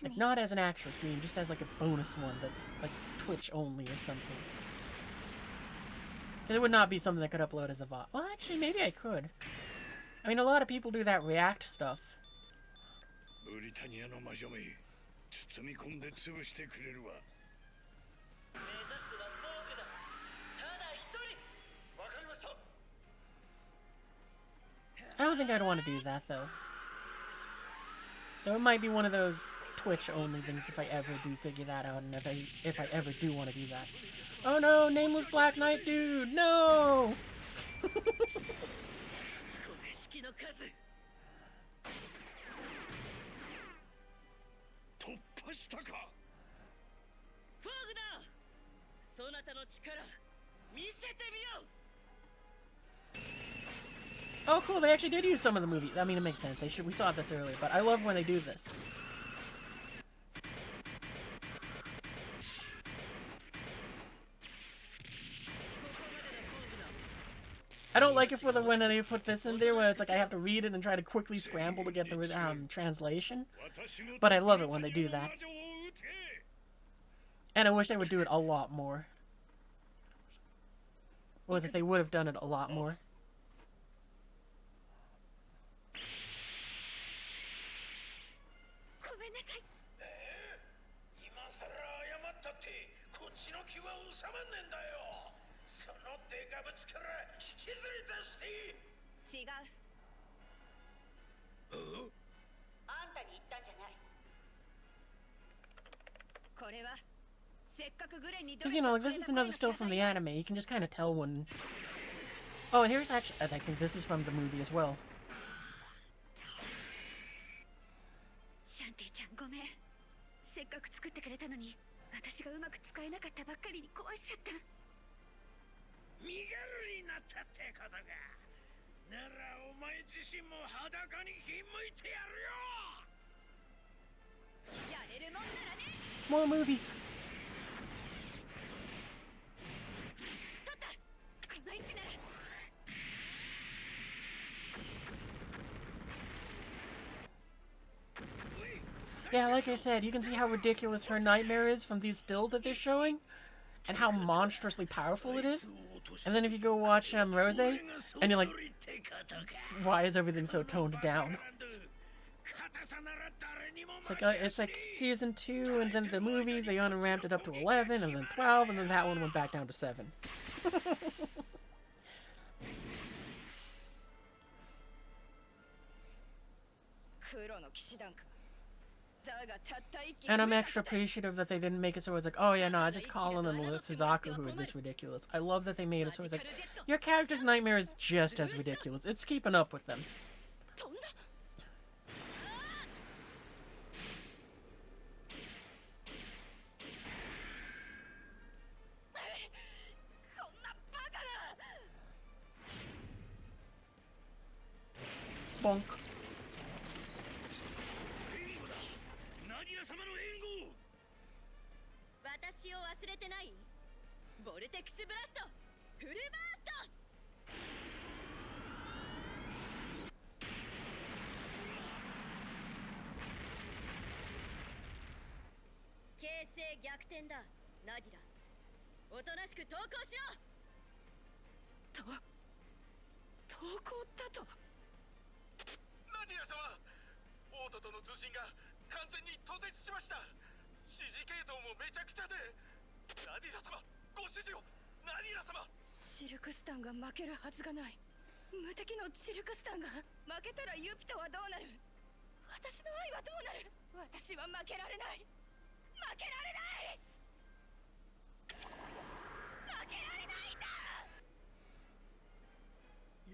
Like, not as an actual stream, just as, like, a bonus one that's, like, Twitch only or something. It would not be something I could upload as a VOD. Well, actually, maybe I could. I mean, a lot of people do that React stuff. I don't think I'd want to do that, though. So it might be one of those Twitch-only things if I ever do figure that out, and if I ever do want to do that. Oh no, nameless Black Knight dude, no! Oh cool, they actually did use some of the movie. I mean, it makes sense. We saw this earlier, but I love when they do this. I don't like it for when they put this in there, where it's like I have to read it and try to quickly scramble to get the translation. But I love it when they do that. And I wish they would do it a lot more. Or that they would have done it a lot more. 違う。あんたに言ったんじゃない。これはせっかくグレンに。 Because, you know, like, this is another still from the anime. You can just kind of tell when... Oh, and here's actually... I think this is from the movie as well. シャンティちゃんごめん。せっかく作ってくれたのに私がうまく使えなかったばっかりに壊しちゃった。身軽になったってことか。ならお前自身も裸にひんむいてやるよ。やれるもんならね。 More movie. 取った。この位置なら。 Yeah, like I said, you can see how ridiculous her nightmare is from these stills that they're showing, and how monstrously powerful it is. And then if you go watch Rose, and you're like, why is everything so toned down? It's like season 2, and then the movie they ramped it up to 11, and then 12, and then that one went back down to 7. And I'm extra appreciative that they didn't make it so it's like, oh yeah, no, I just Colin and Suzaku who are this ridiculous. I love that they made it so it's like, your character's nightmare is just as ridiculous. It's keeping up with them. Bonk. 私を忘れてない？ボルテックスブラスト、フルバースト。形勢逆転だ、ナディラ。おとなしく投降しろ。投降だと。ナディラ様、オートとの通信が完全に途絶しました。指示系統もめちゃくちゃで。ナディラ様、ご指示を。ナディラ様。シルクスタンが負けるはずがない。無敵のシルクスタンが負けたらユピトはどうなる？私の愛はどうなる？私は負けられない。負けられない。負けられないんだ。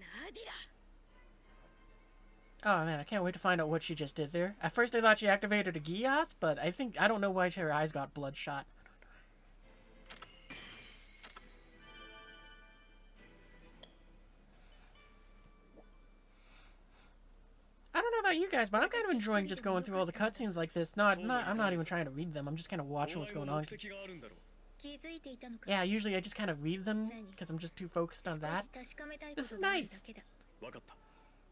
ナディラ。 Oh man, I can't wait to find out what she just did there. At first I thought she activated a Geass, but I don't know why her eyes got bloodshot. I don't know about you guys, but I'm kind of enjoying just going through all the cutscenes like this. I'm not even trying to read them. I'm just kind of watching what's going on. Yeah, usually I just kind of read them because I'm just too focused on that. This is nice.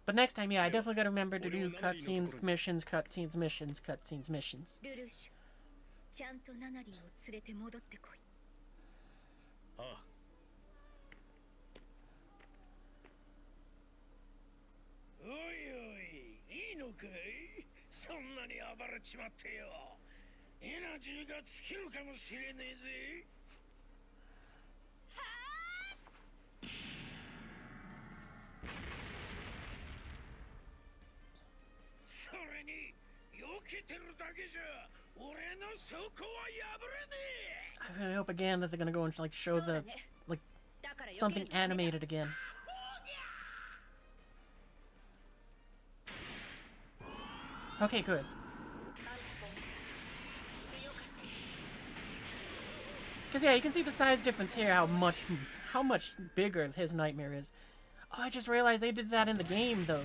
But next time, yeah, I definitely gotta remember to do cutscenes, missions, cutscenes, missions, cutscenes, missions. おいおい、いいのかい？そんなに暴れちまってよ。エナジーが尽きるかもしれねえぜ。それに、避けてるだけじゃ、俺の底は破れねえ。 I really hope again that they're gonna go and like show the like something animated again. Okay, good. Because yeah, you can see the size difference here, how much bigger his nightmare is. Oh, I just realized they did that in the game though.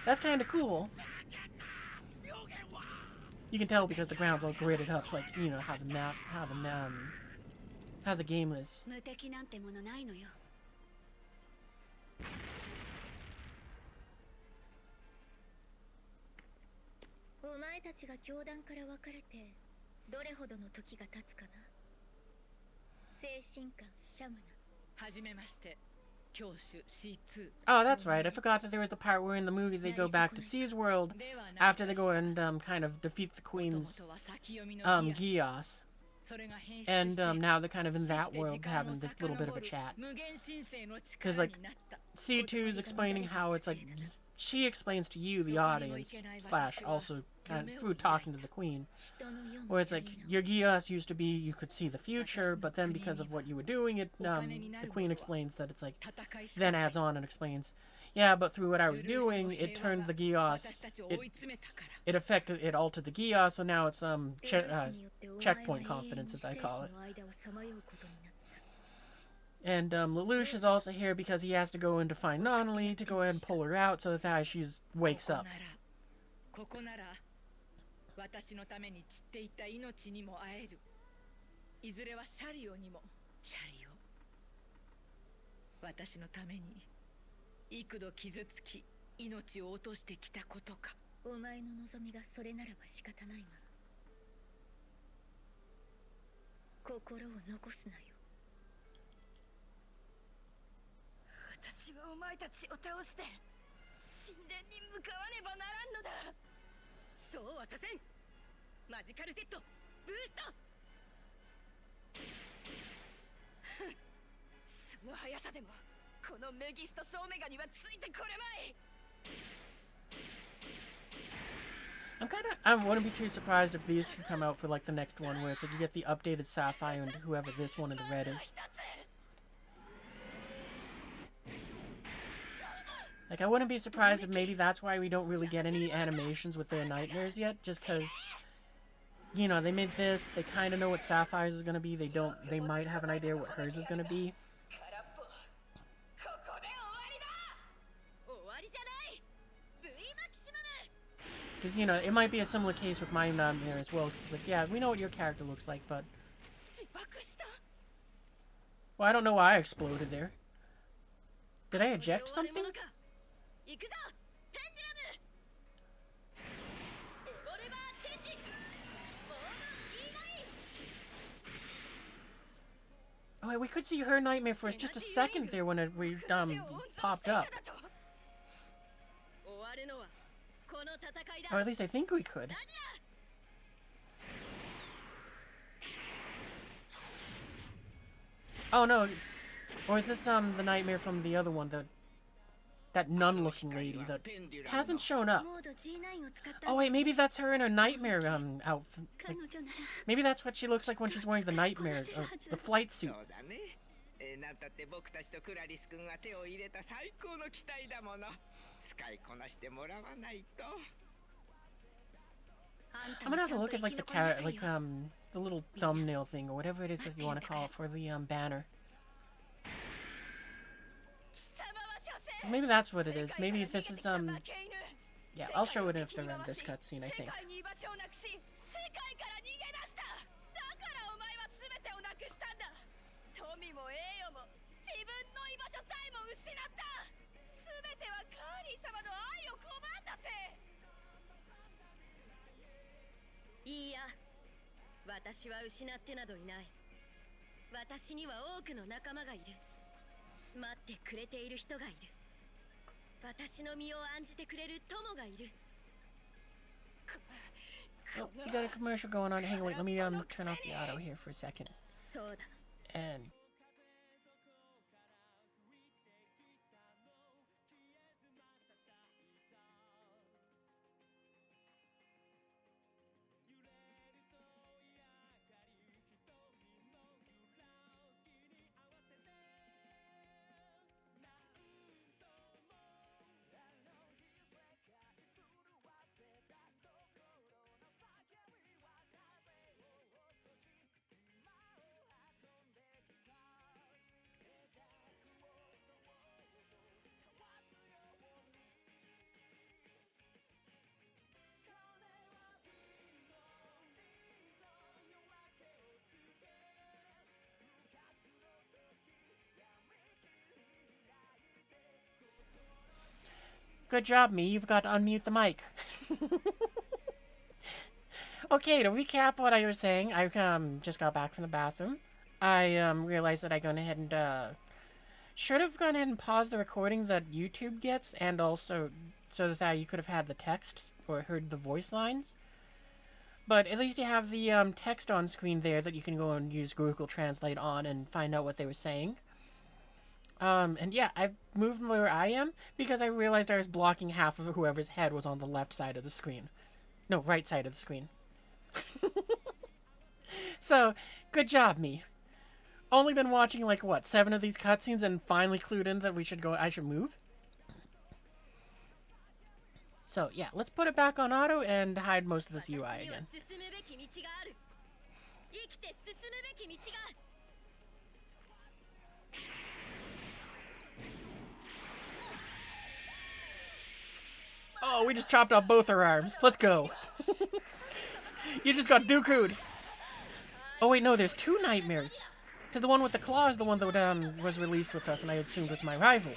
That's kind of cool. You can tell because the ground's all gridded up, like, you know, how the game is. 無敵なんてものないのよ。お前たちが教団から別れてどれほどの時が経つかな。精神官シャムナ。はじめまして。教主 C2。 Oh, that's right. I forgot that there was the part where in the movie they go back to C's world after they go and kind of defeat the Queen's Geass. And now they're kind of in that world having this little bit of a chat. Because, like, C2's explaining how it's like, she explains to you, the audience, slash also kind of through talking to the queen, where it's like, your Geass used to be, you could see the future, but then because of what you were doing, the queen explains that it's like, then adds on and explains, yeah, but through what I was doing, it turned the Geass, it affected, it altered the Geass, so now it's checkpoint confidence, as I call it. And Lelouch is also here because he has to go in to find Nonnally to go ahead and pull her out so that she wakes up. 私のために散っていった命にも会える。いずれはシャリオにも。シャリオ。私のために幾度傷つき命を落としてきたことか。お前の望みがそれならば仕方ないが。心を残すなよ。私はお前たちを倒して神殿に向かわねばならんのだ。そうはさせん。マジカルセットブースト。その速さでもこのメギストソーメガにはついてこれまい。I wouldn't be too surprised if these two come out for like the next one, where it's like you get the updated Sapphire and whoever this one in the red is. Like, I wouldn't be surprised if maybe that's why we don't really get any animations with their nightmares yet, just because, you know, they made this, they kind of know what Sapphire's is going to be, they might have an idea what hers is going to be. Because, you know, it might be a similar case with my nightmare as well, because it's like, yeah, we know what your character looks like, but... Well, I don't know why I exploded there. Did I eject something? Oh, wait, we could see her nightmare for just a second there when it popped up. Or at least I think we could. Oh no, or is this the nightmare from the other one, that nun-looking lady that hasn't shown up? Oh wait, maybe that's her in her nightmare outfit. Like, maybe that's what she looks like when she's wearing the nightmare, the flight suit. I'm gonna have to look at like the little thumbnail thing or whatever it is that you want to call it for the banner. Maybe that's what it is. Maybe if this is yeah, I'll show it after this cutscene, I think. Yeah. 私は失ってなどいない。私には多くの仲間がいる。待ってくれている人がいる。私の身を案じてくれる友がいる。Oh, you got a commercial going on. Hang on, wait, let me turn off the auto here for a second. And good job, me. You've got to unmute the mic. Okay, to recap what I was saying, I just got back from the bathroom. I realized that I gone ahead and should have gone ahead and paused the recording that YouTube gets, and also so that you could have had the text or heard the voice lines. But at least you have the text on screen there that you can go and use Google Translate on and find out what they were saying. And yeah, I moved where I am because I realized I was blocking half of whoever's head was on the left side of the screen. No, right side of the screen. So, good job, me. Only been watching, like, what, 7 of these cutscenes and finally clued in that I should move? So, yeah, let's put it back on auto and hide most of this UI again. Oh, we just chopped off both our arms. Let's go. You just got Dooku'd. Oh, wait, no, there's 2 nightmares. Because the one with the claw is the one that was released with us and I assumed was my rival.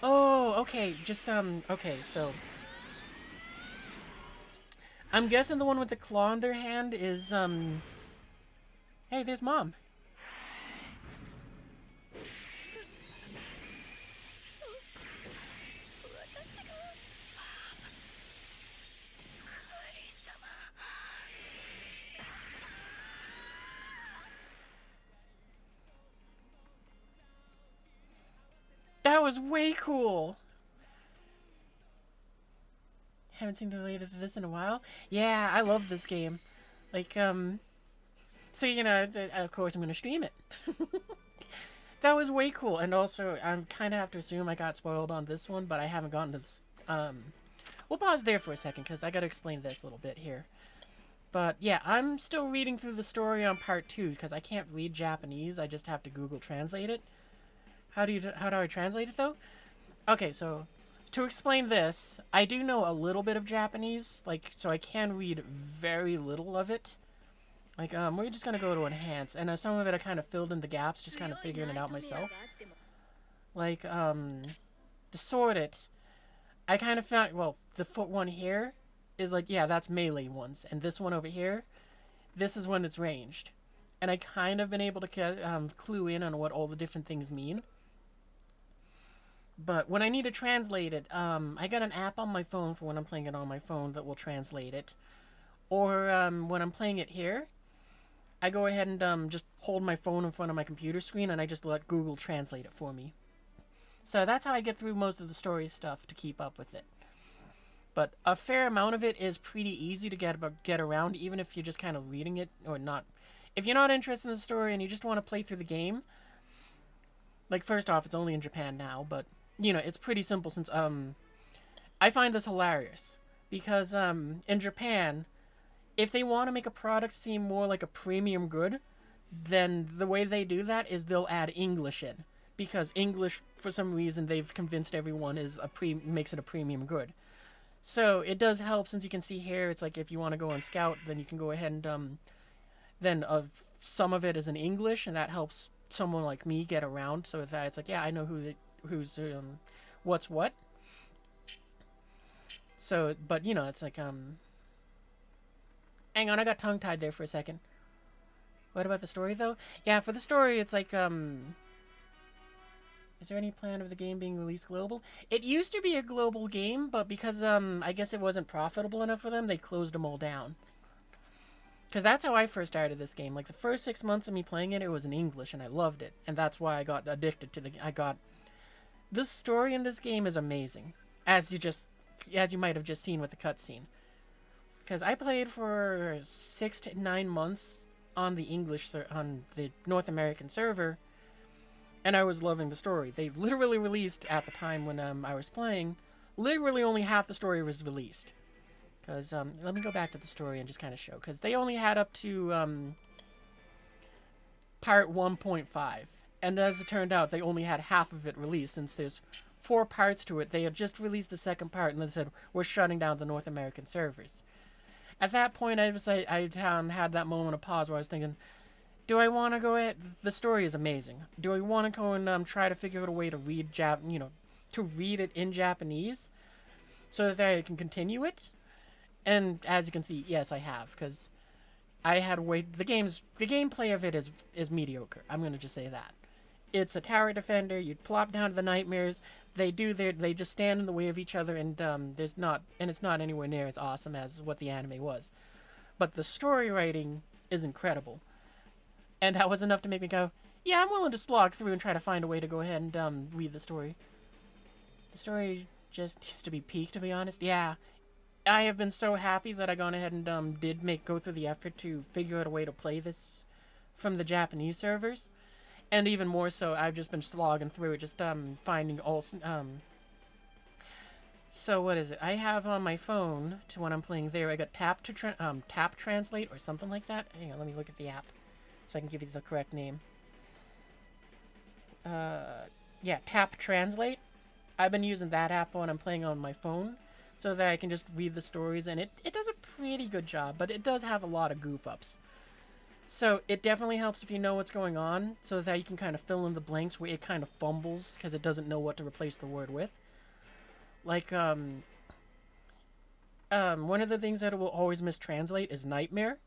Oh, okay, okay, so... I'm guessing the one with the claw in their hand is, Hey, there's Mom. That was way cool! Haven't seen related to this in a while. Yeah, I love this game. Like, so, you know, of course I'm gonna stream it. That was way cool, and also, I kind of have to assume I got spoiled on this one, but I haven't gotten to this, we'll pause there for a second, because I gotta explain this a little bit here. But, yeah, I'm still reading through the story on part 2, because I can't read Japanese, I just have to Google Translate it. How do I translate it, though? Okay, so, to explain this, I do know a little bit of Japanese, like, so I can read very little of it. Like, we're just gonna go to enhance, and some of it I kind of filled in the gaps, just kind of figuring it out myself. Like, to sort it, I kind of found, well, the foot one here is like, yeah, that's melee ones, and this one over here, this is when it's ranged. And I kind of been able to clue in on what all the different things mean. But when I need to translate it, I got an app on my phone for when I'm playing it on my phone that will translate it. Or when I'm playing it here, I go ahead and just hold my phone in front of my computer screen and I just let Google translate it for me. So that's how I get through most of the story stuff to keep up with it. But a fair amount of it is pretty easy to get around, even if you're just kind of reading it or not. If you're not interested in the story and you just want to play through the game, like, first off, it's only in Japan now, but, you know, it's pretty simple since, I find this hilarious. Because, in Japan, if they want to make a product seem more like a premium good, then the way they do that is they'll add English in. Because English, for some reason, they've convinced everyone makes it a premium good. So, it does help, since you can see here, it's like if you want to go on Scout, then you can go ahead and, then some of it is in English, and that helps someone like me get around, so that it's like, yeah, I know who's what's what. So, but, you know, it's like, hang on, I got tongue-tied there for a second. What about the story, though? Yeah, for the story, it's like, is there any plan of the game being released global? It used to be a global game, but because, I guess it wasn't profitable enough for them, they closed them all down. Because that's how I first started this game. Like, the first 6 months of me playing it, it was in English, and I loved it. And that's why I got addicted to the story in this game is amazing. As you might have just seen with the cutscene. Because I played for 6 to 9 months on the North American server, and I was loving the story. They literally released, at the time when I was playing, literally only half the story was released. Because, let me go back to the story and just kind of show. Because they only had up to, part 1.5. And as it turned out, they only had half of it released. Since there's 4 parts to it, they had just released the second part. And they said, we're shutting down the North American servers. At that point, I had that moment of pause where I was thinking, do I want to go ahead? The story is amazing. Do I want to go and try to figure out a way to read to read it in Japanese? So that I can continue it? And as you can see, yes, I have, because I had the gameplay of it is mediocre. I'm going to just say that. it's a tower defender. You plop down to the nightmares. They just stand in the way of each other, and it's not anywhere near as awesome as what the anime was. But the story writing is incredible, and that was enough to make me go, yeah, I'm willing to slog through and try to find a way to go ahead and read the story. The story just needs to be peaked, to be honest. Yeah, I have been so happy that I gone ahead and did go through the effort to figure out a way to play this from the Japanese servers. And even more so, I've just been slogging through it, just finding all. So what is it? I have on my phone to when I'm playing there. I got tap translate or something like that. Hang on, let me look at the app so I can give you the correct name. Yeah, tap translate. I've been using that app when I'm playing on my phone, so that I can just read the stories, and it does a pretty good job, but it does have a lot of goof ups. So it definitely helps if you know what's going on, so that you can kind of fill in the blanks where it kind of fumbles because it doesn't know what to replace the word with. Like, one of the things that it will always mistranslate is nightmare.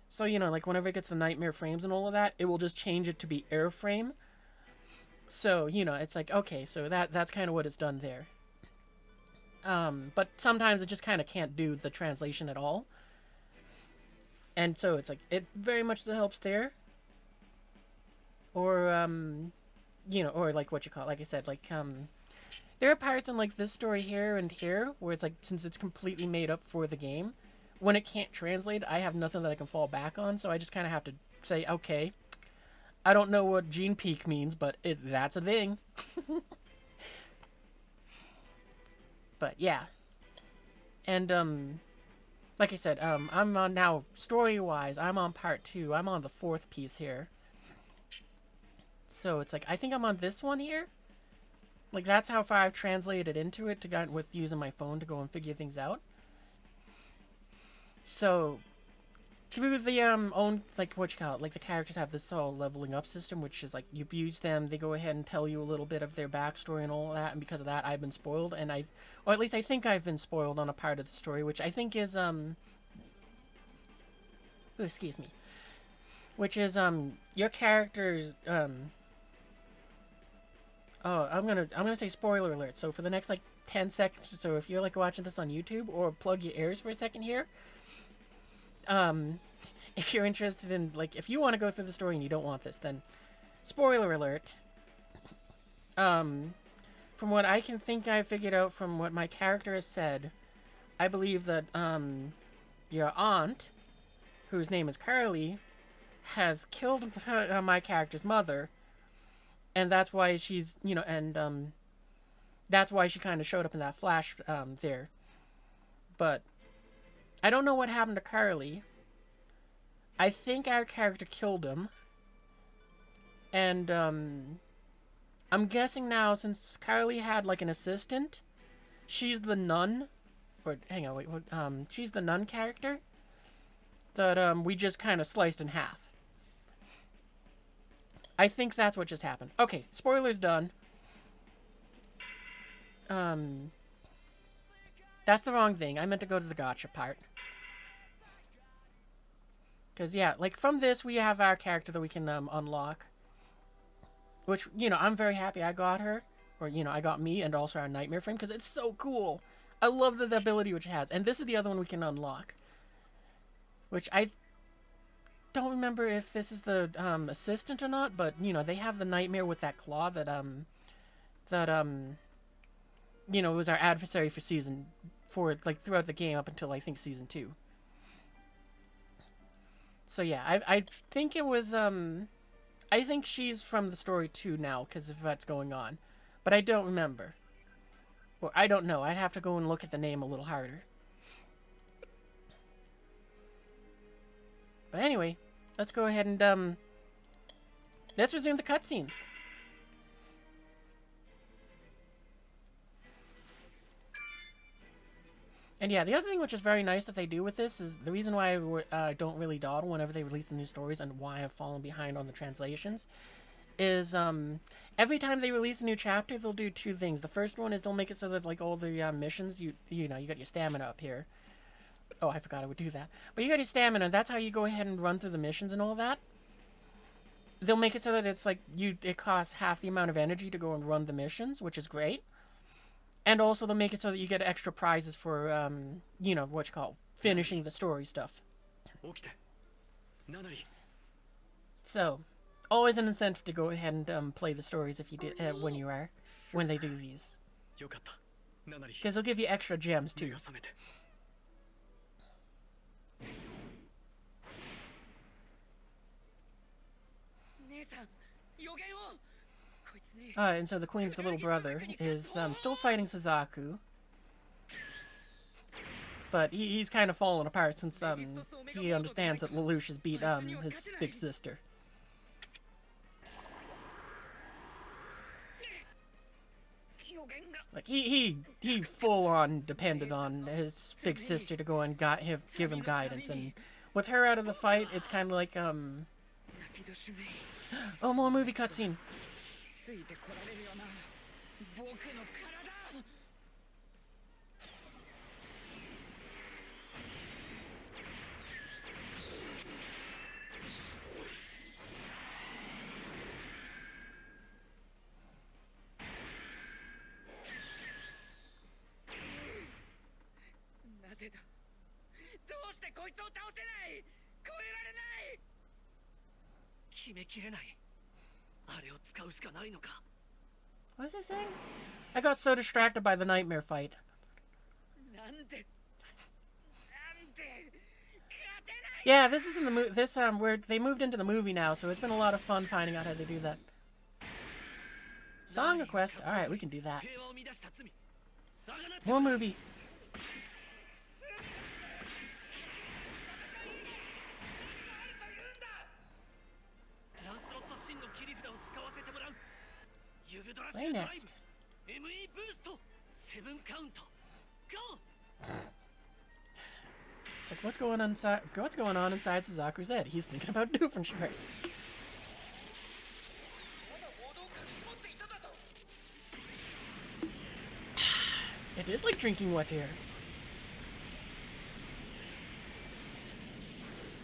So, like whenever it gets the nightmare frames and all of that, it will just change it to be airframe. So, it's like, okay, so that's kind of what it's done there. But sometimes it just kind of can't do the translation at all. And so it's like, it very much helps there. Or, or like what you call it, like I said, like, there are parts in like this story here and here where it's like, since it's completely made up for the game, when it can't translate, I have nothing that I can fall back on, so I just kind of have to say, okay, I don't know what Gene Peak means, but that's a thing. But yeah. And, like I said, I'm on now, story-wise, I'm on part 2. I'm on the 4th piece here. So it's like, I think I'm on this one here. Like, that's how far I've translated into it with using my phone to go and figure things out. So, through the, like, like, the characters have this whole leveling up system, which is, like, you use them, they go ahead and tell you a little bit of their backstory and all that, and because of that, I've been spoiled, or at least I think I've been spoiled on a part of the story, which I think is, excuse me. Which is, your character's, oh, I'm gonna say spoiler alert, so for the next, like, 10 seconds, so if you're, like, watching this on YouTube, or plug your ears for a second here, if you're interested in, like, if you want to go through the story and you don't want this, then spoiler alert. From what I can think I figured out from what my character has said, I believe that, your aunt, whose name is Carly, has killed my character's mother, and that's why she's, that's why she kind of showed up in that flash, there. But I don't know what happened to Carly. I think our character killed him. And, I'm guessing now, since Carly had, like, an assistant, she's the nun. Or, hang on, wait, she's the nun character that, we just kind of sliced in half. I think that's what just happened. Okay, spoilers done. That's the wrong thing. I meant to go to the gotcha part. Because, yeah, like, from this, we have our character that we can, unlock. Which, I'm very happy I got her. Or, I got me and also our nightmare frame, because it's so cool. I love the ability which it has. And this is the other one we can unlock. Which I don't remember if this is the, assistant or not, but, they have the nightmare with that claw that, was our adversary for like, throughout the game up until, I think, Season 2. So, yeah, I think it was, I think she's from the story 2 now, because of what's going on. But I don't remember. Or, I don't know. I'd have to go and look at the name a little harder. But anyway, let's go ahead and, let's resume the cutscenes. And yeah, the other thing which is very nice that they do with this is the reason why I don't really dawdle whenever they release the new stories and why I've fallen behind on the translations is every time they release a new chapter, they'll do 2 things. The first one is they'll make it so that, like, all the missions, you got your stamina up here. Oh, I forgot I would do that. But you got your stamina, and that's how you go ahead and run through the missions and all that. they'll make it so that it's like it costs half the amount of energy to go and run the missions, which is great. And also they'll make it so that you get extra prizes for what you call finishing the story stuff. So, always an incentive to go ahead and play the stories if you did when they do these, because they'll give you extra gems too. And so the Queen's little brother is still fighting Suzaku, but he's kind of fallen apart since he understands that Lelouch has beat his big sister. Like he full on depended on his big sister to go and give him guidance, and with her out of the fight, it's kind of like oh, more movie cutscene. What is he saying? I got so distracted by the nightmare fight. Yeah, this is in the where they moved into the movie now, so it's been a lot of fun finding out how they do that. Song request. All right, we can do that. More movie. Play next. It's like, what's going on inside Suzaku's head? He's thinking about Doofenshmirtz. It is like drinking wet air.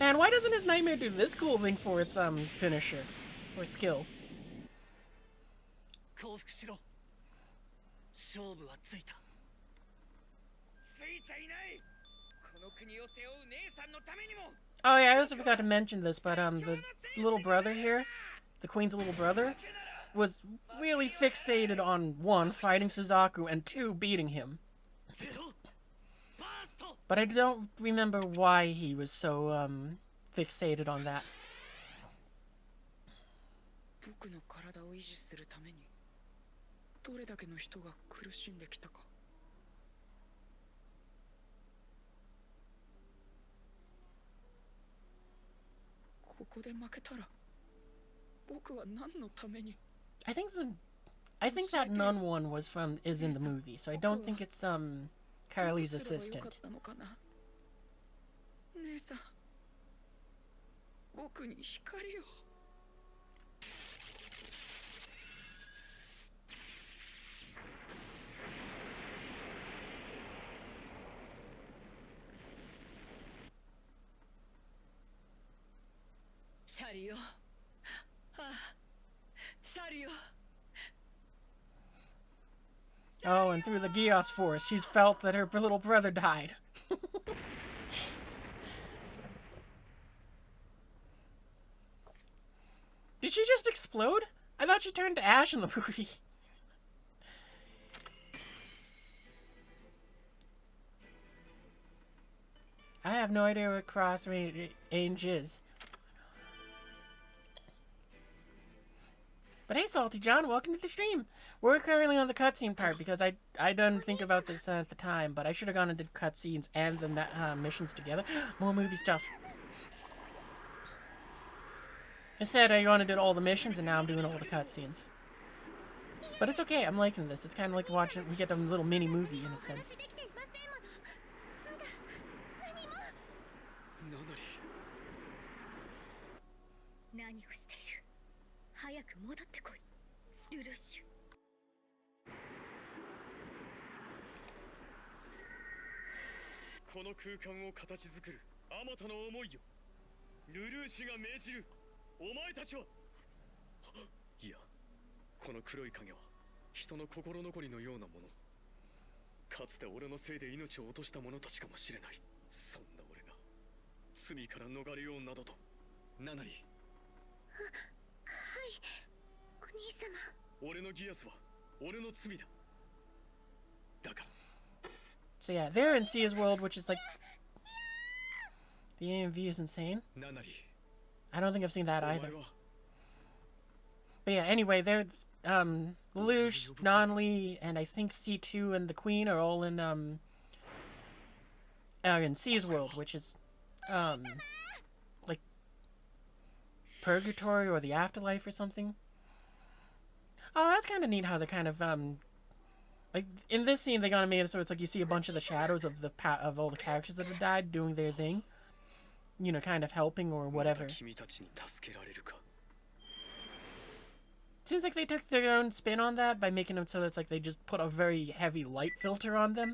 Man, why doesn't his nightmare do this cool thing for its finisher or skill? Oh yeah, I also forgot to mention this, but the little brother here, the Queen's little brother, was really fixated on 1, fighting Suzaku, and 2, beating him. But I don't remember why he was so fixated on that. I think that nun one is in the movie, so I don't think it's Carly's assistant. Oh, and through the Geass force, she's felt that her little brother died. Did she just explode? I thought she turned to ash in the movie. I have no idea what cross range is. But hey, Salty John, welcome to the stream. We're currently on the cutscene part because I didn't think about this at the time, but I should have gone and did cutscenes and the missions together. More movie stuff. Instead, I gone and did all the missions, and now I'm doing all the cutscenes. But it's okay, I'm liking this. It's kind of like watching, we get a little mini movie in a sense. この黒い影は人の心残りのようなもの。かつて俺のせいで命を落とした者たちかもしれない。そんな俺が罪から逃れようなどと。ナナリ。はい、お兄様。俺のギアスは俺の罪だ。だから。 So yeah, they're in Sia's world, which is like the AMV is insane. ナナリ。 I don't think I've seen that お前 either. は But yeah, anyway, they're Lelouch, Non-Li, and I think C2 and the Queen are all in Sia's world, which is like purgatory or the afterlife or something. Oh, that's kind of neat how they kind of like in this scene they kind of made it so it's like you see a bunch of the shadows of the of all the characters that have died doing their thing, you know, kind of helping or whatever. Seems like they took their own spin on that by making them so that it's like they just put a very heavy light filter on them.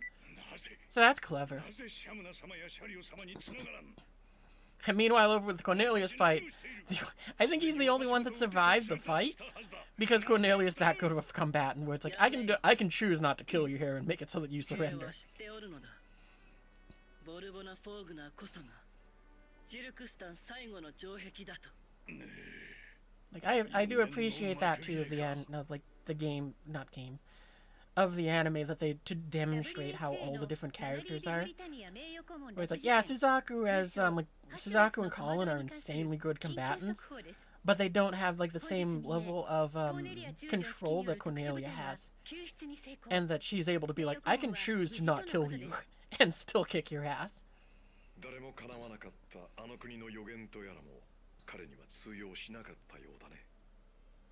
So that's clever. And meanwhile, over with the Cornelius fight, I think he's the only one that survives the fight, because Cornelius is that good of a combatant where it's like I can choose not to kill you here and make it so that you surrender. Like I do appreciate that too of the end of like the game, not game, of the anime that they to demonstrate how all the different characters are. Where it's like, yeah, Suzaku as like Suzaku and Colin are insanely good combatants, but they don't have like the same level of control that Cornelia has, and that she's able to be like, I can choose to not kill you and still kick your ass. 彼には通用しなかったようだね。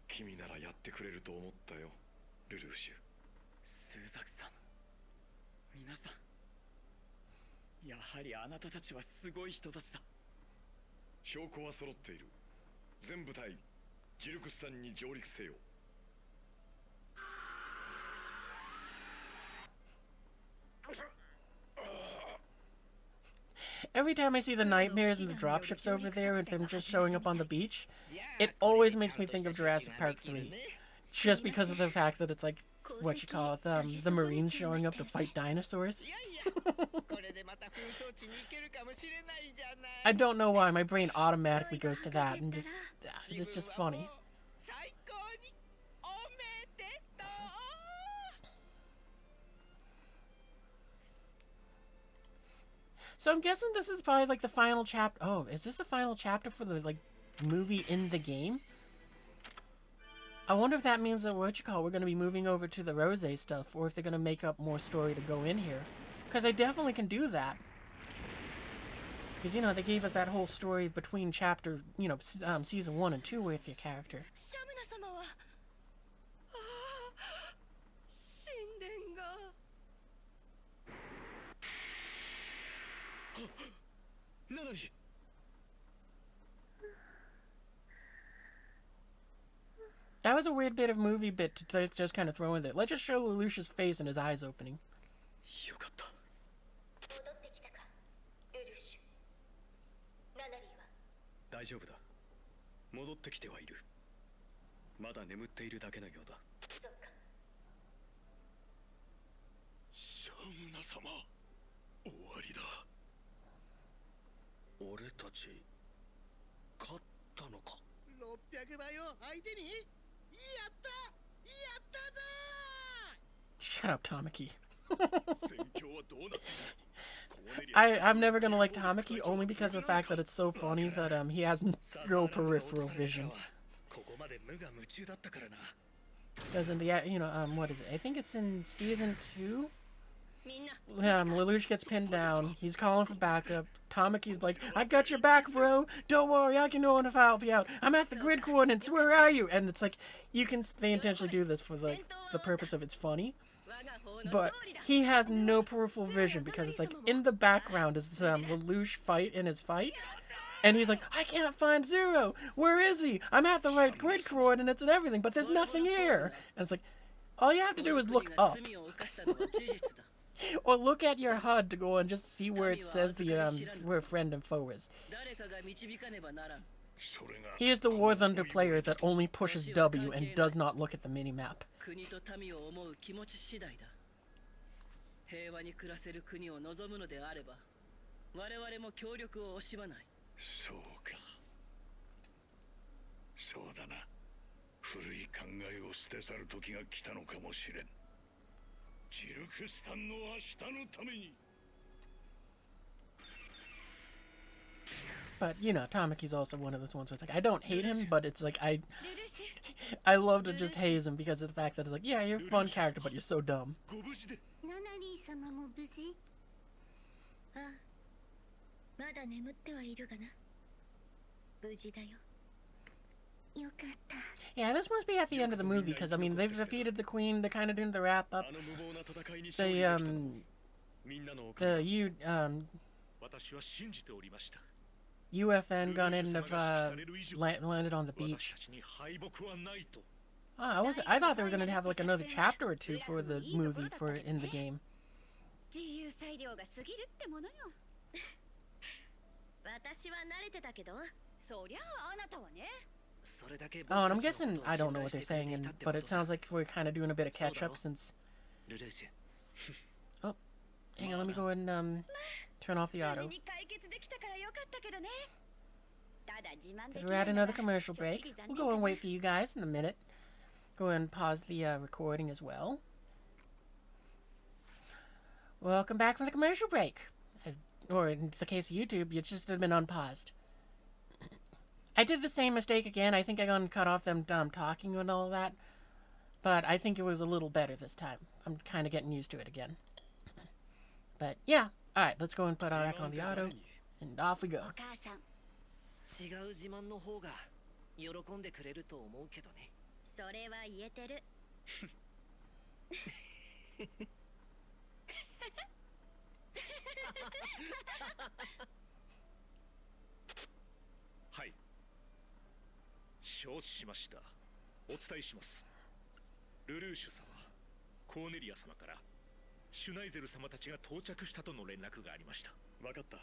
君ならやってくれると思ったよ、ルルーシュ。スーザクさん、皆さん、やはりあなたたちはすごい人たちだ。証拠は揃っている。全部隊、ジルクスタンに上陸せよ。Every time I see the nightmares and the dropships over there and them just showing up on the beach, it always makes me think of Jurassic Park 3. Just because of the fact that it's like, what you call it, the Marines showing up to fight dinosaurs. I don't know why, my brain automatically goes to that and just, it's just funny. So I'm guessing this is probably like the final chapter. Oh, is this the final chapter for the like movie in the game? I wonder if that means that we're going to be moving over to the Rose stuff, or if they're going to make up more story to go in here. Because they definitely can do that. Because, you know, they gave us that whole story between chapter, you know, season 1 and 2 with your character. That was a weird bit of movie bit to just kind of throw in there. Let's just show Lelouch's face and his eyes opening. 大丈夫だ。戻ってきてはいる。まだ眠っているだけのようだ。シャムナ様、終わりだ。俺たち勝ったのか。600倍を相手に。やった、やったぞ。 Shut up, Tamaki. I'm never gonna like Tamaki only because of the fact that it's so funny that he has no peripheral vision. Because in the what is it? I think it's in season 2. Lelouch gets pinned down. He's calling for backup. Tamaki's like, I got your back, bro. Don't worry, I can know if I'll help you out. I'm at the grid coordinates. Where are you? And it's like, they intentionally do this for like the purpose of it's funny. But he has no peripheral vision because it's like in the background is Lelouch fight in his fight. And he's like, I can't find Zero. Where is he? I'm at the right grid coordinates and everything, but there's nothing here. And it's like, all you have to do is look up. Or look at your HUD to go and just see where it says the where friend and foe is. He is the War Thunder player that only pushes W and does not look at the minimap. 国と民を思う気持ち次第だ。平和に暮らせる国を望むのであれば、我々も協力を惜しまない。そうか。そうだな。古い考えを捨て去る時が来たのかもしれん。ジルクスタンの明日のために。But you know, Tamaki's also one of those ones where it's like I don't hate him, but it's like I love to just haze him because of the fact that it's like, yeah, you're a fun character, but you're so dumb. ナナリー様も無事？ああ、まだ眠ってはいるがな。無事だよ。よかった。Yeah, this must be at the end of the movie because I mean they've defeated the queen. They're kind of doing the wrap up. UFN gun end of landed on the beach. I thought they were gonna have like another chapter or two for the movie for in the game. Oh, and I'm guessing I don't know what they're saying, but it sounds like we're kind of doing a bit of catch up since. Oh, hang on, let me go ahead and turn off the auto. Because we're at another commercial break. We'll go and wait for you guys in a minute. Go ahead and pause the recording as well. Welcome back from the commercial break. Or in the case of YouTube, it's just been unpaused. I did the same mistake again. I think I got cut off them talking and all that. But I think it was a little better this time. I'm kind of getting used to it again. But yeah. Alright, let's go and put our back on the auto. And off we go. 違う自慢の方が喜んでくれると思うけどね。それは言えてる。はい。承知しました。お伝えします。ルルーシュ様、コーネリア様からシュナイゼル様たちが到着したとの連絡がありました。わかった。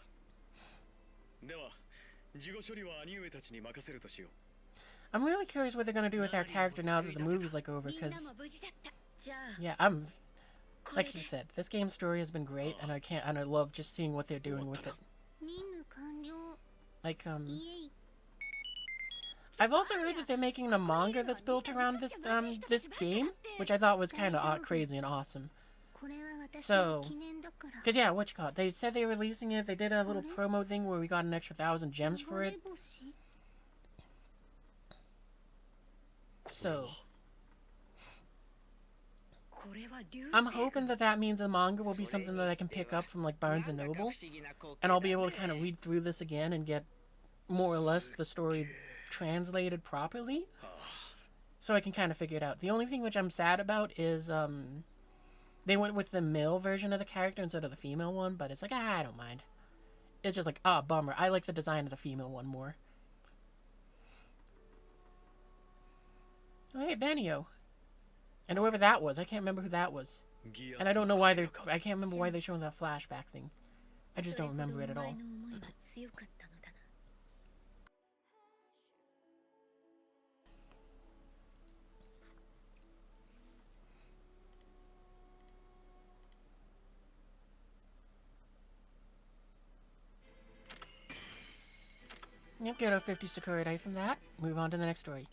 では。I'm really curious what they're gonna do with our character now that the movie's like over, because yeah, I'm like you said, this game's story has been great, and I love just seeing what they're doing with it. Like I've also heard that they're making a manga that's built around this game, which I thought was kind of crazy and awesome. So, because yeah, what you call it? They said they were releasing it. They did a little promo thing where we got an extra 1,000 gems for it. So, I'm hoping that that means the manga will be something that I can pick up from like Barnes and Noble, and I'll be able to kind of read through this again and get more or less the story translated properly, so I can kind of figure it out. The only thing which I'm sad about is they went with the male version of the character instead of the female one, but it's like, I don't mind. It's just like, bummer. I like the design of the female one more. Oh, hey, Benio. And whoever that was, I can't remember who that was. And I don't know why I can't remember why they're showing that flashback thing. I just don't remember it at all. Yep, get a 50 Sakura from that. Move on to the next story.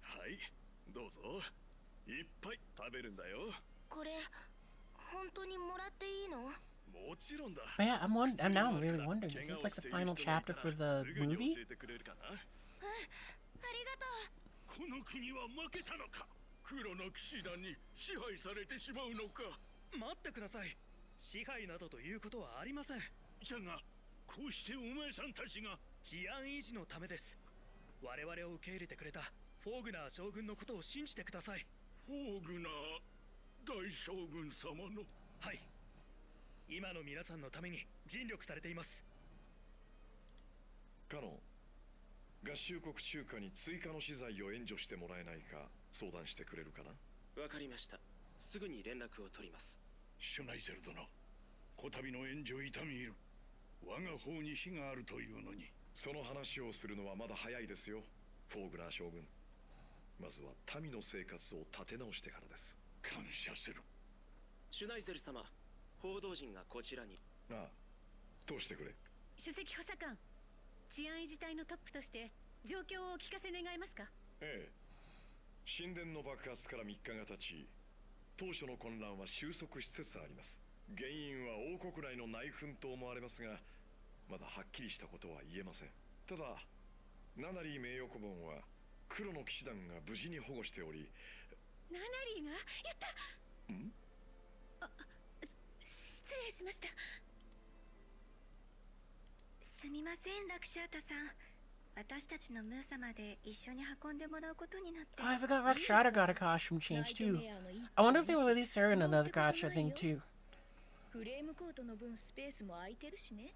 はい、どうぞ。いっぱい食べるんだよ。これ本当にもらっていいの？もちろんだ。But yeah, now I'm really wondering, is this like the final chapter for the movie? ありがとう。この国は負けたのか。黒の騎士団に支配されてしまうのか。待ってください。支配などということはありません。じゃが、こうしてお前さんたちが治安維持のためです。我々を受け入れてくれたフォーグナー将軍のことを信じてください。フォーグナー大将軍様の。はい。今の皆さんのために尽力されています。カノン、合衆国中華に追加の資材を援助してもらえないか相談してくれるかな。わかりました。すぐに連絡を取ります。シュナイゼル殿、こたびの援助痛み入る。我が方に非があるというのに。その話をするのはまだ早いですよ、フォーグラー将軍。まずは民の生活を立て直してからです。感謝する。シュナイゼル様、報道陣がこちらに。ああ、通してくれ。首席補佐官、治安維持隊のトップとして状況をお聞かせ願えますか？ええ、神殿の爆発から3日が経ち、当初の混乱は収束しつつあります。原因は王国内の内紛と思われますが、まだはっきりしたことは言えません。ただナナリー名誉顧問は黒の騎士団が無事に保護しており。ナナリーがやった。失礼しました。すみません、ラクシャータさん。私たちのムー様で一緒に運んでもらうことになって。Oh, I forgot Rakshata got a costume change too. I wonder if they will release her in another gacha thing too. フレームコートの分スペースも空いてるしね。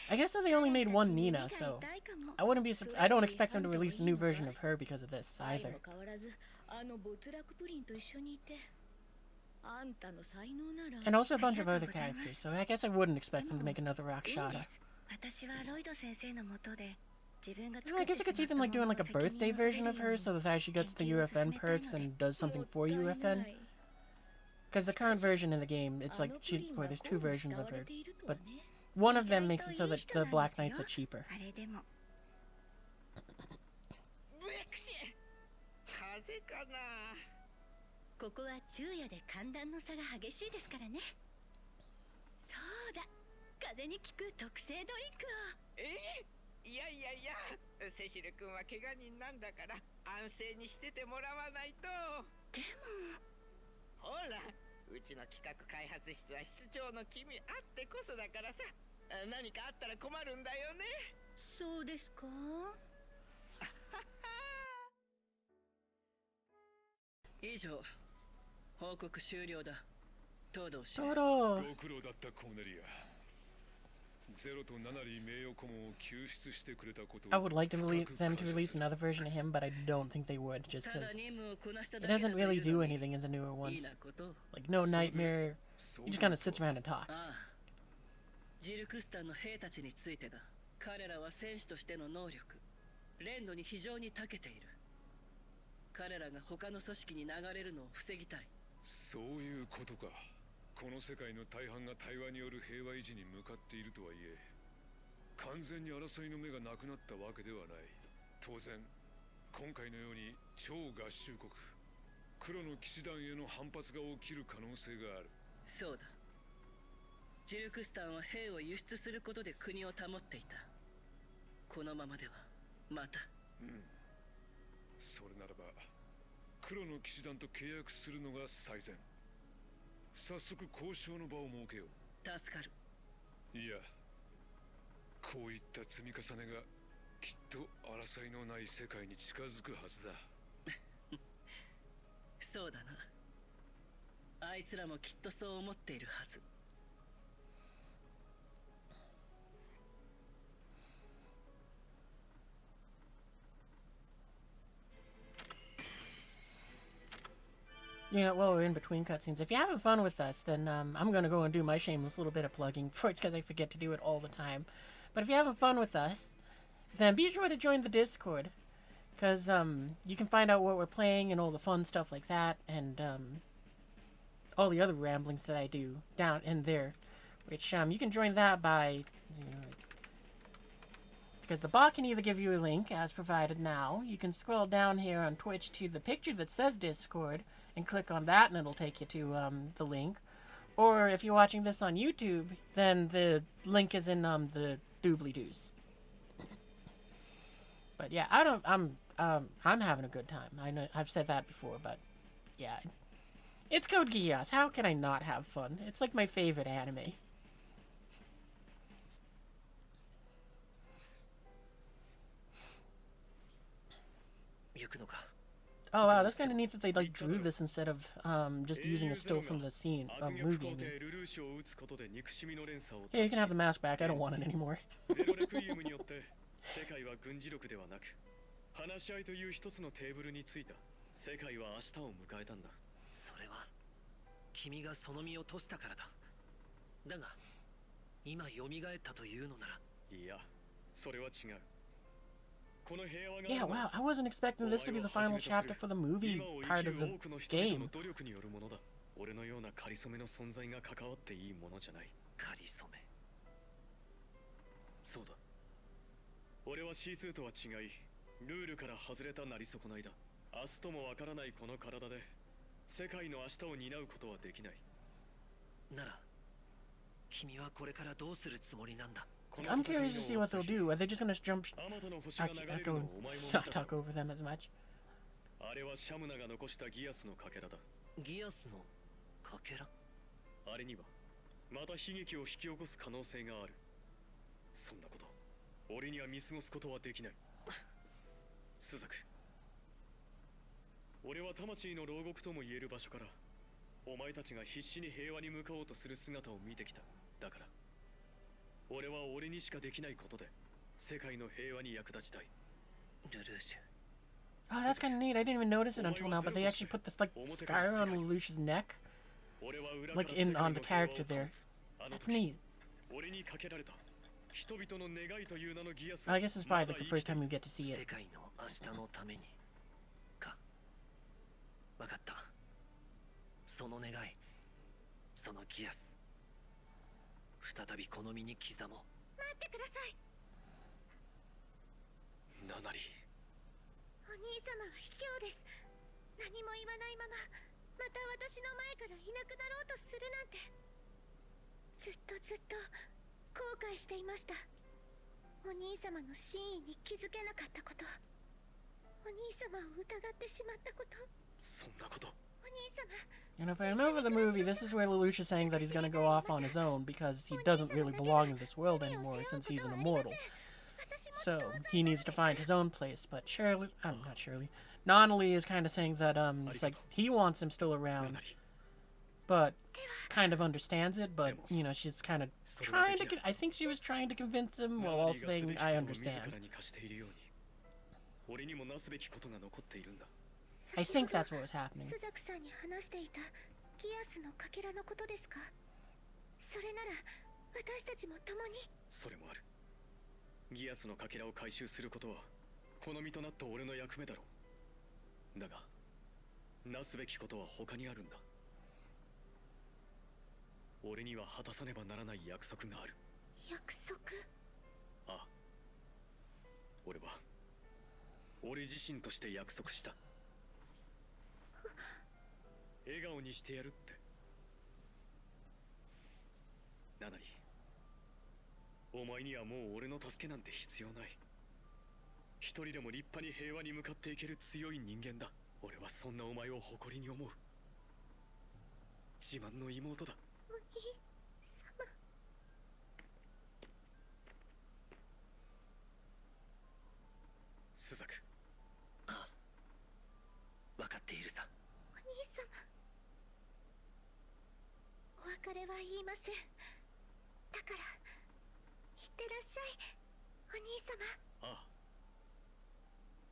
I guess that they only made one Nina, so I wouldn't be. I don't expect them to release a new version of her because of this either. And also a bunch of other characters, so I guess I wouldn't expect them to make another Rakshata. I guess I could see them like doing like a birthday version of her, so that she gets the UFN perks and does something for UFN. Because the current version in the game, it's like there's two versions of her, but one of them makes it so that the Black Knights are cheaper. ここは昼夜で寒暖の差が激しいですからね。そうだ、風邪に効く特製ドリンクを。いやいやいや、セシル君は怪我人なんだから安静にしててもらわないと。でもほら、うちの企画開発室は室長の君あってこそだからさ。何かあったら困るんだよね。そうですか。以上、報告終了だ。東堂氏。ご苦労だったコーネリア。ゼロとナナリー名誉顧問を救出してくれたことを。I would like them to release another version of him, but I don't think they would, just because it doesn't really do anything in the newer ones. Like no nightmare, he just kind of sits around and talks. ジルクスタンの兵たちについてだ。彼らは戦士としての能力、連度に非常に長けている。彼らが他の組織に流れるのを防ぎたい。そういうことか。この世界の大半が対話による平和維持に向かっているとはいえ、完全に争いの目がなくなったわけではない。当然、今回のように超合衆国、黒の騎士団への反発が起きる可能性がある。そうだ。ジルクスタンは兵を輸出することで国を保っていた。このままではまた。それならば黒の騎士団と契約するのが最善。早速交渉の場を設けよう。助かる。いや、こういった積み重ねがきっと争いのない世界に近づくはずだ。そうだな。あいつらもきっとそう思っているはず。Yeah, well, we're in between cutscenes. If you're having fun with us, then I'm going to go and do my shameless little bit of plugging for it because I forget to do it all the time. But if you're having fun with us, then be sure to join the Discord because you can find out what we're playing and all the fun stuff like that and all the other ramblings that I do down in there, which you can join that by... because the bot can either give you a link, as provided now. You can scroll down here on Twitch to the picture that says Discord, and click on that, and it'll take you to the link. Or if you're watching this on YouTube, then the link is in the doobly-doos. But yeah, I'm having a good time. I know I've said that before, but yeah, it's Code Geass. How can I not have fun? It's like my favorite anime. Oh wow, that's kind of neat that they like drew this instead of just using a still from the scene movie. I mean. Yeah, you can have the mask back. I don't want it anymore. 話し合いという一つのテーブルについた。世界は明日を迎えたんだ。それは君がその身を賭したからだ。だが今蘇ったというのなら、いや、それは違う。この平和が Yeah, wow, I wasn't expecting this to be the final chapter for the movie part of the 多くの人々 game. の努力によるものだ。俺のような仮初めの存在が関わっていいものじゃない。仮初め。そうだ。俺は C2 とは違い、ルールから外れたなり損ないだ。明日ともわからないこの体で世界の明日を担うことはできない。なら君はこれからどうするつもりなんだ。 I'm curious to see what they'll do. Are they just gonna jump? あまたの星が流れ I るの go をお前も見 not ただ talk ろう。 over them as much. あれはシャムナが残したギアスのかけらだ。ギアスのかけら。あれにはまた悲劇を引き起こす可能性がある。そんなこと俺には見過ごすことはできない。スザク、俺は魂の牢獄とも言える場所からお前たちが必死に平和に向かおうとする姿を見てきた。だから俺は俺にしかできないことで世界の平和に役立ちたい。ルルーシュ。 Oh, that's kind of neat. I didn't even notice it until now, but they actually put this like scar on Lelouch's neck, like in on the character there. That's neat. I guess it's probably like the first time we get to see it. 世界の明日のためにか。わかった。その願い、そのギアス、再びこの身に刻もう。待ってください。ナナリ、お兄様は卑怯です。何も言わないまままた私の前からいなくなろうとするなんて。ずっと後悔していました。お兄様の真意に気づけなかったこと、お兄様を疑ってしまったこと。そんなこと。お兄様。 And if I remember the movie, this is where Lelouch is saying that he's gonna go off on his own because he doesn't really belong in this world anymore since he's an immortal. So he needs to find his own place. But Shirley, I'm not Shirley, Nonnally is kind of saying that it's like he wants him still around, but kind of understands it. But you know, she's kind of trying to. I think she was trying to convince him while also saying, "I understand." I think that's what was happening. スザクさんに話していたギアスのかけらのことですか。それなら私たちも共に。それもある。ギアスのかけらを回収することは好みとなった俺の役目だろう。だがなすべきことは他にあるんだ。俺には果たさねばならない約束がある。約束。ああ、俺は俺自身として約束した。笑顔にしてやるって。ナナリ、お前にはもう俺の助けなんて必要ない。一人でも立派に平和に向かっていける強い人間だ。俺はそんなお前を誇りに思う。自慢の妹だ。お兄様。スザク。ああ、分かっているさ。お兄様。お別れは言いません。だからいってらっしゃい、お兄様。ああ、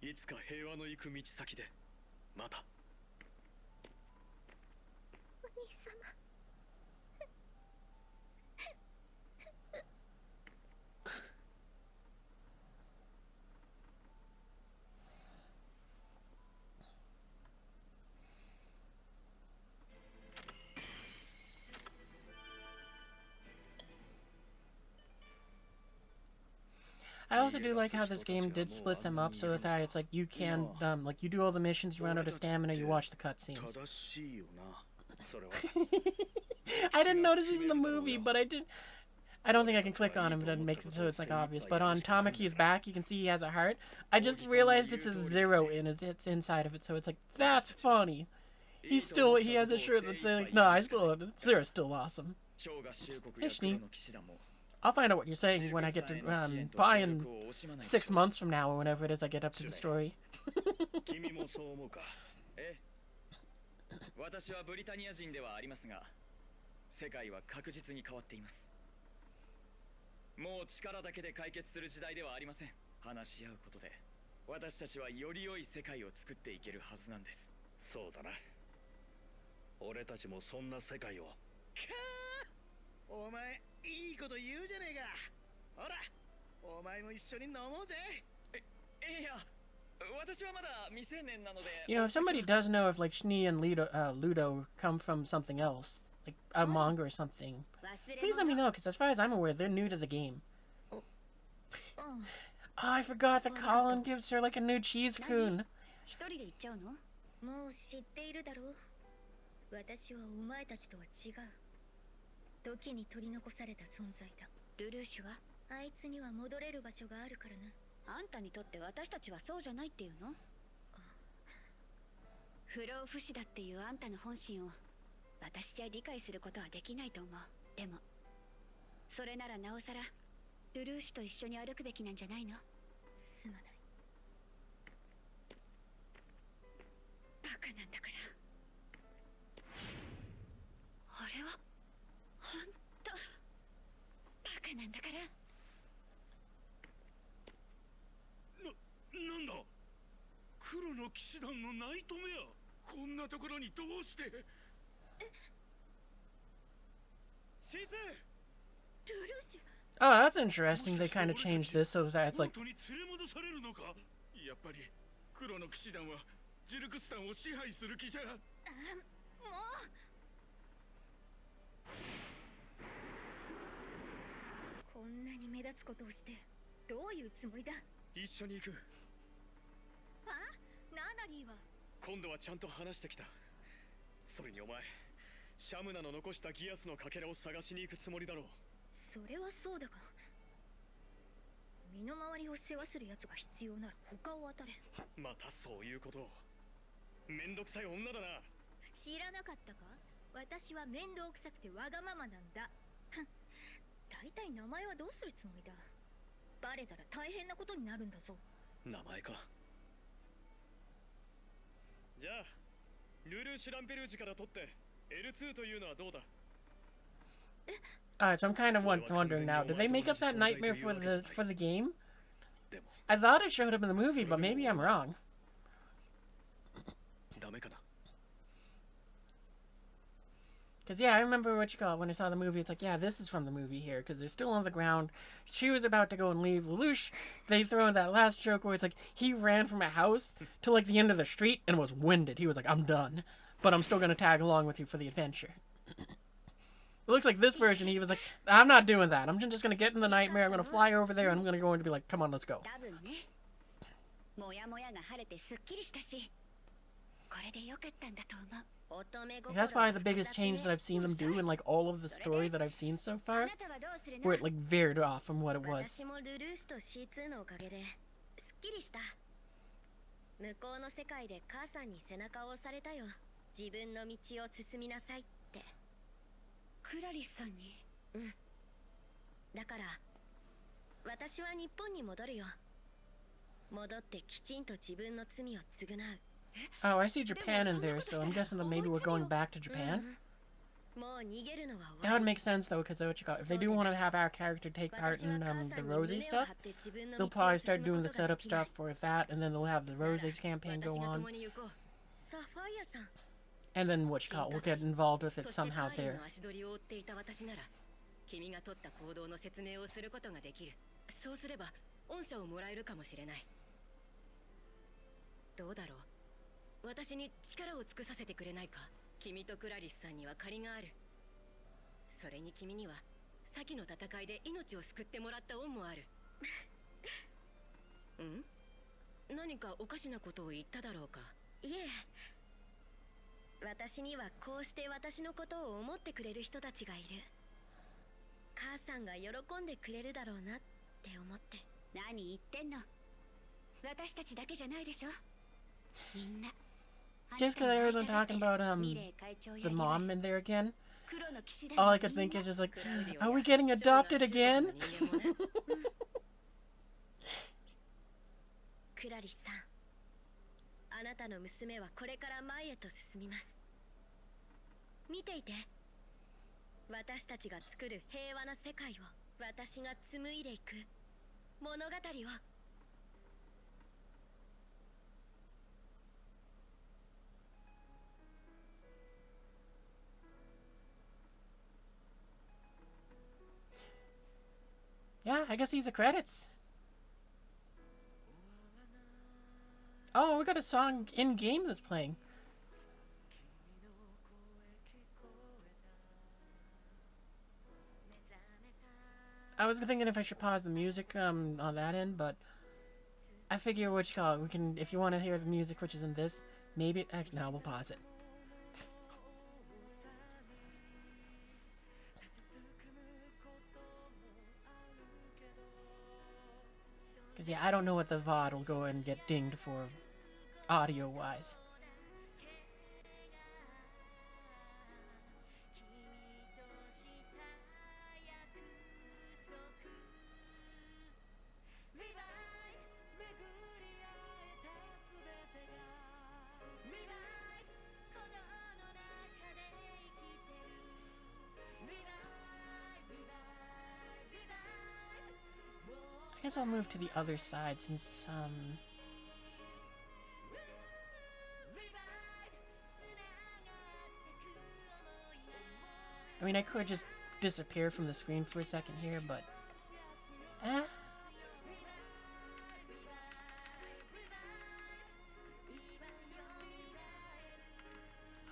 いつか平和の行く道先でまた。お兄様。I also do like how this game did split them up so that it's like you can, like you do all the missions, you run out of stamina, you watch the cutscenes. I didn't notice these in the movie, but I did. I don't think I can click on him, it doesn't make it so it's like obvious. But on Tamaki's back, you can see he has a heart. I just realized it's a 0 in it, it's inside of it, so it's like, that's funny. He has a shirt that's saying, like, no, Zero's still awesome. Hey, Schnee. I'll find out what you're saying when I get to, probably in 6 months from now or whenever it is I get up to the story. 私はブリタニア人ではありますが、世界は確実に変わっています。もう力だけで解決する時代ではありません。話し合うことで、私たちはより良い世界を作っていけるはずなんです。そうだな。俺たちもそんな世界を。お前いいこと言うじゃねえか。ほらお前も一緒に飲もうぜ。いや、私はまだ未成年なので。You know, if somebody does know if like Schnee and Ludo come from something else, like a manga or something, please let me know, because as far as I'm aware, they're new to the game. Oh, I forgot that Colin gives her like a new cheese coon. 一人で行っちゃうの？もう知っているだろう。私はお前たちとは違う。時に取り残された存在だ。ルルーシュは？あいつには戻れる場所があるからな。あんたにとって私たちはそうじゃないっていうの？不老不死だっていうあんたの本心を私じゃ理解することはできないと思う。でもそれならなおさらルルーシュと一緒に歩くべきなんじゃないの？すまない。バカなんだから。あれはほんとバカなんだから。なんだ、黒の騎士団のナイトメア。こんなところにどうして。シーズン。ルルーシュ。 Oh, that's interesting. They kind of changed this so that it's like. 本当に連れ戻されるのか。やっぱり黒の騎士団はジルクスタンを支配する気じゃ。もうこんなに目立つことをしてどういうつもりだ。一緒に行く。はあ？ナナリーは？今度はちゃんと話してきた。それにお前、シャムナの残したギアスのかけらを探しに行くつもりだろう。それはそうだが、身の回りを世話するやつが必要なら他を当たれ。またそういうことを。めんどくさい女だな。知らなかったか？私は面倒くさくてわがままなんだ。大体名前はどうするつもりだ。バレたら大変なことになるんだぞ。名前か。じゃあルルーシュランペルージから取って L2 というのはどうだ。Alright, so I'm kind of wondering now. Did they make up that nightmare for the game? I thought it showed up in the movie, but maybe I'm wrong. ダメかな。 Because, yeah, I remember what you call it when I saw the movie. It's like, yeah, this is from the movie here. Because they're still on the ground. She was about to go and leave Lelouch. They throw in that last joke where it's like, he ran from a house to, like, the end of the street and was winded. He was like, I'm done. But I'm still going to tag along with you for the adventure. It looks like this version, he was like, I'm not doing that. I'm just going to get in the nightmare. I'm going to fly over there. And I'm going to go and be like, come on, let's go. That's probably the biggest change that I've seen them do in like all of the story that I've seen so far, where it like veered off from what it was. 向こうの世界で母さんに背中を押されたよ。自分の道を進みなさいって。クラリスさんに。うん。だから私は日本に戻るよ。戻ってきちんと自分の罪を償う。 Oh, I see Japan in there, so I'm guessing that maybe we're going back to Japan. That would make sense though, because if they do want to have our character take part in the Rosie stuff, they'll probably start doing the setup stuff for that, and then they'll have the Rosie campaign go on. And then we'll get involved with it somehow there. 君が取った行動の説明をすることができる。そうすれば恩赦をもらえるかもしれない。どうだろう。私に力を尽くさせてくれないか。君とクラリスさんには借りがある。それに君には先の戦いで命を救ってもらった恩もある。ん？何かおかしなことを言っただろうか。いえ。私にはこうして私のことを思ってくれる人たちがいる。母さんが喜んでくれるだろうなって思って。何言ってんの。私たちだけじゃないでしょ。みんな。 Just because I heard them talking about the mom in there again, all I could think is just like, are we getting adopted again? クラリスさん、あなたの娘はこれから前へと進みます。見ていて。私たちが作る平和な世界を私が紡いでいく物語を。 「Yeah, I guess these are credits. Oh, we got a song in-game that's playing. I was thinking if I should pause the music on that end, but I figure what you call it. We can, if you want to hear the music, which is in this, maybe. No, we'll pause it. Because, yeah, I don't know what the VOD will go and get dinged for audio-wise. I guess I'll move to the other side since, I mean, I could just disappear from the screen for a second here, but...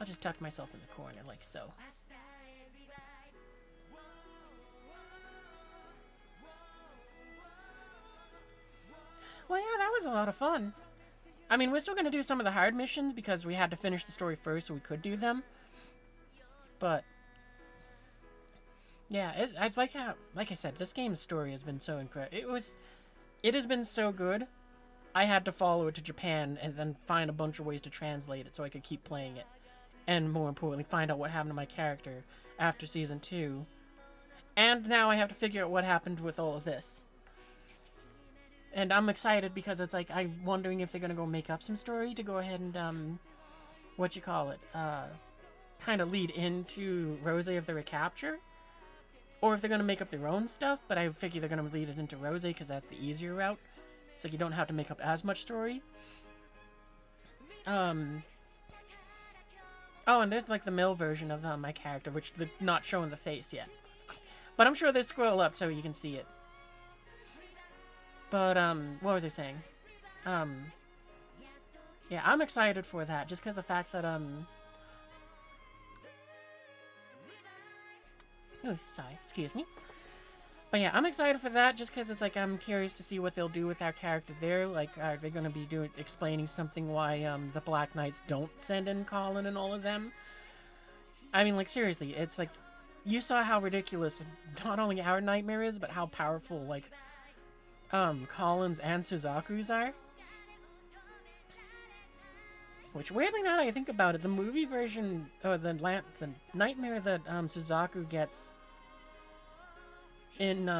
I'll just tuck myself in the corner, like so. Well, yeah, that was a lot of fun. I mean, we're still going to do some of the hard missions because we had to finish the story first so we could do them. But... yeah, I'd like how... like I said, this game's story has been so incredible. It has been so good. I had to follow it to Japan and then find a bunch of ways to translate it so I could keep playing it. And more importantly, find out what happened to my character after Season 2. And now I have to figure out what happened with all of this. And I'm excited because it's like, I'm wondering if they're going to go make up some story to go ahead and, kind of lead into Rose of the Recapture. Or if they're going to make up their own stuff, but I figure they're going to lead it into Rose because that's the easier route. So you don't have to make up as much story. Oh, and there's like the male version of my character, which they're not showing the face yet. But I'm sure they scroll up so you can see it. But, what was I saying? Yeah, I'm excited for that, just because the fact that, oh, sorry, excuse me. But yeah, I'm excited for that, just because it's like, I'm curious to see what they'll do with our character there. Like, are they going to be explaining something why, the Black Knights don't send in Colin and all of them? I mean, like, seriously, it's like, you saw how ridiculous not only our nightmare is, but how powerful, like, Colin's and Suzaku's are. Which, weirdly, now that I think about it, the movie version, or the nightmare that, Suzaku gets in,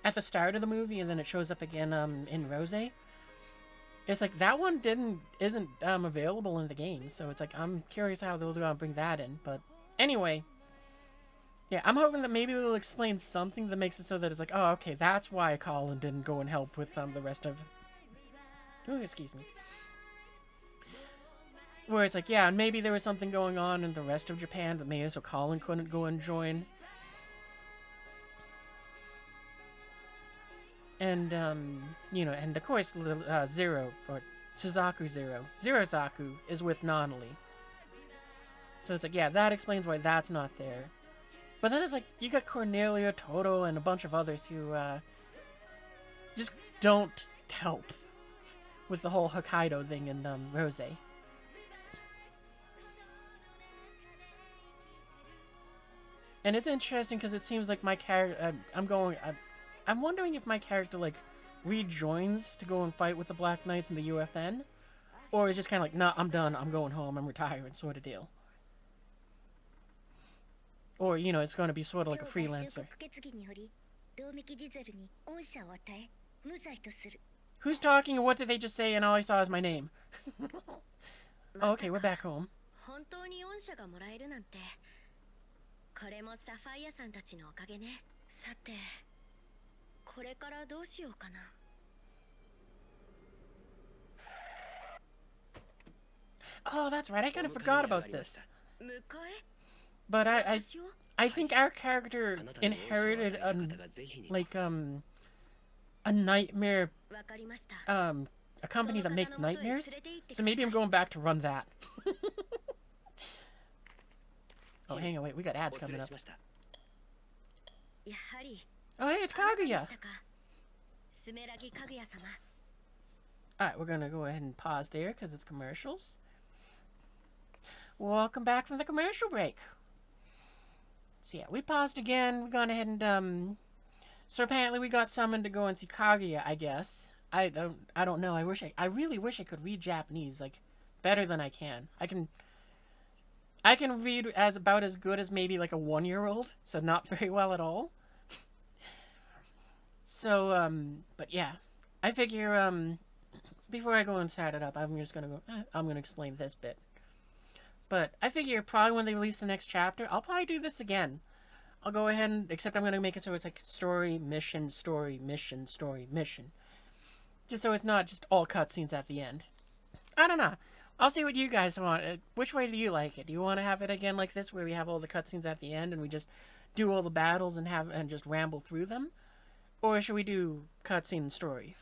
at the start of the movie, and then it shows up again, in Rose, it's like, that one isn't available in the game, so it's like, I'm curious how they'll bring that in, but anyway... yeah, I'm hoping that maybe they'll explain something that makes it so that it's like, oh, okay, that's why Colin didn't go and help with the rest of... oh, excuse me. Where it's like, yeah, and maybe there was something going on in the rest of Japan that made it so Colin couldn't go and join. And, you know, and of course, Zero, or Suzaku Zero. Zero Zaku is with Nonali. So it's like, yeah, that explains why that's not there. But then it's like, you got Cornelia, Toto, and a bunch of others who, just don't help with the whole Hokkaido thing in, Rose. And it's interesting because it seems like my character, I'm wondering if my character, like, rejoins to go and fight with the Black Knights and the UFN, or is just kind of like, nah, I'm done, I'm going home, I'm retiring, sort of deal. Or, you know, it's going to be sort of like a freelancer. Who's talking and what did they just say and all I saw is my name? Oh, okay, we're back home. Oh, that's right, I kind of forgot about this. But I think our character inherited a nightmare, わかりました。 a company that makes nightmares. So maybe I'm going back to run that. Oh, hang on, wait, we got ads coming up. やはり Oh, hey, it's あなたで Kaguya. したか。スメラギかぐや様。 Alright, we're gonna go ahead and pause there because it's commercials. Welcome back from the commercial break. So yeah, we paused again. We've gone ahead and so apparently we got summoned to go and see Kaguya, I guess. I don't know. I really wish I could read Japanese like better than I can. I can read about as good as maybe like a 1-year-old, so not very well at all. So but yeah, I figure before I go and start it up, I'm gonna explain this bit. But I figure probably when they release the next chapter, I'll probably do this again. I'll go ahead and, except I'm gonna make it so it's like story, mission, story, mission, story, mission. Just so it's not just all cutscenes at the end. I don't know. I'll see what you guys want. Which way do you like it? Do you want to have it again like this, where we have all the cutscenes at the end and we just do all the battles and just ramble through them? Or should we do cutscene and story?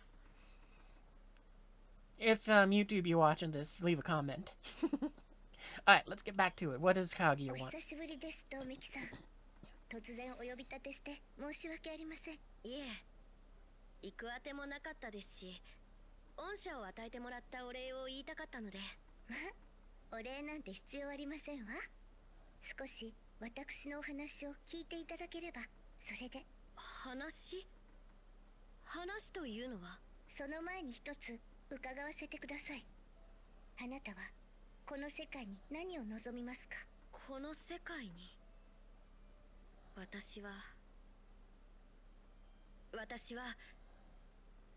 If YouTube you're watching this, leave a comment. Alright, let's get back to it. What does Kaguya お want? 久しぶりです、トウメキさん。突然お呼び立てして申し訳ありません。いえ、行くあてもなかったですし、恩赦を与えてもらったお礼を言いたかったので。まあ、お礼なんて必要ありませんわ。少し私のお話を聞いていただければ、それで。話というのは？その前に一つ伺わせてください。あなたはこの世界に何を望みますか？この世界に私は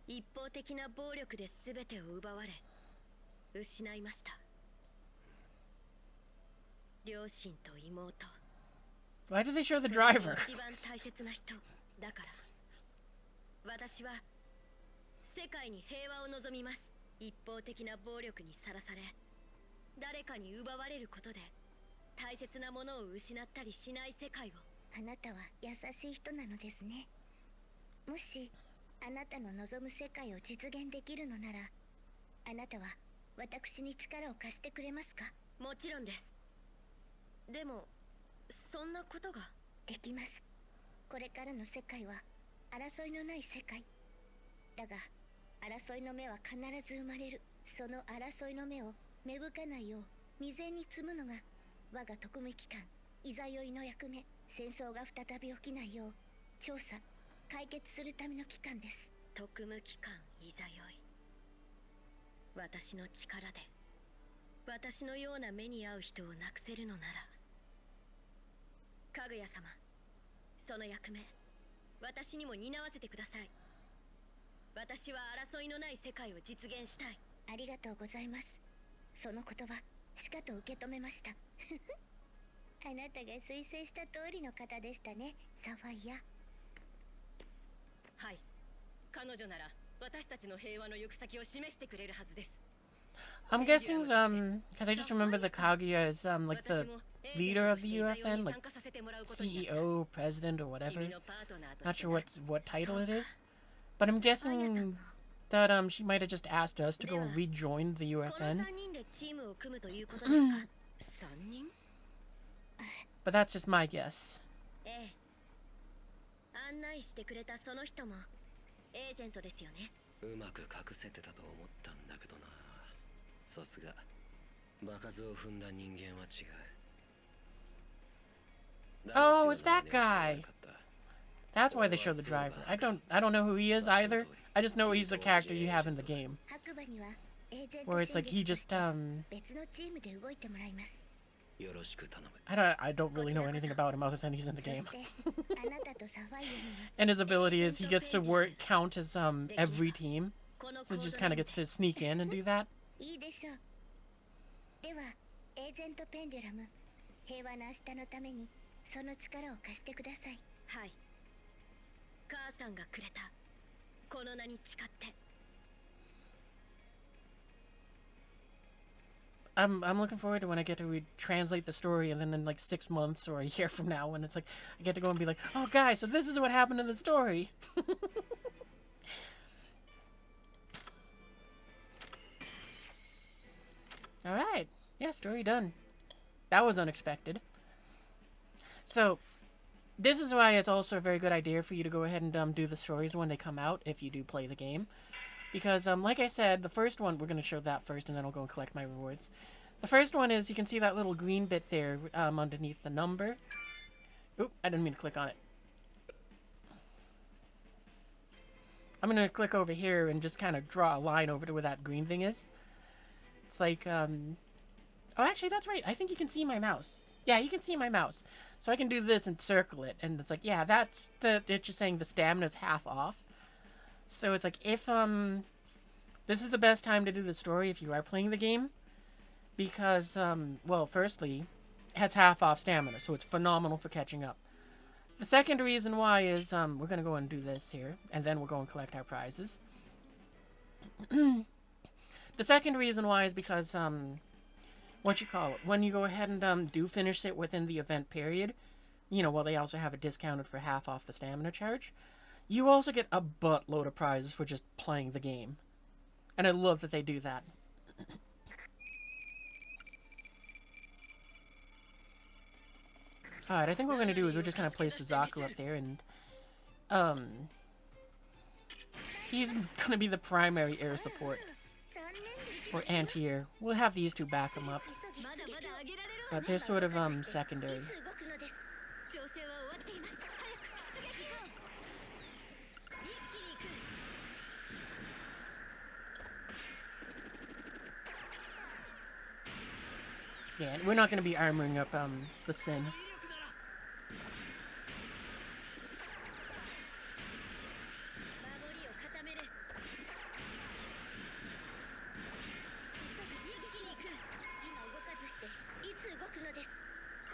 一方的な暴力で全てを奪われ失いました。両親と妹。 Why do they show the driver? 一番大切な人だから。私は世界に平和を望みます。一方的な暴力にさらされ、誰かに奪われることで大切なものを失ったりしない世界を。あなたは優しい人なのですね。もしあなたの望む世界を実現できるのなら、あなたは私に力を貸してくれますか？もちろんです。でもそんなことができます。これからの世界は争いのない世界だが、争いの目は必ず生まれる。その争いの目を芽吹かないよう未然に摘むのが我が特務機関いざよいの役目。戦争が再び起きないよう調査解決するための機関です。特務機関いざよい。私の力で私のような目に遭う人をなくせるのなら、かぐや様、その役目私にも担わせてください。私は争いのない世界を実現したい。ありがとうございます。その言葉しかと受け止めました。あなたが推薦した通りの方でしたね、サファイア。はい、彼女なら私たちの平和の行く先を示してくれるはずです。 I'm guessing because I just remember the Kaguya is like the leader of the UFN, like CEO, president, or whatever. Not sure what title it is, but I'm guessing that she might have just asked us to go and rejoin the UFN. But that's just my guess. 案内してくれたその人もエージェントですよね。うまく隠せてたと思ったんだけどな。さすが場数を踏んだ人間は違う。 Oh, it's that guy. That's why they show the driver. I don't know who he is either. I just know he's the character you have in the game. Where it's like he just I don't really know anything about him other than he's in the game. And his ability is he gets to count as every team. So he just kind of gets to sneak in and do that. いいでしょう。では、エージェントペンデュラム、平和な明日のためにその力を貸してください。はい。母さんがくれたこの名に誓って。I'm looking forward to when I get to translate the story, and then in like 6 months or a year from now, when it's like I get to go and be like, oh guys, so this is what happened in the story. All right, yeah, story done. That was unexpected. So, this is why it's also a very good idea for you to go ahead and do the stories when they come out, if you do play the game. Because, like I said, the first one, we're going to show that first, and then I'll go and collect my rewards. The first one is, you can see that little green bit there underneath the number. Oop, I didn't mean to click on it. I'm going to click over here and just kind of draw a line over to where that green thing is. It's like, oh, actually, that's right. I think you can see my mouse. Yeah, you can see my mouse. So I can do this and circle it, and it's like, yeah, that's it's just saying the stamina's half off. So it's like, if, this is the best time to do the story if you are playing the game. Because, well, firstly, it has half off stamina, so it's phenomenal for catching up. The second reason why is, we're gonna go and do this here, and then we'll go and collect our prizes. The second reason why is because, when you go ahead and, do finish it within the event period, you know, well, they also have it discounted for half off the stamina charge. You also get a buttload of prizes for just playing the game. And I love that they do that. Alright, I think what we're gonna do is we're just gonna place Suzaku up there, and, he's gonna be the primary air support. Or anti-air. We'll have these two back him up. But they're sort of, secondary. Yeah, we're not going to be armoring up, the Sin.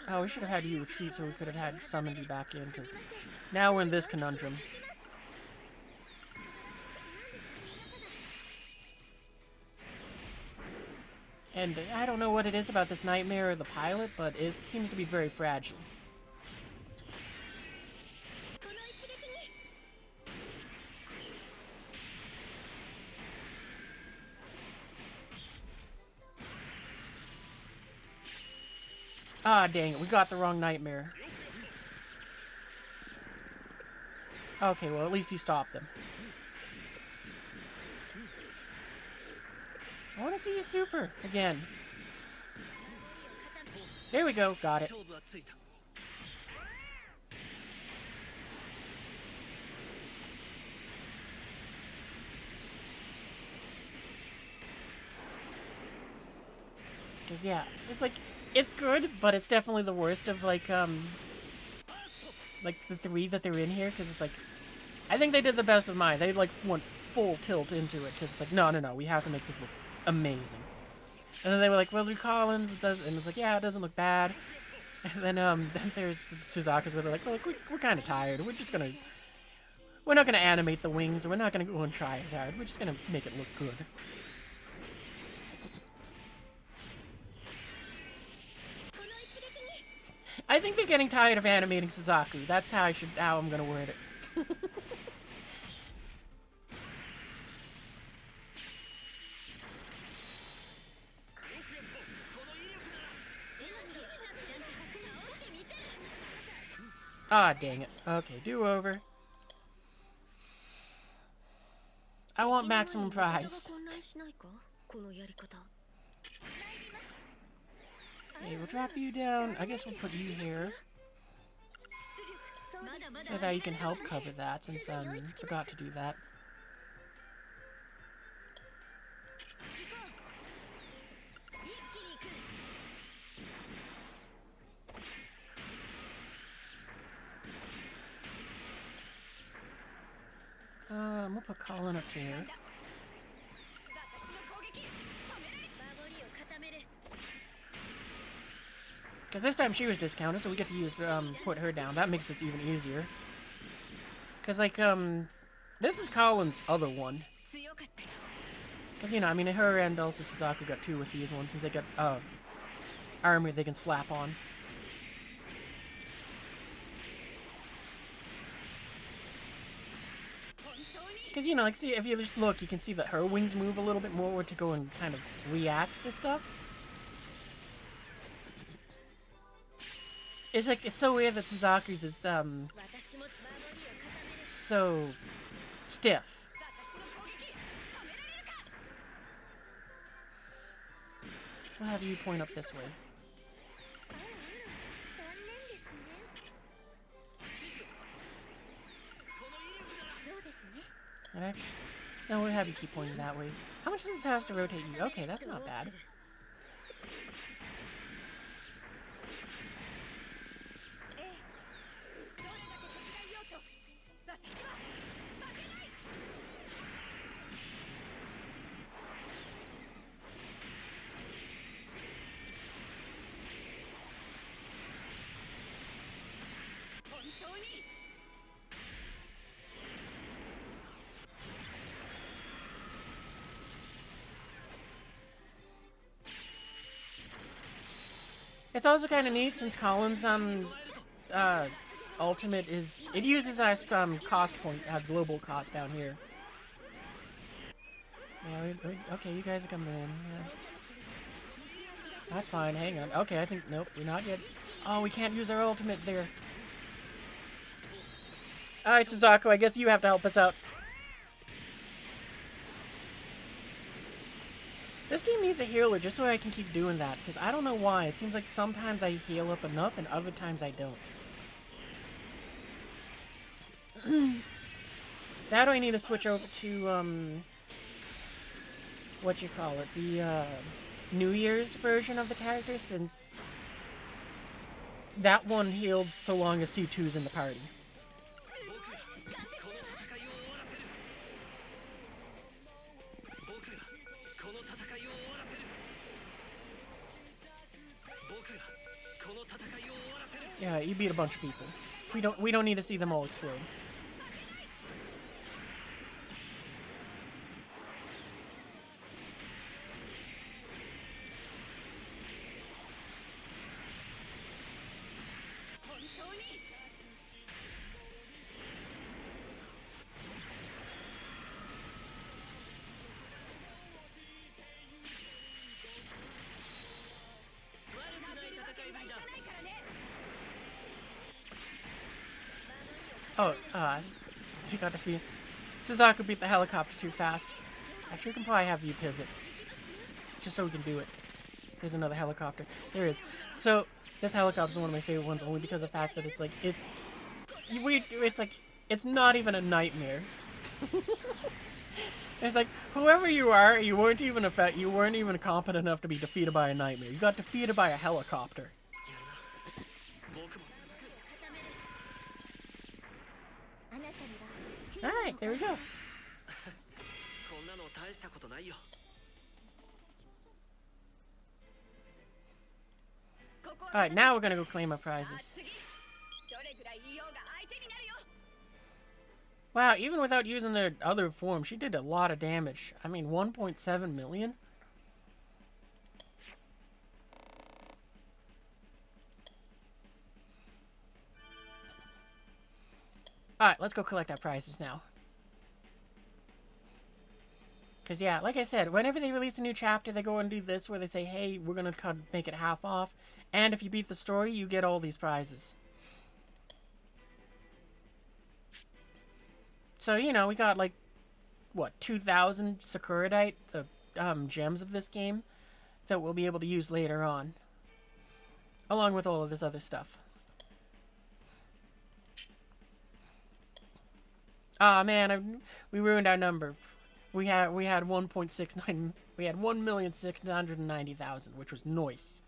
Oh, we should have had you retreat so we could have had summoned you back in, because now we're in this conundrum. And I don't know what it is about this nightmare or the pilot, but it seems to be very fragile. Ah, dang it, we got the wrong nightmare. Okay, well, at least you stopped them. I want to see you super again. There we go, got it. Because, yeah, it's like, it's good, but it's definitely the worst of, like the three that they're in here, because it's like, I think they did the best with mine. They, like, went full tilt into it, because it's like, no, we have to make this look amazing. And then they were like, well, Luke Collins, and it's like, yeah, it doesn't look bad. And then there's Suzaku's where they're like, well, look, we're kind of tired. We're not gonna animate the wings, we're not gonna go and try as hard. We're just gonna make it look good. I think they're getting tired of animating Suzaku. That's how I'm gonna word it. Ah, dang it. Okay, do over. I want maximum prize. Okay, we'll drop you down. I guess we'll put you here. So that you can help cover that, since forgot to do that. We'll put Colin up here. Because this time she was discounted, so we get to use, put her down. That makes this even easier. Because, like, this is Colin's other one. Because, you know, I mean, her and also Suzaku got 2 with these ones, since they got armor they can slap on. Because, you know, like, see, if you just look, you can see that her wings move a little bit more to go and kind of react to stuff. It's like, it's so weird that Suzaku's is, so stiff. We'll have you point up this way. No, we'll have you keep pointing that way. How much does this have to rotate you? Okay, that's not bad. It's also kind of neat since Colin's ultimate is it uses our cost point, global cost down here. Yeah, okay, you guys are coming in. Yeah. That's fine. Hang on. Okay, I think nope, we're not yet. Oh, we can't use our ultimate there. All right, Suzaku, I guess you have to help us out. This team needs a healer just so I can keep doing that, because I don't know why. It seems like sometimes I heal up enough and other times I don't. That or I need to switch over to, what you call it, the, New Year's version of the character, since that one heals so long as C2's in the party. Yeah, you beat a bunch of people. We don't need to see them all explode. Oh, I forgot to feed. Suzaku beat the helicopter too fast. Actually, we can probably have you pivot. Just so we can do it. There's another helicopter. There is. So, this helicopter is one of my favorite ones only because of the fact that it's like, it's like, it's not even a nightmare. It's like, whoever you are, you weren't even competent enough to be defeated by a nightmare. You got defeated by a helicopter. Alright, there we go. Alright, now we're gonna go claim our prizes. Wow, even without using their other form, she did a lot of damage. I mean, 1.7 million? Alright, let's go collect our prizes now. Because, yeah, like I said, whenever they release a new chapter, they go and do this where they say, hey, we're going to make it half off. And if you beat the story, you get all these prizes. So, you know, we got, like, what, 2,000 Sakuradite, the gems of this game, that we'll be able to use later on. Along with all of this other stuff. Ah, man, we ruined our number. We had 1.69. We had 1,690,000, which was nice.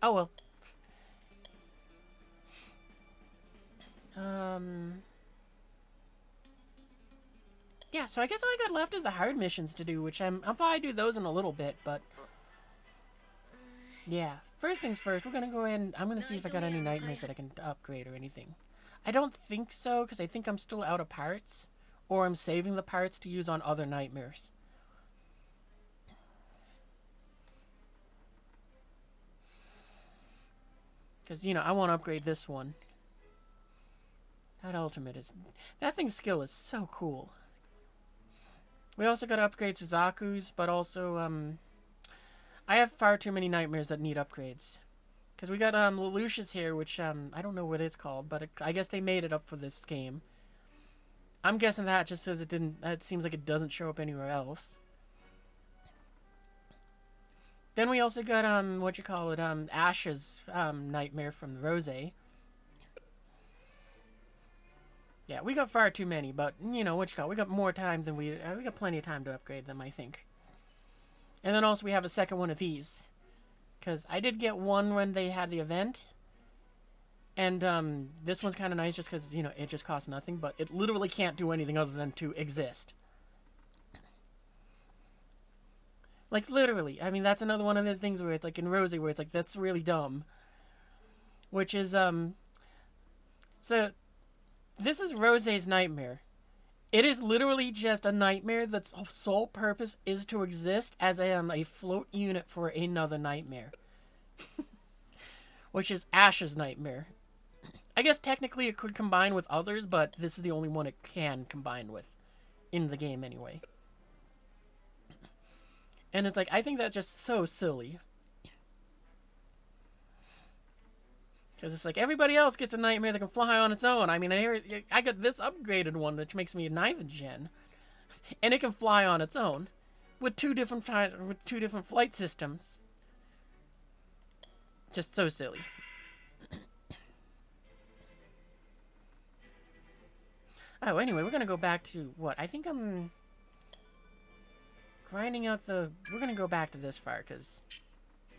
Oh well. Yeah, so I guess all I got left is the hard missions to do, which I'll probably do those in a little bit, but yeah. First things first, we're gonna go ahead and I'm gonna see if I got any nightmares that I can upgrade or anything. I don't think so, because I think I'm still out of parts. Or I'm saving the parts to use on other nightmares. Because, you know, I want to upgrade this one. That ultimate is... That thing's skill is so cool. We also got to upgrade Suzaku's, but also, I have far too many nightmares that need upgrades. Because we got, Lelouch's here, which, I don't know what it's called, but I guess they made it up for this game. I'm guessing that just says it didn't... It seems like it doesn't show up anywhere else. Then we also got, Ash's, nightmare from the Rose. Yeah, we got far too many, but, you know, we got more time than we got plenty of time to upgrade them, I think. And then also we have a second one of these. Because I did get one when they had the event. And, this one's kind of nice just because, you know, it just costs nothing, but it literally can't do anything other than to exist. Like, literally. I mean, that's another one of those things where it's, like, in Rosie, where it's like, that's really dumb. Which is, So, this is Rose's nightmare. It is literally just a nightmare that's sole purpose is to exist as a float unit for another nightmare. Which is Ash's nightmare. I guess technically it could combine with others, but this is the only one it can combine with. In the game, anyway. And it's like, I think that's just so silly. Because it's like, everybody else gets a nightmare that can fly on its own. I mean, I got this upgraded one, which makes me a 9th gen. And it can fly on its own. With two different flight systems. Just so silly. Oh, anyway, we're gonna go back to what? I think I'm grinding out the... We're gonna go back to this far, because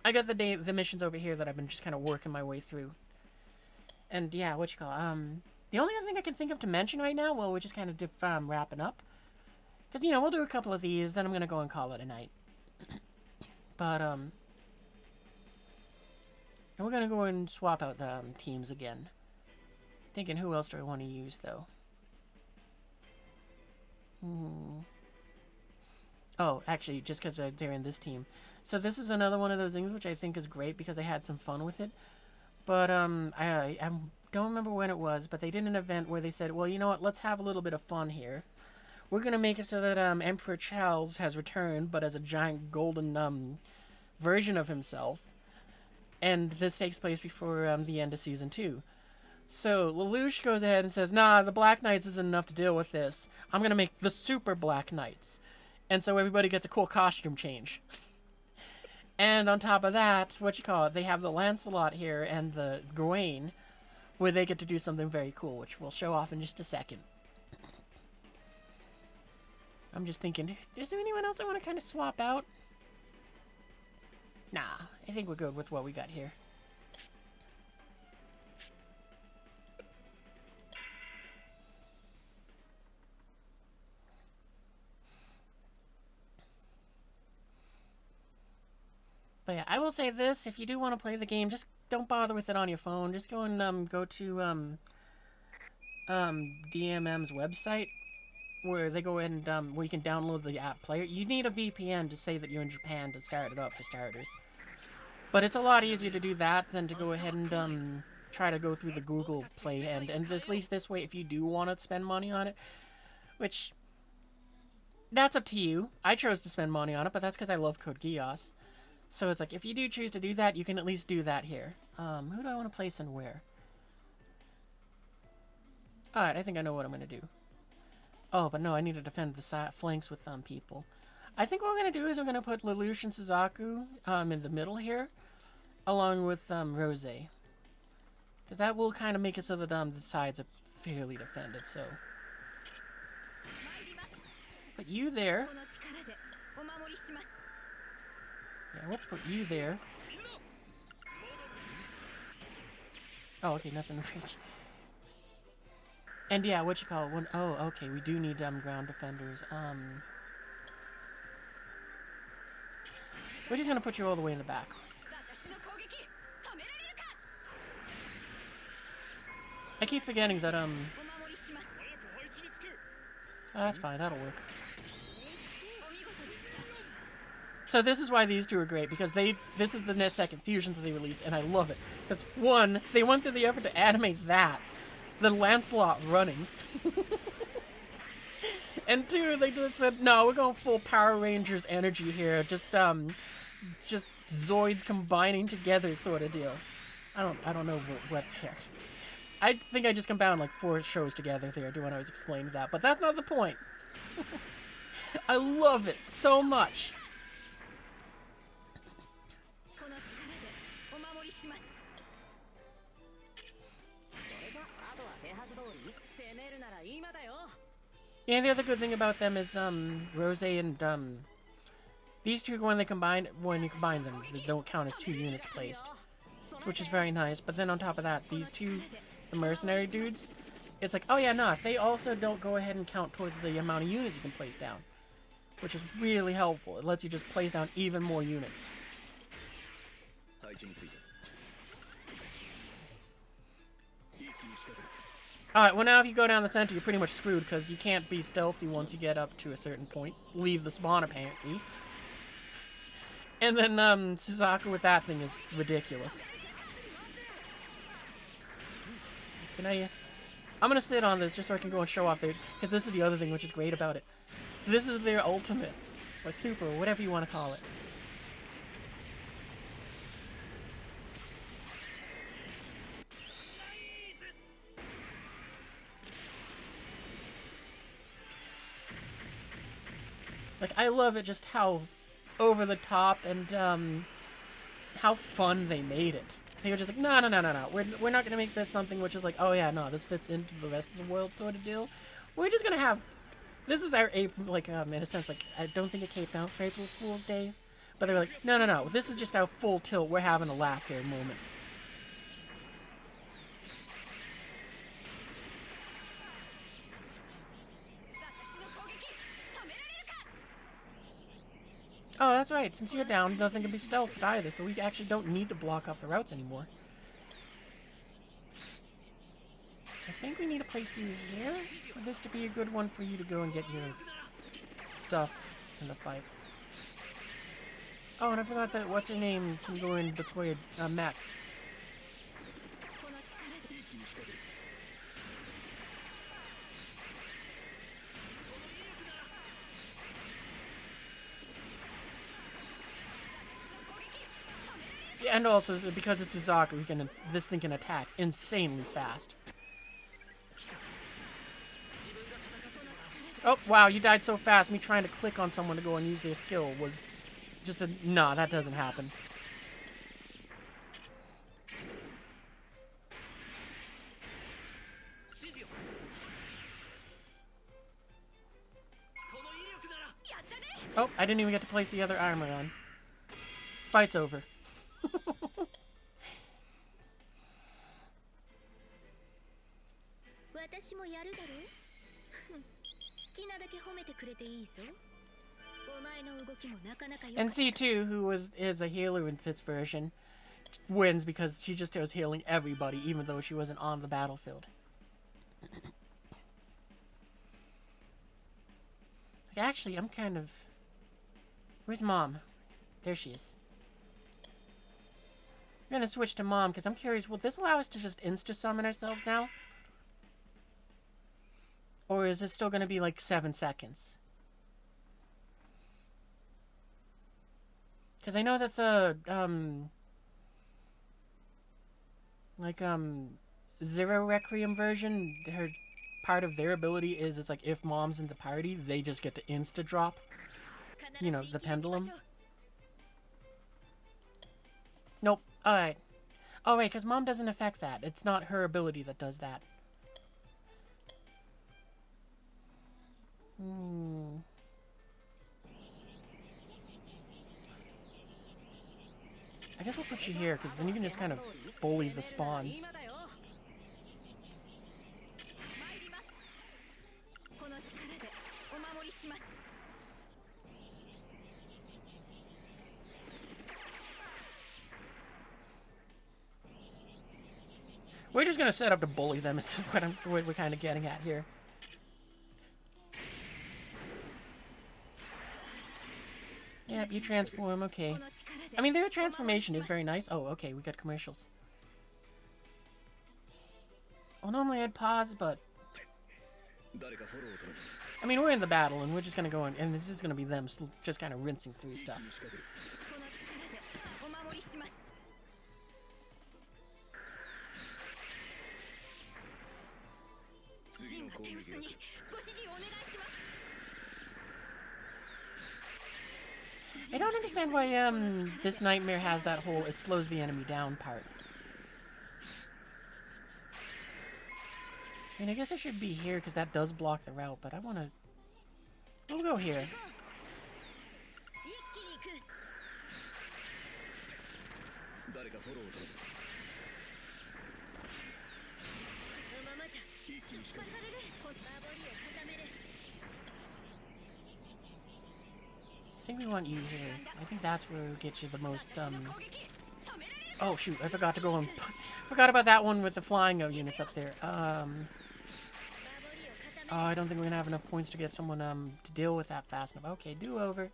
I got the missions over here that I've been just kind of working my way through. And yeah, the only other thing I can think of to mention right now, well, we're just kind of wrapping up. Because, you know, we'll do a couple of these, then I'm gonna go and call it a night. But, and we're gonna go and swap out the teams again. Thinking, who else do I want to use, though? Oh, actually, just because they're in this team. So this is another one of those things which I think is great because they had some fun with it. But, I don't remember when it was, but they did an event where they said, well, you know what, let's have a little bit of fun here. We're going to make it so that, Emperor Charles has returned, but as a giant golden, version of himself. And this takes place before, the end of Season 2. So, Lelouch goes ahead and says, nah, the Black Knights isn't enough to deal with this. I'm going to make the Super Black Knights. And so everybody gets a cool costume change. And on top of that, they have the Lancelot here and the Gawain, where they get to do something very cool, which we'll show off in just a second. I'm just thinking, is there anyone else I want to kind of swap out? Nah, I think we're good with what we got here. But yeah, I will say this, if you do want to play the game, just don't bother with it on your phone. Just go and go to DMM's website, where they go ahead and where you can download the app player. You need a VPN to say that you're in Japan to start it up, for starters. But it's a lot easier to do that than to go ahead and try to go through the Google Play end. And at least this way, if you do want to spend money on it, which, that's up to you. I chose to spend money on it, but that's because I love Code Geass. So it's like, if you do choose to do that, you can at least do that here. Who do I want to place and where? Alright, I think I know what I'm going to do. Oh, but no, I need to defend the flanks with people. I think what we're going to do is we're going to put Lelouch and Suzaku in the middle here, along with Rose. Because that will kind of make it so that the sides are fairly defended, so... Put you there. Yeah, we'll put you there. Oh, okay, nothing to reach. And yeah, oh, okay, we do need ground defenders. We're just gonna put you all the way in the back. I keep forgetting that oh, that's fine, that'll work. So this is why these two are great, because this is the second fusion that they released, and I love it. Because, one, they went through the effort to animate that, then Lancelot running. And two, they said, no, we're going full Power Rangers energy here, just Zoids combining together sort of deal. I don't know what here. I think I just combined like 4 shows together there when I was explaining that, but that's not the point. I love it so much. Yeah, the other good thing about them is Rose and these two, when you combine them, they don't count as 2 units placed, which is very nice. But then on top of that, these two, the mercenary dudes, it's like, oh yeah, no, they also don't go ahead and count towards the amount of units you can place down, which is really helpful. It lets you just place down even more units. Alright, well now if you go down the center, you're pretty much screwed, because you can't be stealthy once you get up to a certain point. Leave the spawn, apparently. And then, Suzaku with that thing is ridiculous. I'm gonna sit on this just so I can go and show off their... Because this is the other thing which is great about it. This is their ultimate. Or super, or whatever you want to call it. Like, I love it just how over the top and how fun they made it. They were just like, no. We're not gonna make this something which is like, oh yeah, no, this fits into the rest of the world sort of deal. We're just gonna have, this is our April, like, in a sense, like, I don't think it came out for April Fool's Day, but they were like, no, this is just our full tilt. We're having a laugh here moment. Oh, that's right. Since you're down, nothing can be stealthed either, so we actually don't need to block off the routes anymore. I think we need to place you here for this to be a good one for you to go and get your stuff in the fight. Oh, and I forgot that what's her name can go and deploy a mech. And also, because it's Suzaku, this thing can attack insanely fast. Oh, wow, you died so fast. Me trying to click on someone to go and use their skill was just a... Nah, that doesn't happen. Oh, I didn't even get to place the other armor on. Fight's over. And C2, who is a healer in this version, wins because she just was healing everybody, even though she wasn't on the battlefield. Actually, I'm kind of... Where's Mom? There she is. I'm gonna switch to Mom, because I'm curious, will this allow us to just insta-summon ourselves now? Or is it still gonna be like 7 seconds? Because I know that the, Zero Requiem version, part of their ability is, it's like, if Mom's in the party, they just get to insta-drop, you know, the pendulum. Nope. Alright. Oh, wait, because Mom doesn't affect that. It's not her ability that does that. I guess we'll put you here, because then you can just kind of bully the spawns. We're just gonna set up to bully them, is what we're kind of getting at here. Yep, you transform, okay. I mean, their transformation is very nice. Oh, okay, we got commercials. Well, normally I'd pause, but... I mean, we're in the battle, and we're just gonna go in, and this is gonna be them just kind of rinsing through stuff. I don't understand why this nightmare has that whole it slows the enemy down part. I mean, I guess I should be here because that does block the route, but I want to... We'll go here. I think we want you here. I think that's where we'll get you the most, Oh, shoot, I forgot to go and... forgot about that one with the flying units up there. Oh, I don't think we're gonna have enough points to get someone, to deal with that fast enough. Okay, do-over.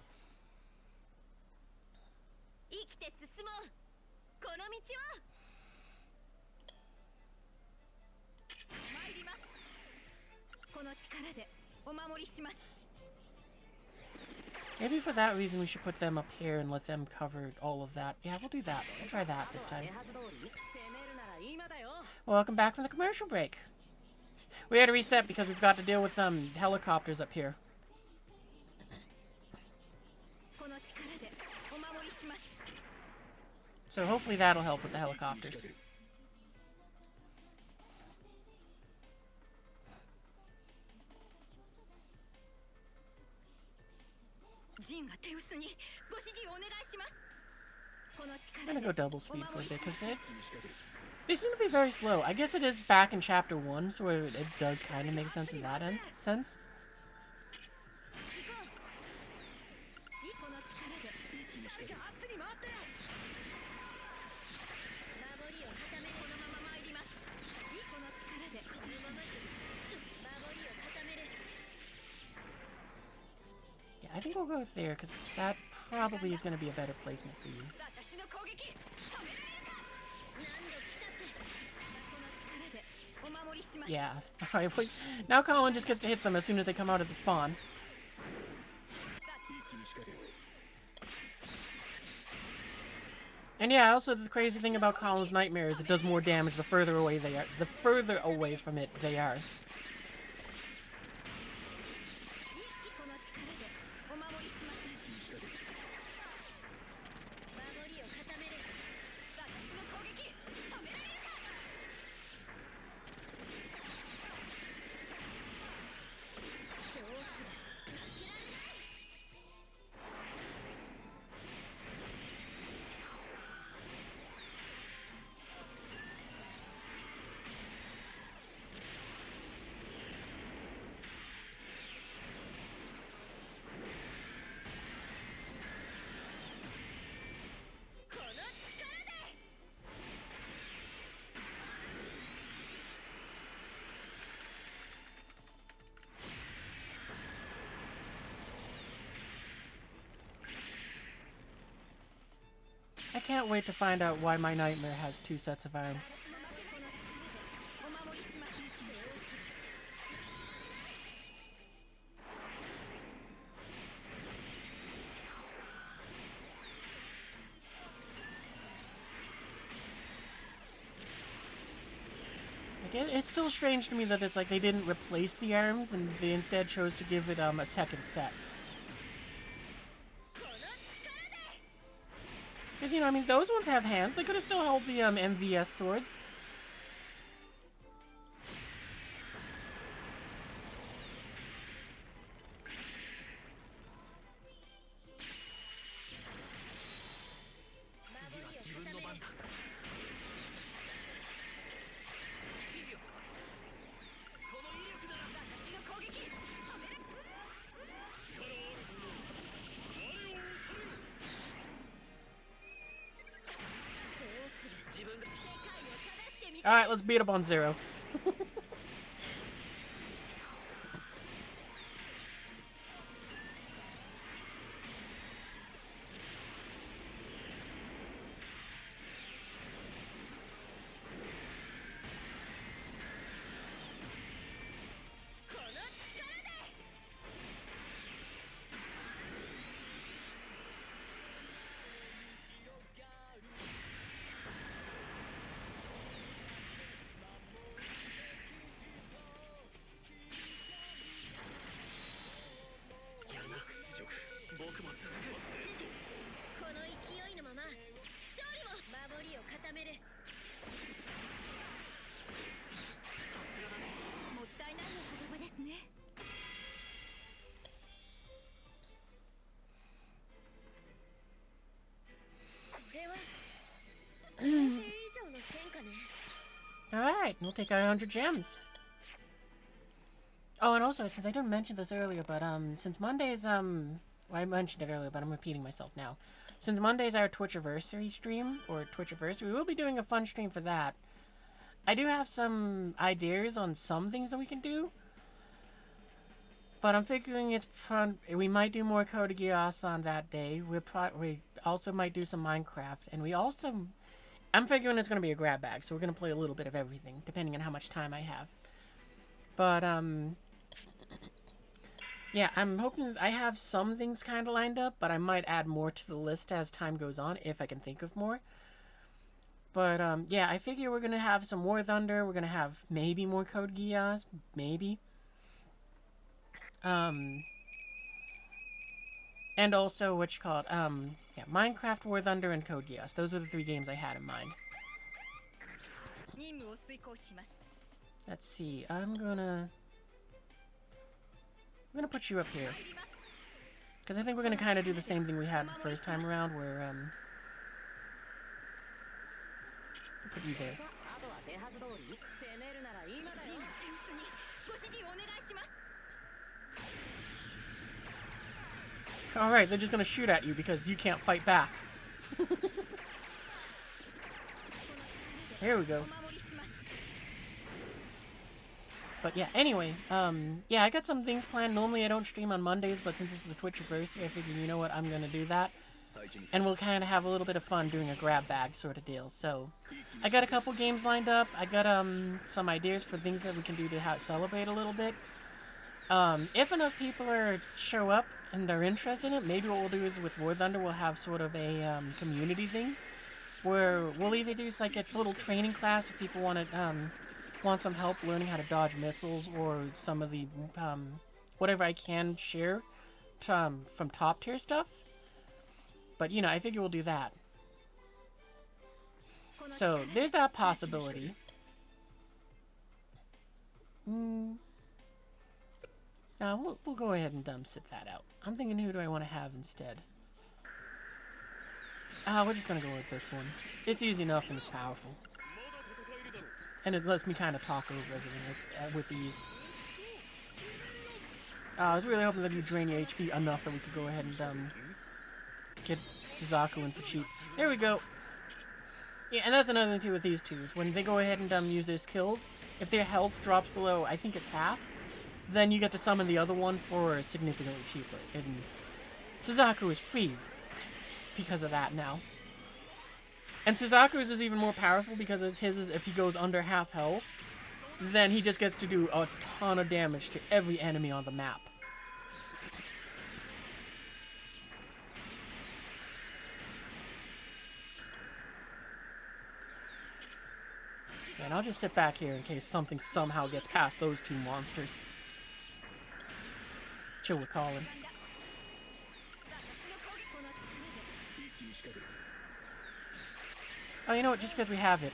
Maybe for that reason we should put them up here and let them cover all of that. Yeah, we'll do that. We'll try that this time. Welcome back from the commercial break. We had to reset because we've got to deal with helicopters up here. So hopefully that'll help with the helicopters. I'm gonna go double speed for a bit because they seem to be very slow. I guess it is back in chapter 1, so it does kind of make sense in that sense. Yeah, I think we'll go there because that probably is going to be a better placement for you. Yeah. Alright, now Colin just gets to hit them as soon as they come out of the spawn. And yeah, also the crazy thing about Colin's Nightmare is it does more damage the further away they are. The further away from it they are. I can't wait to find out why my Nightmare has 2 sets of arms. Like, it's still strange to me that it's like they didn't replace the arms and they instead chose to give it a second set. Because, you know, I mean, those ones have hands. They could have still held the MVS swords. Alright, let's beat up on Zero. この勢いのまま勝利も守りを固める。さすがだね。もったいないお言葉ですね。これは想定以上の戦果ね。Alright, we'll take out 100 gems. Oh, and also, since I didn't mention this earlier, but, since Monday's, well, I mentioned it earlier, but I'm repeating myself now. Since Monday's our Twitchiversary stream, or Twitchiversary, we'll be doing a fun stream for that. I do have some ideas on some things that we can do, but I'm figuring it's fun. We might do more Code Geass on that day. We also might do some Minecraft, and we also... I'm figuring it's going to be a grab bag, so we're going to play a little bit of everything, depending on how much time I have. But, yeah, I'm hoping I have some things kind of lined up, but I might add more to the list as time goes on, if I can think of more. But, yeah, I figure we're going to have some War Thunder, we're going to have maybe more Code Geass, maybe. And also, yeah, Minecraft, War Thunder, and Code Geass. Those are the 3 games I had in mind. Let's see, I'm gonna put you up here. Because I think we're gonna kind of do the same thing we had the first time around, where, put you there. Alright, they're just gonna shoot at you because you can't fight back. Here we go. But yeah, anyway, yeah, I got some things planned. Normally I don't stream on Mondays, but since it's the Twitchiversary, I figured, you know what, I'm gonna do that. And we'll kind of have a little bit of fun doing a grab bag sort of deal. So, I got a couple games lined up. I got, some ideas for things that we can do to celebrate a little bit. If enough people show up and they're interested in it, maybe what we'll do is with War Thunder, we'll have sort of a, community thing. Where we'll either do like a little training class if people want some help learning how to dodge missiles, or some of the whatever I can share from top tier stuff. But you know, I figure we'll do that. So there's that possibility. We'll go ahead and sit that out. I'm thinking, who do I want to have instead? We're just gonna go with this one. It's easy enough and it's powerful. And it lets me kind of talk over everything with ease. I was really hoping that you drain your HP enough that we could go ahead and get Suzaku in for cheap. There we go. Yeah, and that's another thing too with these twos. When they go ahead and use their skills, if their health drops below, I think it's half, then you get to summon the other one for significantly cheaper. And Suzaku is free because of that now. And Suzaku's is even more powerful because it's if he goes under half health, then he just gets to do a ton of damage to every enemy on the map. And I'll just sit back here in case something somehow gets past those 2 monsters. Chill with Colin. Oh, you know what? Just because we have it,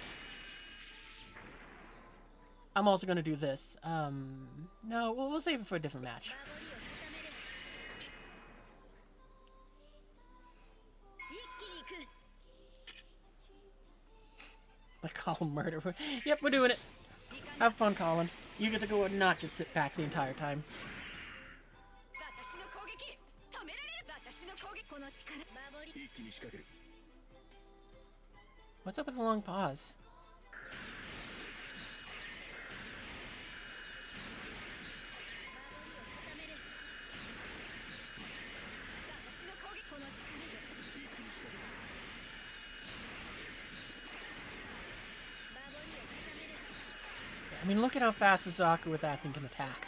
I'm also going to do this. No, we'll save it for a different match. The Colin murderer. Yep, we're doing it. Have fun, Colin. You get to go and not just sit back the entire time. What's up with the long pause? I mean, look at how fast Suzaku with that thing can attack.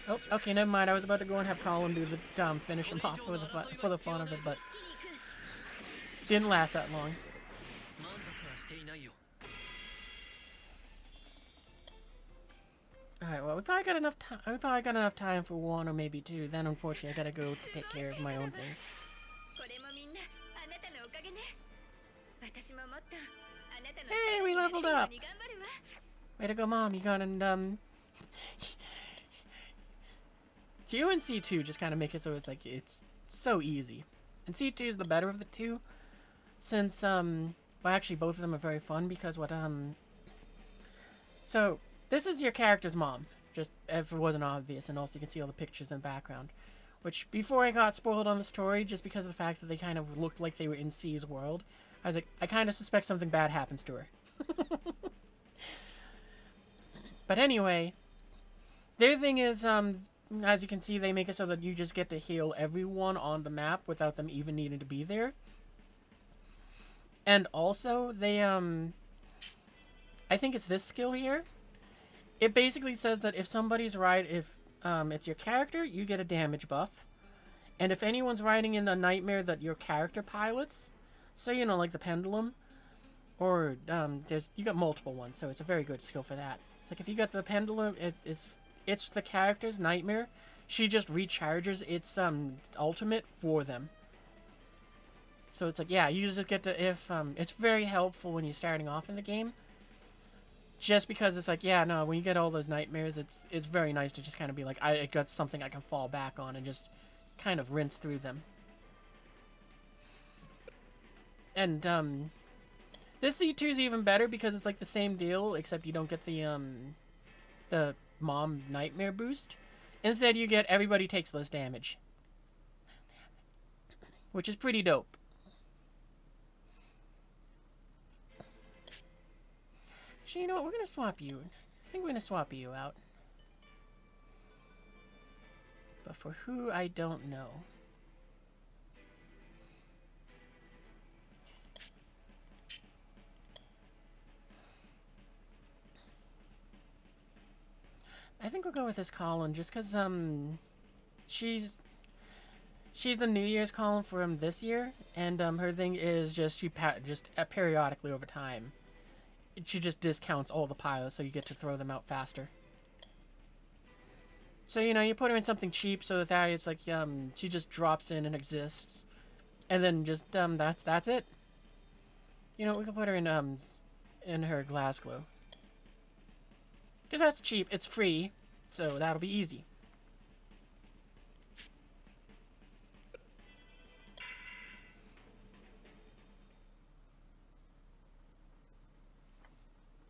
Oh, okay, never mind. I was about to go and have Colin do the finish him off for the fun of it, but didn't last that long. we probably got enough time. We probably got enough time for one or maybe two. Then, unfortunately, I gotta go to take care of my own things. Hey, we leveled up. Way to go, Mom. You got and Q and C2 just kind of make it so it's like it's so easy, and C2 is the better of the two, since well, actually both of them are very fun because so this is your character's mom, just if it wasn't obvious, and also you can see all the pictures in the background, which before I got spoiled on the story, just because of the fact that they kind of looked like they were in C's world, I was like, I kind of suspect something bad happens to her. But anyway, their thing is, as you can see, they make it so that you just get to heal everyone on the map without them even needing to be there. And also, they, I think it's this skill here. It basically says that if somebody's if it's your character, you get a damage buff. And if anyone's riding in the nightmare that your character pilots, so, you know, like the pendulum, or, you got multiple ones, so it's a very good skill for that. It's like if you got the pendulum, it's the character's nightmare. She just recharges its ultimate for them. So it's like, yeah, you just get to, it's very helpful when you're starting off in the game. Just because it's like, yeah, no, when you get all those nightmares, it's very nice to just kind of be like, I got something I can fall back on and just kind of rinse through them. And this C2 is even better because it's like the same deal, except you don't get the mom nightmare boost. Instead, you get everybody takes less damage, which is pretty dope. Actually, you know what? We're gonna swap you. I think we're gonna swap you out. But for who, I don't know. I think we'll go with this Colin just because she's the New Year's Colin for this year, and her thing is just periodically over time. She just discounts all the pilots, so you get to throw them out faster. So, you know, you put her in something cheap so that it's like she just drops in and exists, and then just that's it. You know, we can put her in her glass glow. Because that's cheap, it's free, so that'll be easy.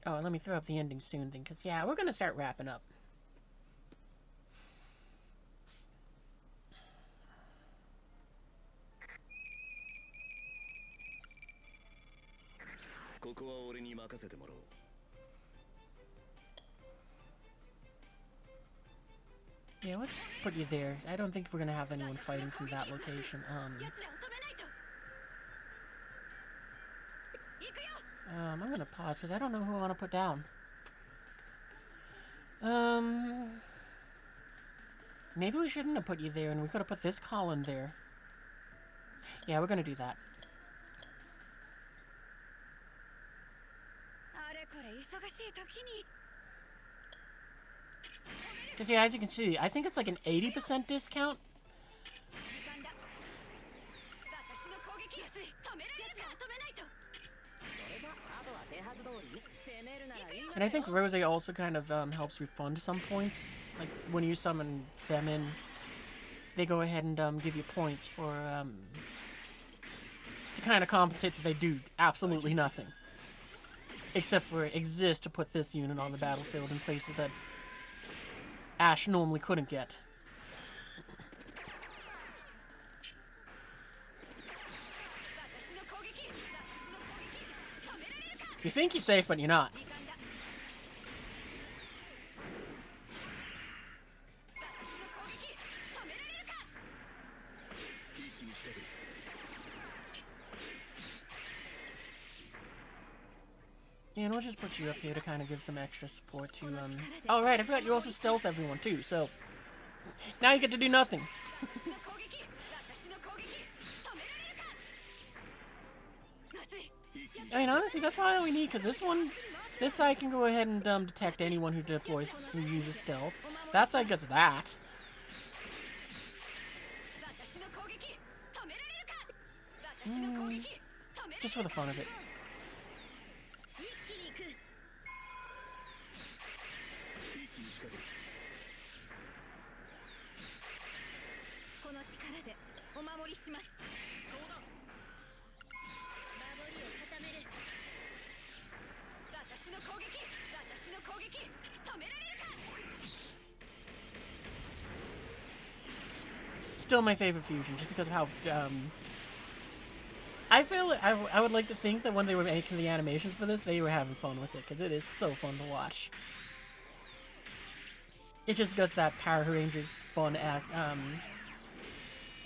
Oh, and let me throw up the ending soon thing, because, yeah, we're going to start wrapping up. Yeah, let's put you there. I don't think we're going to have anyone fighting from that location. I'm going to pause because I don't know who I want to put down. Maybe we shouldn't have put you there, and we could have put this Colin there. Yeah, we're going to do that. Because, yeah, as you can see, I think it's like an 80% discount. And I think Rose also kind of helps refund some points. Like, when you summon them in, they go ahead and give you points for, to kind of compensate that they do absolutely nothing. Except for exist to put this unit on the battlefield in places that Ash normally couldn't get. You think you're safe, but you're not. Yeah, and we'll just put you up here to kind of give some extra support to, Oh, right, I forgot you also stealth everyone, too, so... Now you get to do nothing. I mean, honestly, that's probably all we need, because this one This side can go ahead and detect anyone who uses stealth. That side gets that. Just for the fun of it. Still my favorite fusion, just because of how I feel I would like to think that when they were making the animations for this, they were having fun with it, because it is so fun to watch. It just gets that Power Rangers fun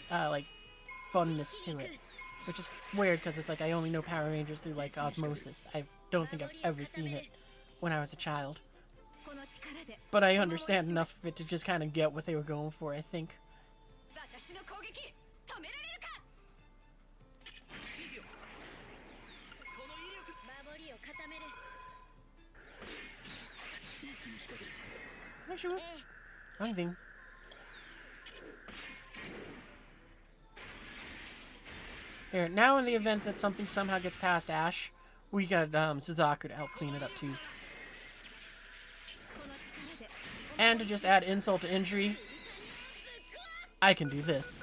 like funness to it, which is weird because it's like I only know Power Rangers through like osmosis. I don't think I've ever seen it when I was a child, but I understand enough of it to just kind of get what they were going for, I think. Sure. Anything. There. Now, in the event that something somehow gets past Ash, we got Suzaku to help clean it up too. And to just add insult to injury, I can do this.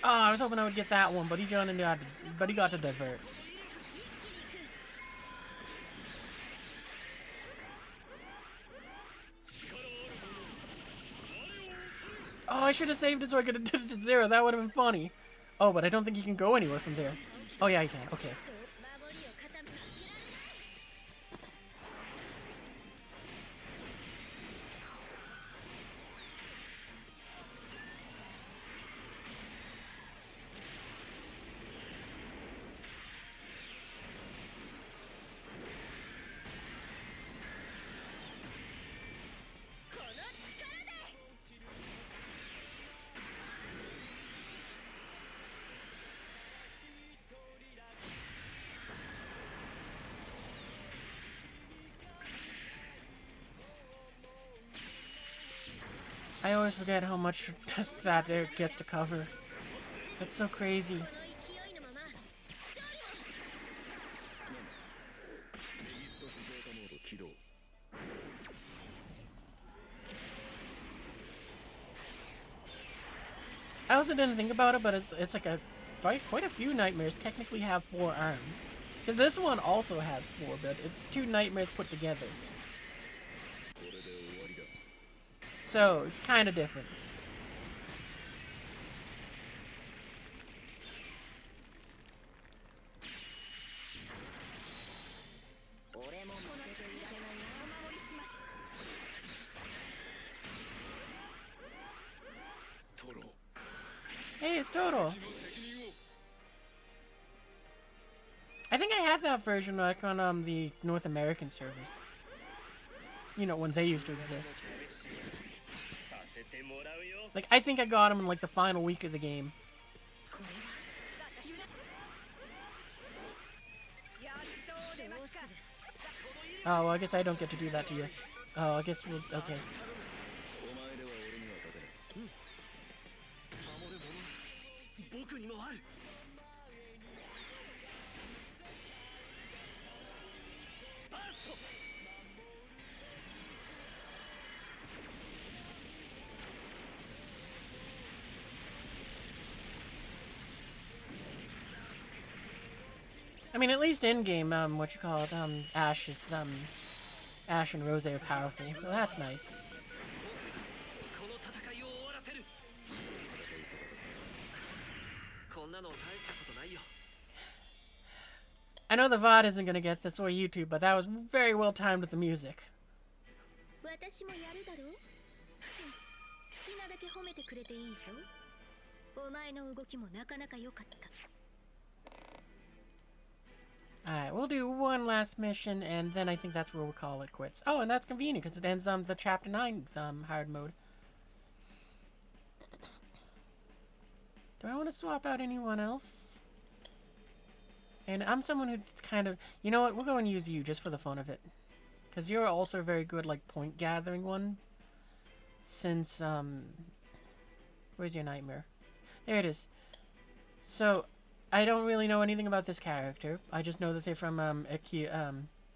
Oh, I was hoping I would get that one, but he got to divert. Oh, I should have saved it so I could have did it to 0. That would have been funny. Oh, but I don't think you can go anywhere from there. Oh, yeah, you can. Okay. I always forget how much just that there gets to cover. That's so crazy. I also didn't think about it, but it's like quite a few nightmares technically have 4 arms. Because this one also has 4, but it's 2 nightmares put together. So, kind of different. Hey, it's Toto. I think I had that version like on the North American servers. You know, when they used to exist. Like, I think I got him in like the final week of the game. Oh, well, I guess I don't get to do that to you. Oh, I guess we'll... okay. I mean, at least in-game, what you call it, Ash and Rose are powerful, so that's nice. I know the VOD isn't gonna get this or YouTube, but that was very well timed with the music. Alright, we'll do one last mission, and then I think that's where we'll call it quits. Oh, and that's convenient, because it ends on the Chapter 9 hard mode. Do I want to swap out anyone else? And I'm someone who's kind of... You know what? We'll go and use you just for the fun of it. Because you're also a very good, like, point gathering one. Since, where's your nightmare? There it is. So, I don't really know anything about this character. I just know that they're from,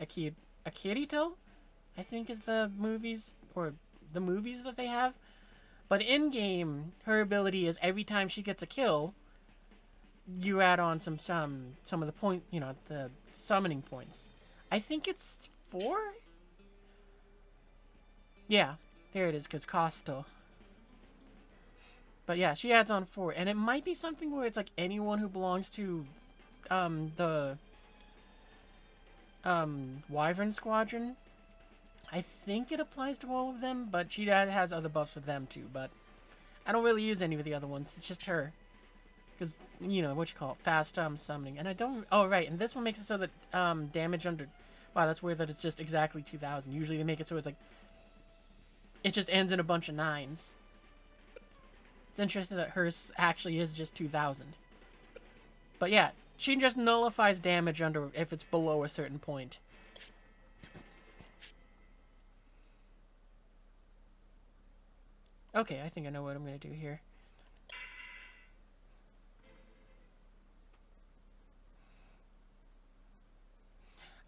Akirito? I think is the movies, or the movies that they have. But in-game, her ability is every time she gets a kill, you add on some of the point, you know, the summoning points. I think it's 4? Yeah, there it is, because Costo. But yeah, she adds on 4, and it might be something where it's like anyone who belongs to the Wyvern Squadron. I think it applies to all of them, but she has other buffs with them too, but I don't really use any of the other ones. It's just her. Because, you know, what you call it, fast summoning. And I don't... Oh, right, and this one makes it so that damage under... Wow, that's weird that it's just exactly 2,000. Usually they make it so it's like... It just ends in a bunch of 9s. It's interesting that hers actually is just 2,000. But yeah, she just nullifies damage under if it's below a certain point. Okay, I think I know what I'm going to do here.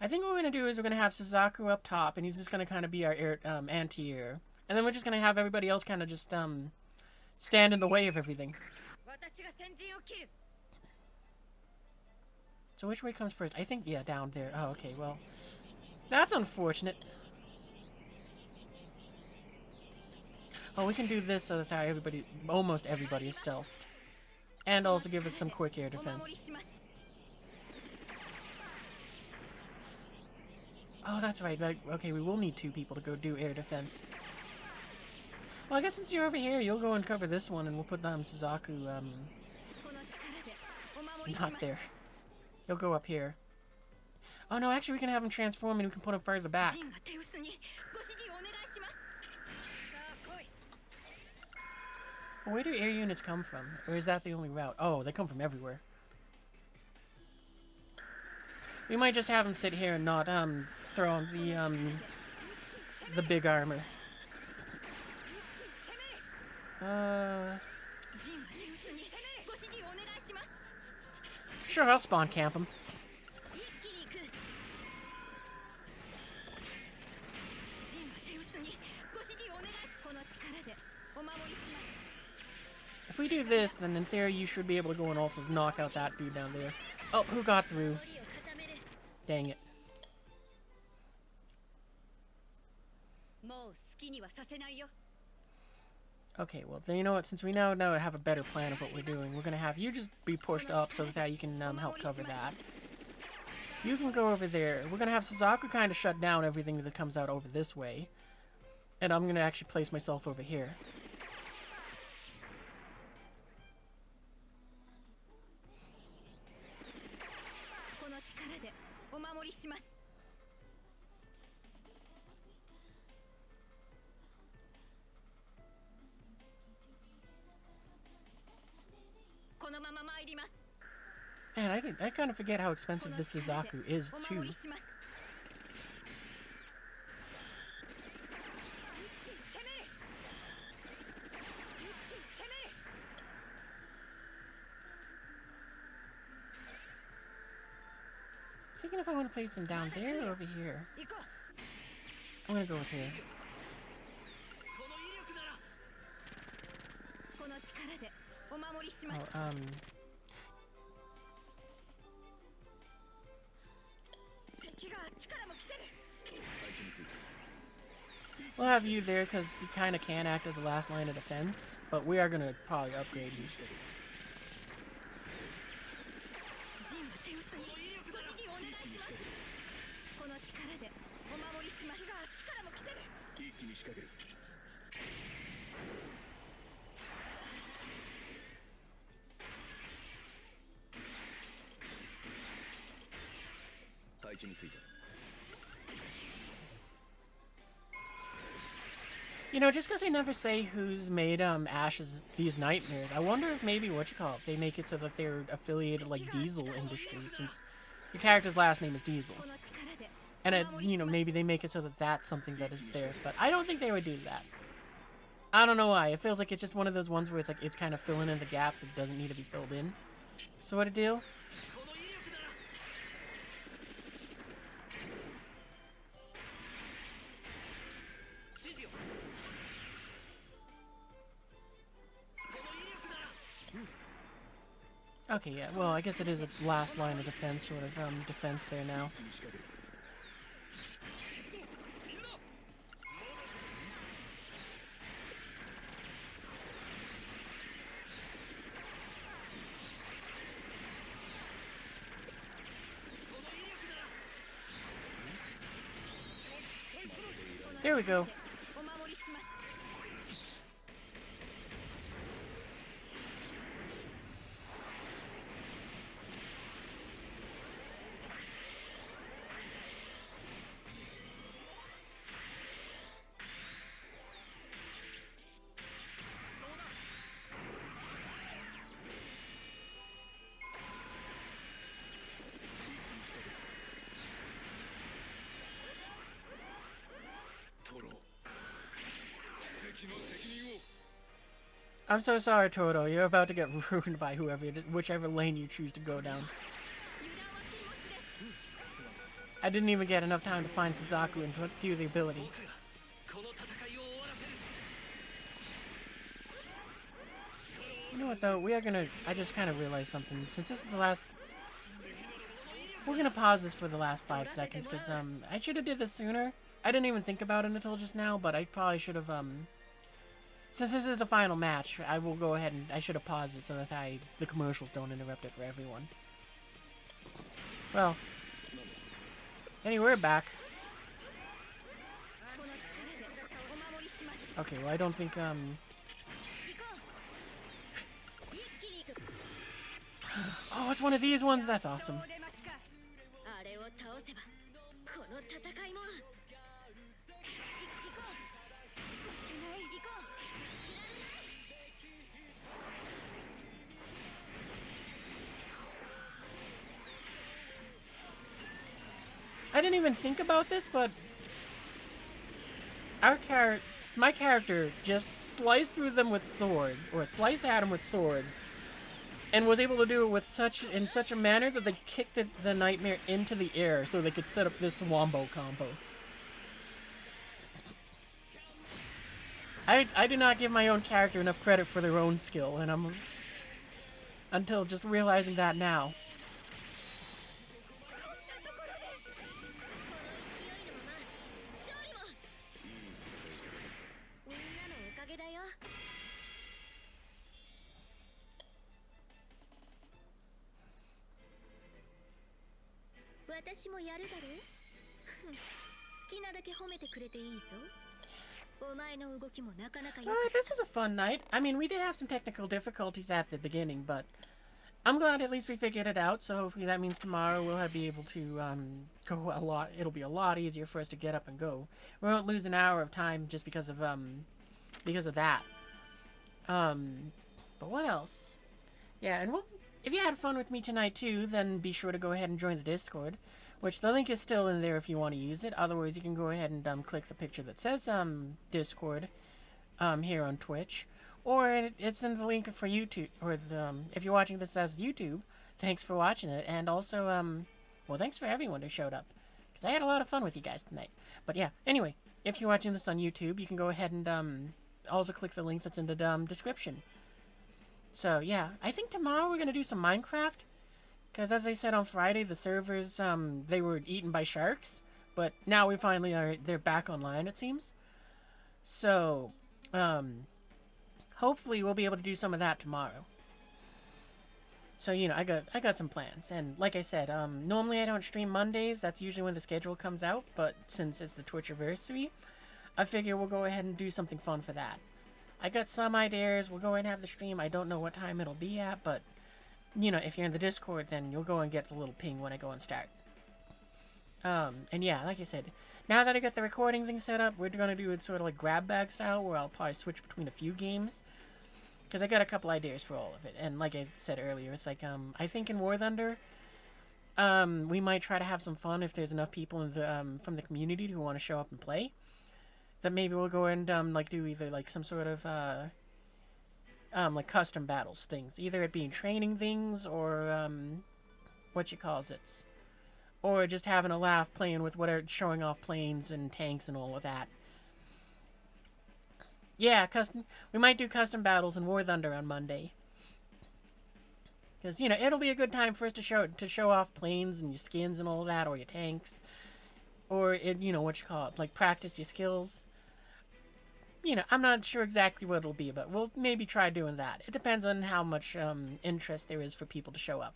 I think what we're going to do is we're going to have Suzaku up top, and he's just going to kind of be our anti-air. And then we're just going to have everybody else kind of just stand in the way of everything. So which way comes first? I think, yeah, down there. Oh, okay, well, that's unfortunate. Oh, we can do this so that everybody, almost everybody is stealthed. And also give us some quick air defense. Oh, that's right. Okay, we will need 2 people to go do air defense. Well, I guess since you're over here, you'll go and cover this one, and we'll put Suzaku, not there. He'll go up here. Oh, no, actually, we can have him transform, and we can put him further back. Well, where do air units come from? Or is that the only route? Oh, they come from everywhere. We might just have him sit here and not, throw on the big armor. Sure, I'll spawn camp him. If we do this, then in theory you should be able to go and also knock out that dude down there. Oh, who got through? Dang it. Okay, well, then you know what? Since we now have a better plan of what we're doing, we're going to have you just be pushed up so that you can help cover that. You can go over there. We're going to have Suzaku kind of shut down everything that comes out over this way. And I'm going to actually place myself over here. Man, I kind of forget how expensive this Suzaku is, too. I'm thinking if I want to place him down there or over here. I'm gonna go with here. Oh, we'll have you there because you kind of can act as a last line of defense, but we are going to probably upgrade you. You know, just because they never say who's made Ash's these nightmares, I wonder if maybe they make it so that they're affiliated like Diesel Industries, since your character's last name is Diesel. And it, you know, maybe they make it so that that's something that is there. But I don't think they would do that. I don't know why. It feels like it's just one of those ones where it's like it's kind of filling in the gap that doesn't need to be filled in. Sort of deal. Okay, yeah, well, I guess it is a last line of defense, sort of, defense there now. There we go. I'm so sorry, Toto. You're about to get ruined by whichever lane you choose to go down. I didn't even get enough time to find Suzaku and to do the ability. You know what, though? We are gonna... I just kind of realized something. Since this is the last... We're gonna pause this for the last 5 seconds, because, I should have did this sooner. I didn't even think about it until just now, but I probably should have, Since this is the final match, I will go ahead and... I should have paused it so that the commercials don't interrupt it for everyone. Well... Anyway, we're back. Okay, well, I don't think, Oh, it's one of these ones? That's awesome. I didn't even think about this, but my character just sliced through them with swords, or sliced at them with swords, and was able to do it with in such a manner that they kicked the nightmare into the air so they could set up this wombo combo. I do not give my own character enough credit for their own skill, and I'm until just realizing that now. This was a fun night. I mean, we did have some technical difficulties at the beginning, but I'm glad at least we figured it out, so hopefully that means tomorrow we'll be able to go a lot. It'll be a lot easier for us to get up and go. We won't lose an hour of time just because of that. But what else? Yeah, and if you had fun with me tonight too, then be sure to go ahead and join the Discord, which the link is still in there if you want to use it. Otherwise, you can go ahead and click the picture that says Discord here on Twitch, or it's in the link for YouTube, or if you're watching this as YouTube, thanks for watching it, and also well, thanks for everyone who showed up, because I had a lot of fun with you guys tonight. But yeah, anyway, if you're watching this on YouTube, you can go ahead and also click the link that's in the description. So yeah, I think tomorrow we're gonna do some Minecraft, because as I said on Friday, the servers they were eaten by sharks, but now we finally they're back online, it seems. So hopefully we'll be able to do some of that tomorrow. So you know, I got some plans, and like I said, normally I don't stream Mondays. That's usually when the schedule comes out, but since it's the Twitchiversary, I figure we'll go ahead and do something fun for that. I got some ideas. We'll go ahead and have the stream. I don't know what time it'll be at, but, you know, if you're in the Discord, then you'll go and get the little ping when I go and start. And yeah, like I said, now that I got the recording thing set up, we're going to do it sort of like grab bag style, where I'll probably switch between a few games. Because I got a couple ideas for all of it. And like I said earlier, it's like, I think in War Thunder, we might try to have some fun if there's enough people in the from the community who want to show up and play. That maybe we'll go and like do either like some sort of like custom battles things, either it being training things or what you calls it, or just having a laugh playing with whatever, showing off planes and tanks and all of that. Yeah, we might do custom battles in War Thunder on Monday. Because, you know, it'll be a good time for us to show off planes and your skins and all that, or your tanks. Or, you know, what you call it, like practice your skills. You know, I'm not sure exactly what it'll be, but we'll maybe try doing that. It depends on how much interest there is for people to show up.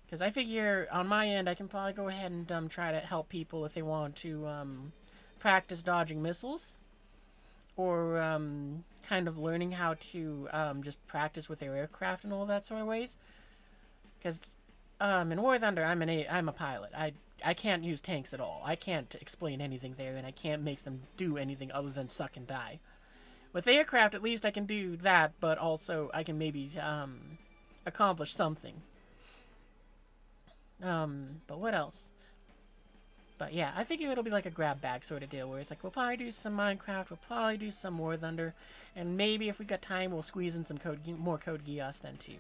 Because I figure, on my end, I can probably go ahead and try to help people if they want to practice dodging missiles. Or kind of learning how to just practice with their aircraft and all that sort of ways. Because in War Thunder, I'm a pilot. I can't use tanks at all. I can't explain anything there, and I can't make them do anything other than suck and die. With aircraft, at least I can do that, but also I can maybe accomplish something. But what else? But yeah, I figure it'll be like a grab bag sort of deal, where it's like, we'll probably do some Minecraft, we'll probably do some War Thunder, and maybe if we got time, we'll squeeze in some more Code Geass then too.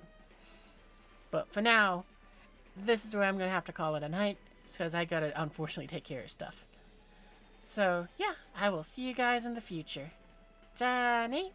But for now, this is where I'm going to have to call it a night, because I gotta unfortunately take care of stuff. So yeah, I will see you guys in the future. Danny?